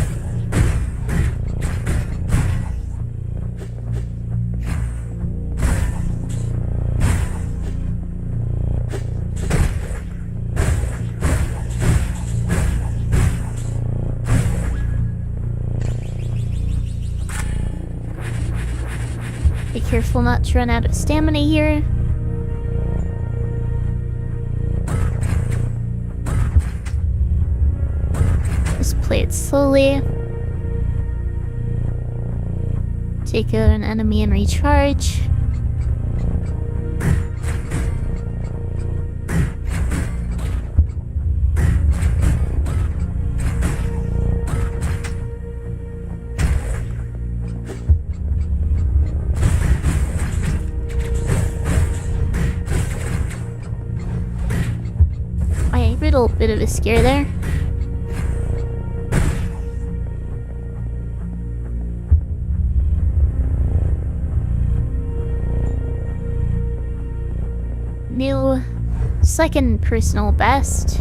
Speaker 1: Be careful not to run out of stamina here. Just play it slowly. Take out an enemy and recharge. A little bit of a scare there. New second personal best.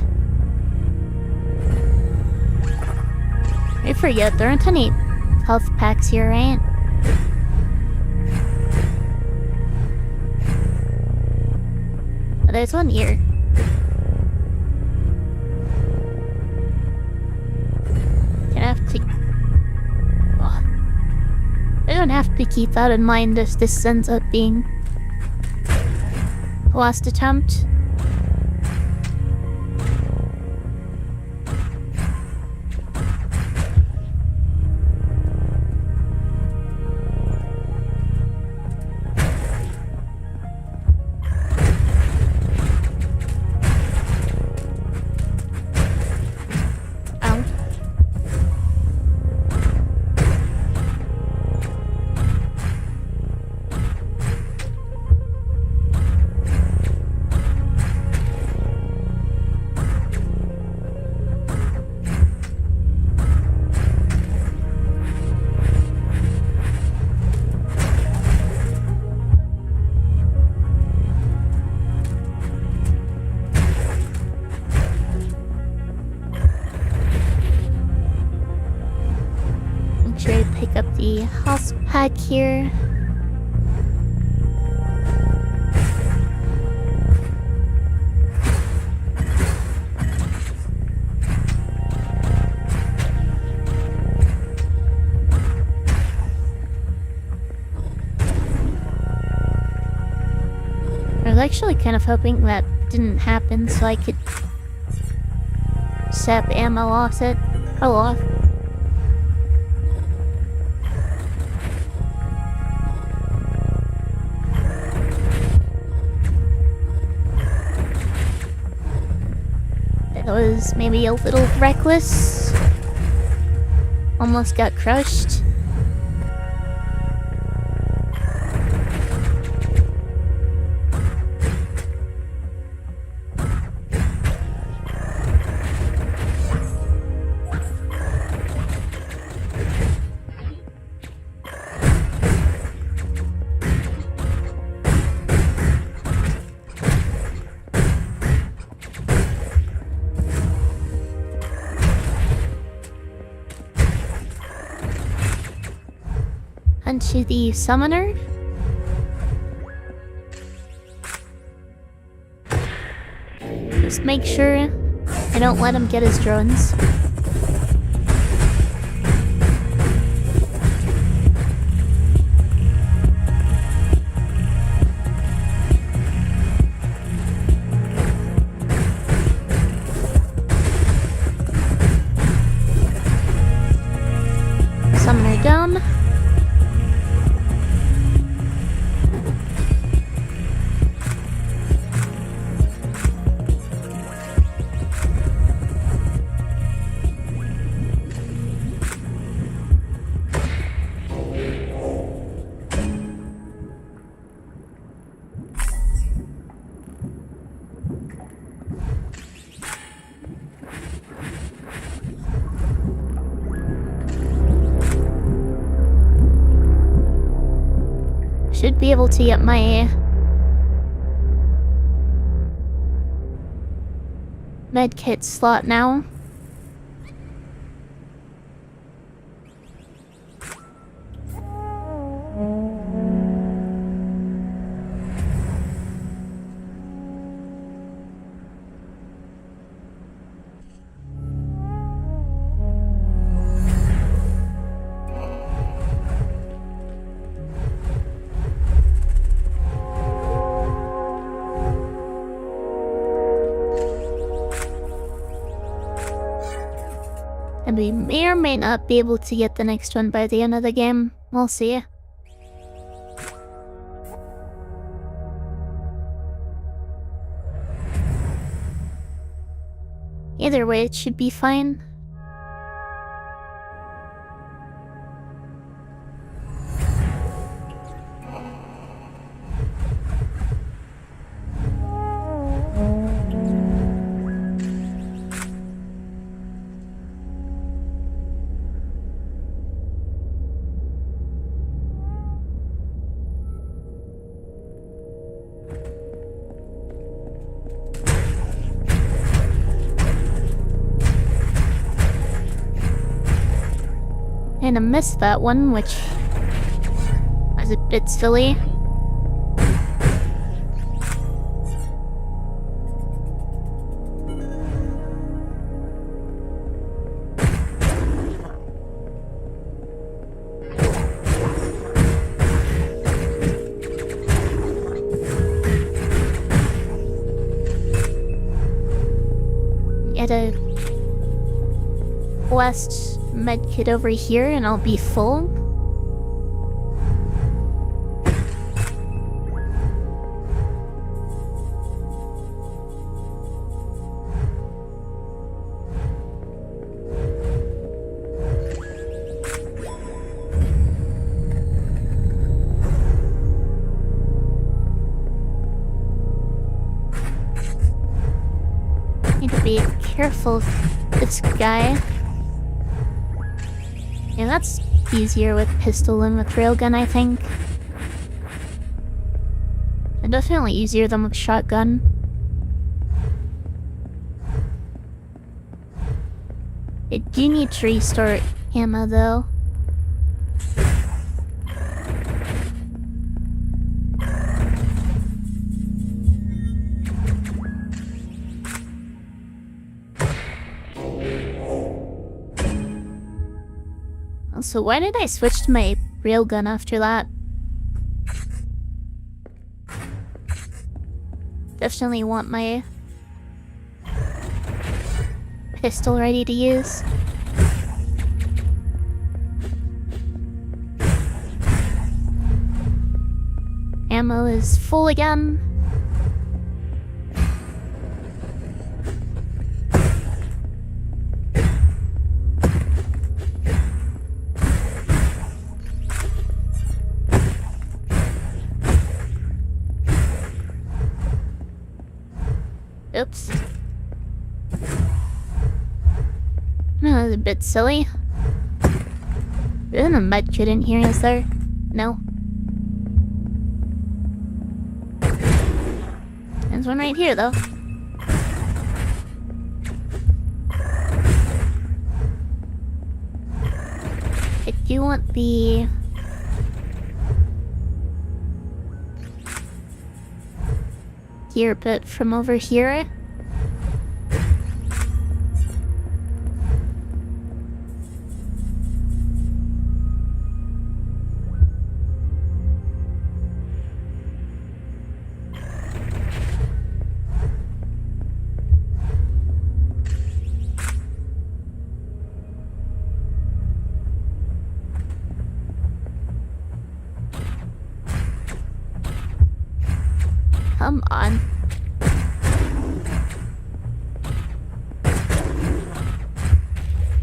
Speaker 1: I forget, there aren't any health packs here, right? Oh, there's one here. I don't have to keep that in mind if this ends up being the last attempt. Sure to pick up the house pack here. I was actually kind of hoping that didn't happen so I could sap ammo off it. Oh, off. That was maybe a little reckless. Almost got crushed. Onto the summoner. Just make sure I don't let him get his drones. Summoner down. Should be able to get my medkit slot now. And we may or may not be able to get the next one by the end of the game. We'll see. Either way, it should be fine. And I missed that one, which was a bit silly. Get a last medkit over here and I'll be full. Need to be careful with this guy. Yeah, that's easier with pistol than with railgun, I think. And definitely easier than with shotgun. I do need to restore ammo though. So why did I switch to my railgun after that? Definitely want my pistol ready to use. Ammo is full again. Oops. That was a bit silly. Isn't a medkit in here, is there? No. There's one right here, though. I do want the... gear bit from over here. Come on.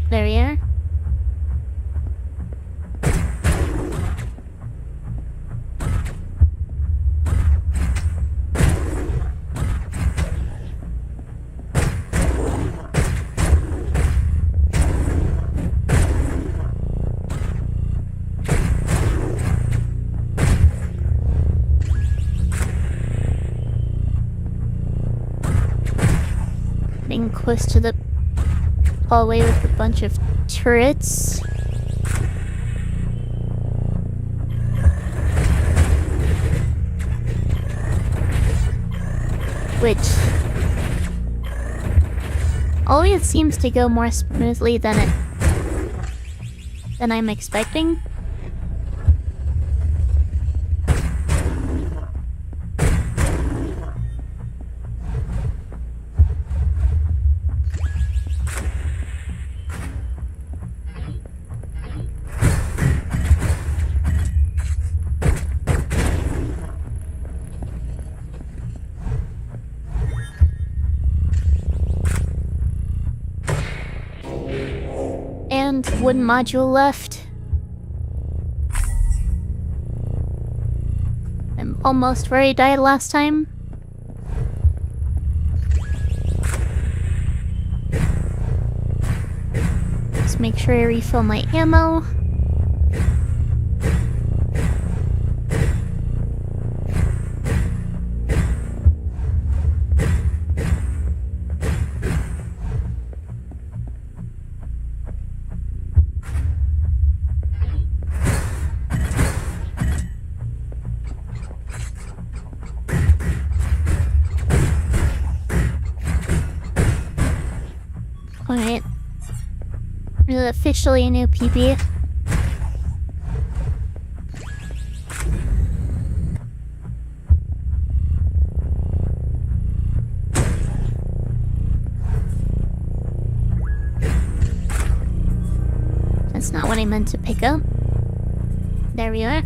Speaker 1: There we are. Getting close to the hallway with a bunch of turrets. Which always seems to go more smoothly than I'm expecting. And one module left. I'm almost where I died last time. Just make sure I refill my ammo. Alright. This is officially a new PP. That's not what I meant to pick up. There we are.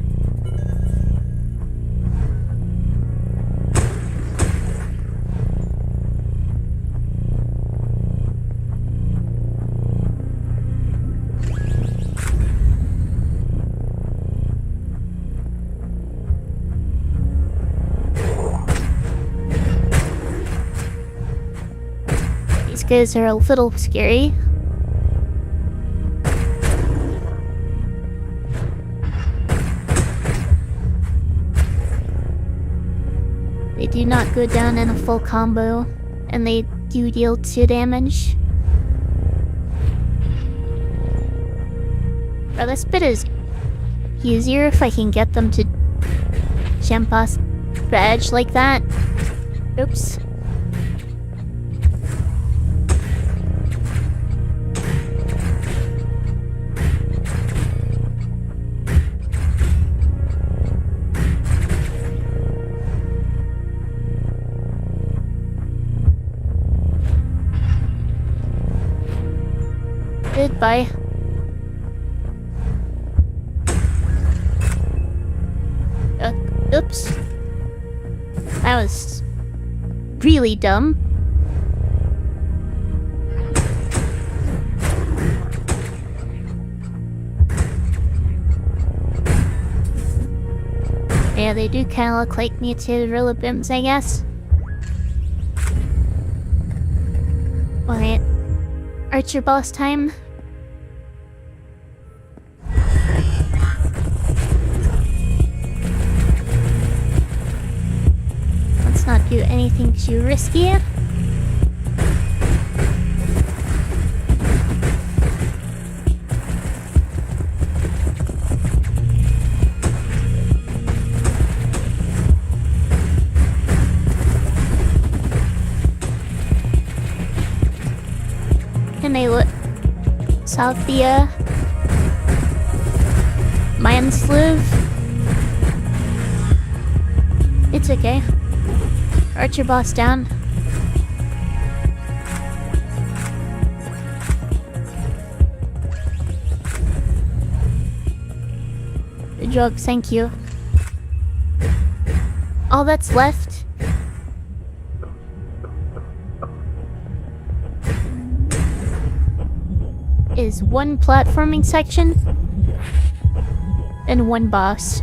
Speaker 1: These guys are a little scary. They do not go down in a full combo, and they do deal 2 damage. Bro, this bit is easier if I can get them to jump past the edge like that. Oops. by. Oops. That was really dumb. Yeah, they do kind of look like mutated Rillabims, I guess. Alright. Archer boss time. Let's not do anything too risky. Can I look south via Manslive? It's okay. Archer boss down. Good job, thank you. All that's left is one platforming section and one boss.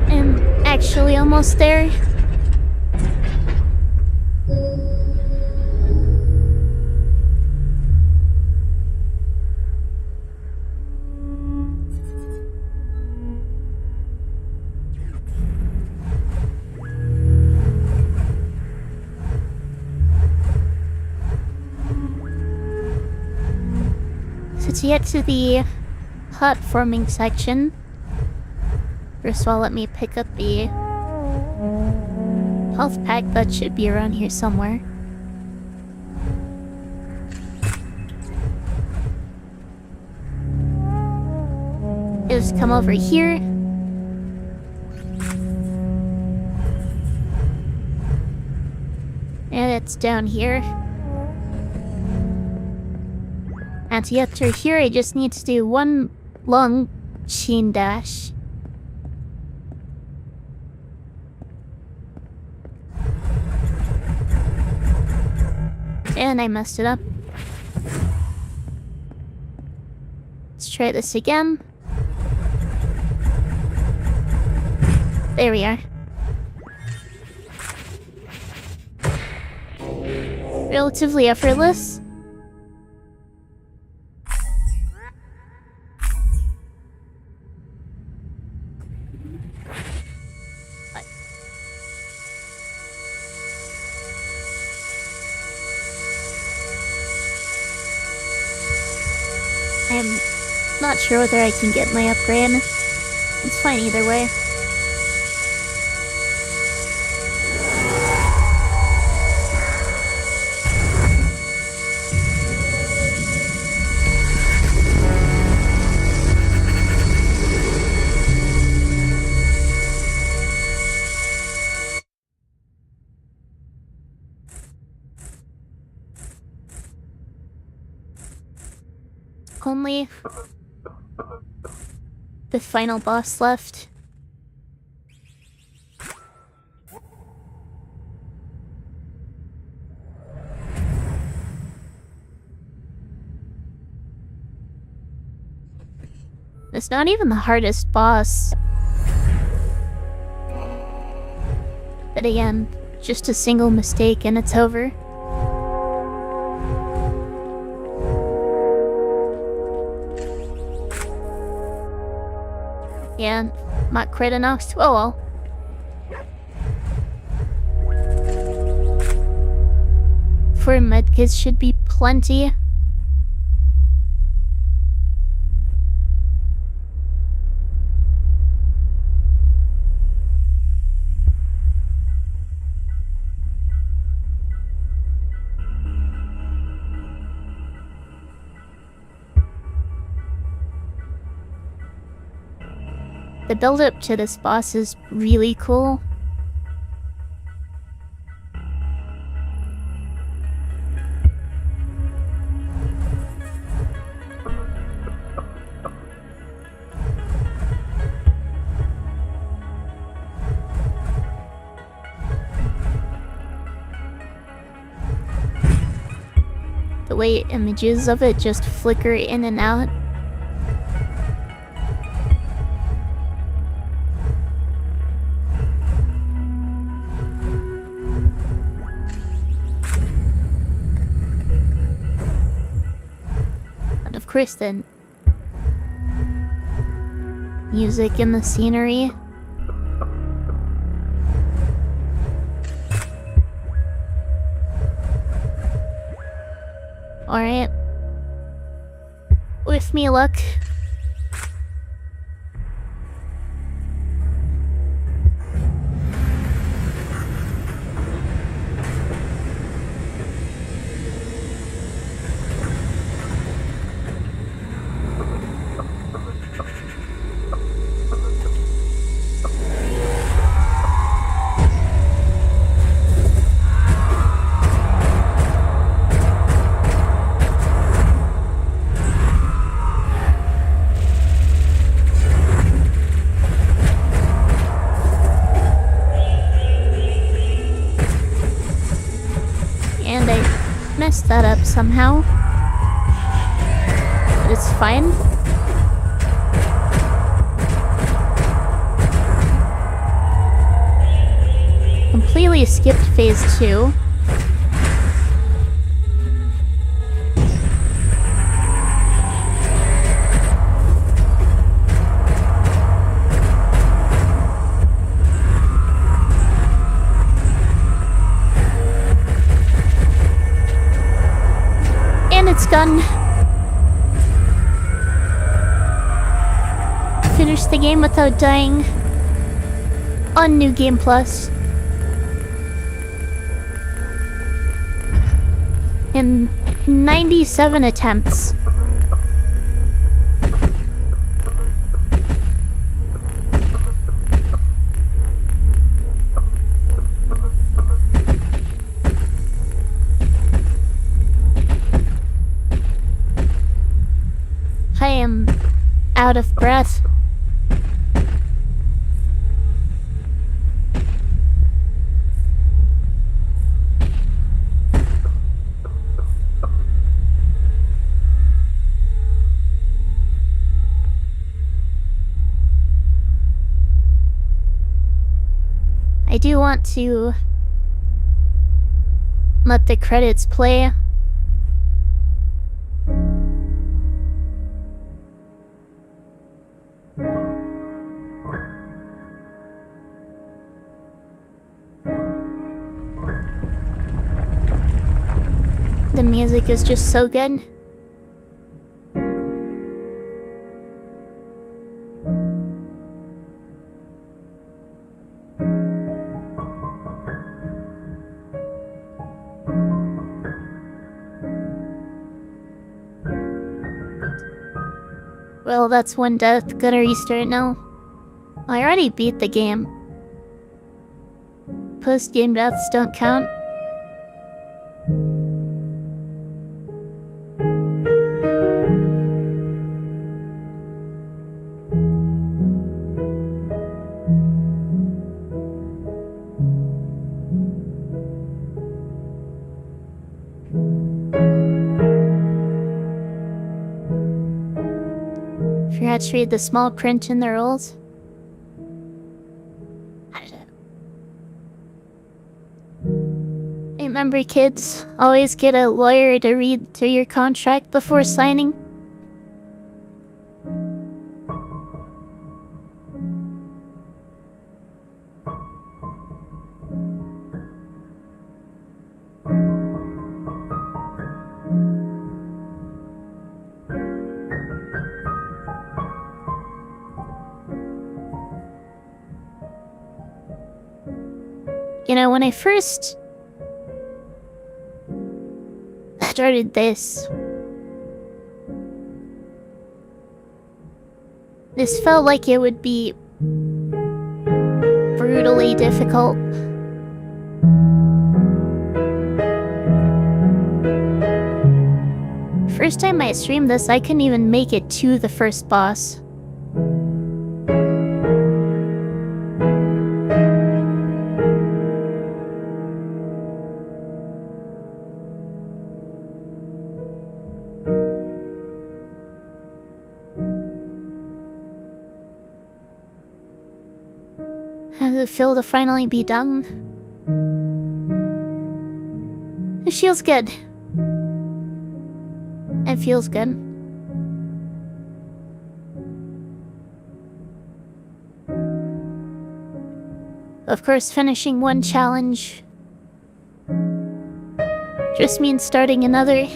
Speaker 1: I'm actually almost there. So to get to the platforming section, first of all, let me pick up the health pack that should be around here somewhere. Just come over here. And it's down here. And to get through here, I just need to do one long chain dash. And I messed it up. Let's try this again. There we are. Relatively effortless. I'm not sure whether I can get my upgrade. It's fine either way. Only the final boss left. It's not even the hardest boss. But again, just a single mistake and it's over. Yeah, not crit enough. Oh well. For medkits should be plenty. The build-up to this boss is really cool. The way images of it just flicker in and out. And of course then, music and the scenery. Alright. With me luck. And I messed that up somehow. But it's fine. Completely skipped phase 2. It's done. Finished the game without dying. On New Game Plus. In 97 attempts. I am out of breath. I do want to let the credits play. The music is just so good. Well, that's one death. Gonna restart now. I already beat the game. Post-game deaths don't count. Forgot to read the small print in the rules. Remember, kids, always get a lawyer to read through your contract before signing. You know, when I first started this felt like it would be brutally difficult. First time I streamed this, I couldn't even make it to the first boss. How does it feel to finally be done? It feels good. It feels good. Of course, finishing one challenge just means starting another.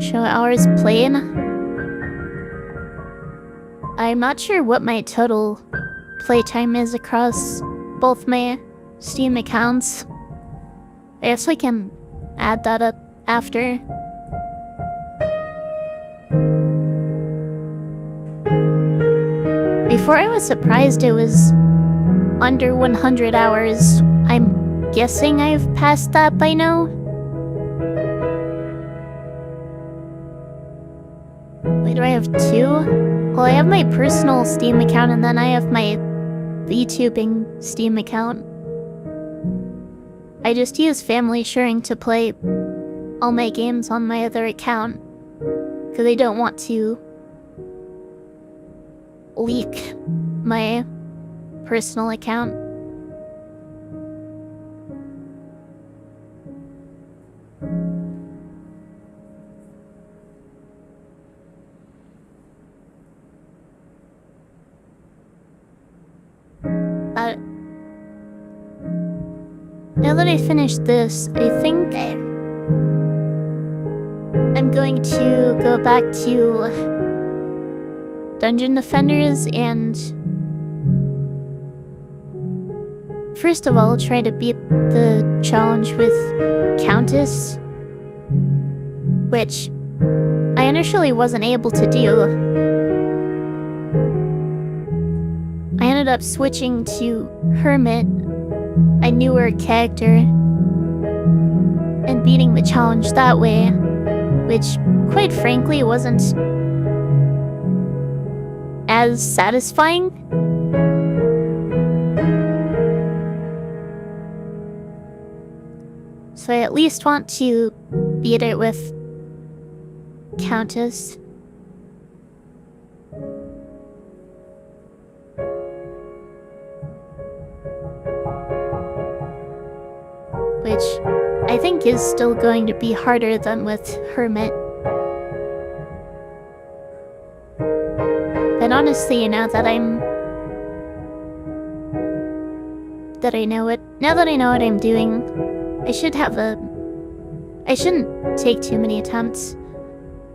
Speaker 1: Show hours played. I'm not sure what my total playtime is across both my Steam accounts. I guess I can add that up after. Before I was surprised it was under 100 hours. I'm guessing I've passed that by now. Wait, do I have two? Well, I have my personal Steam account and then I have my VTubing Steam account. I just use family sharing to play all my games on my other account because I don't want to leak my personal account. Now that I finished this, I think I'm going to go back to Dungeon Defenders and first of all try to beat the challenge with Countess, which I initially wasn't able to do. I ended up switching to Hermit, a newer character, and beating the challenge that way, which, quite frankly, wasn't as satisfying. So I at least want to beat it with Countess. Which I think is still going to be harder than with Hermit. But honestly, now that I know what I'm doing, I shouldn't take too many attempts.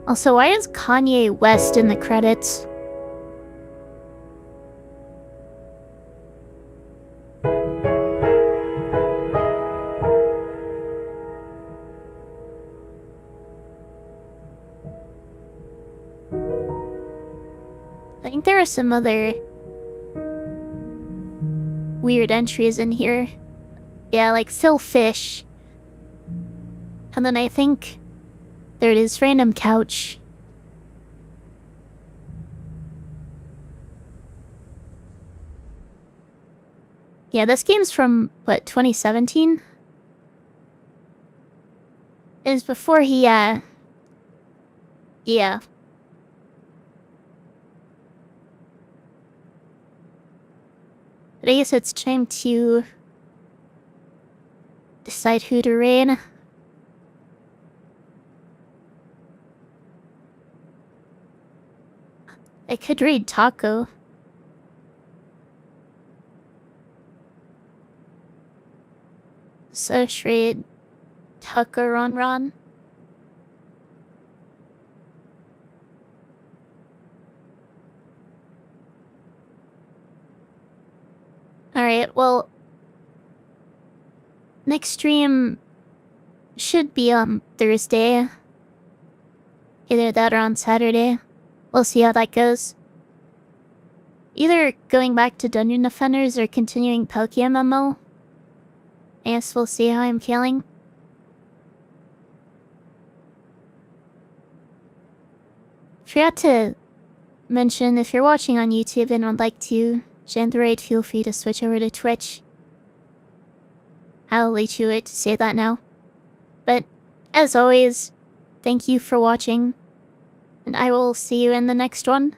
Speaker 1: Also, why is Kanye West in the credits? I think there are some other weird entries in here. Yeah, like Phil Fish. And then I think there it is, Random Couch. Yeah, this game's from, what, 2017? It was before he, yeah. But I guess it's time to decide who to raid. I could raid Taco. So raid Taco Ron. Alright, well, next stream should be on Thursday. Either that or on Saturday. We'll see how that goes. Either going back to Dungeon Defenders or continuing Palkia MMO. I guess we'll see how I'm feeling. Forgot to mention, if you're watching on YouTube and would like to generate, feel free to switch over to Twitch. I'll let you to say that now. But, as always, thank you for watching, and I will see you in the next one.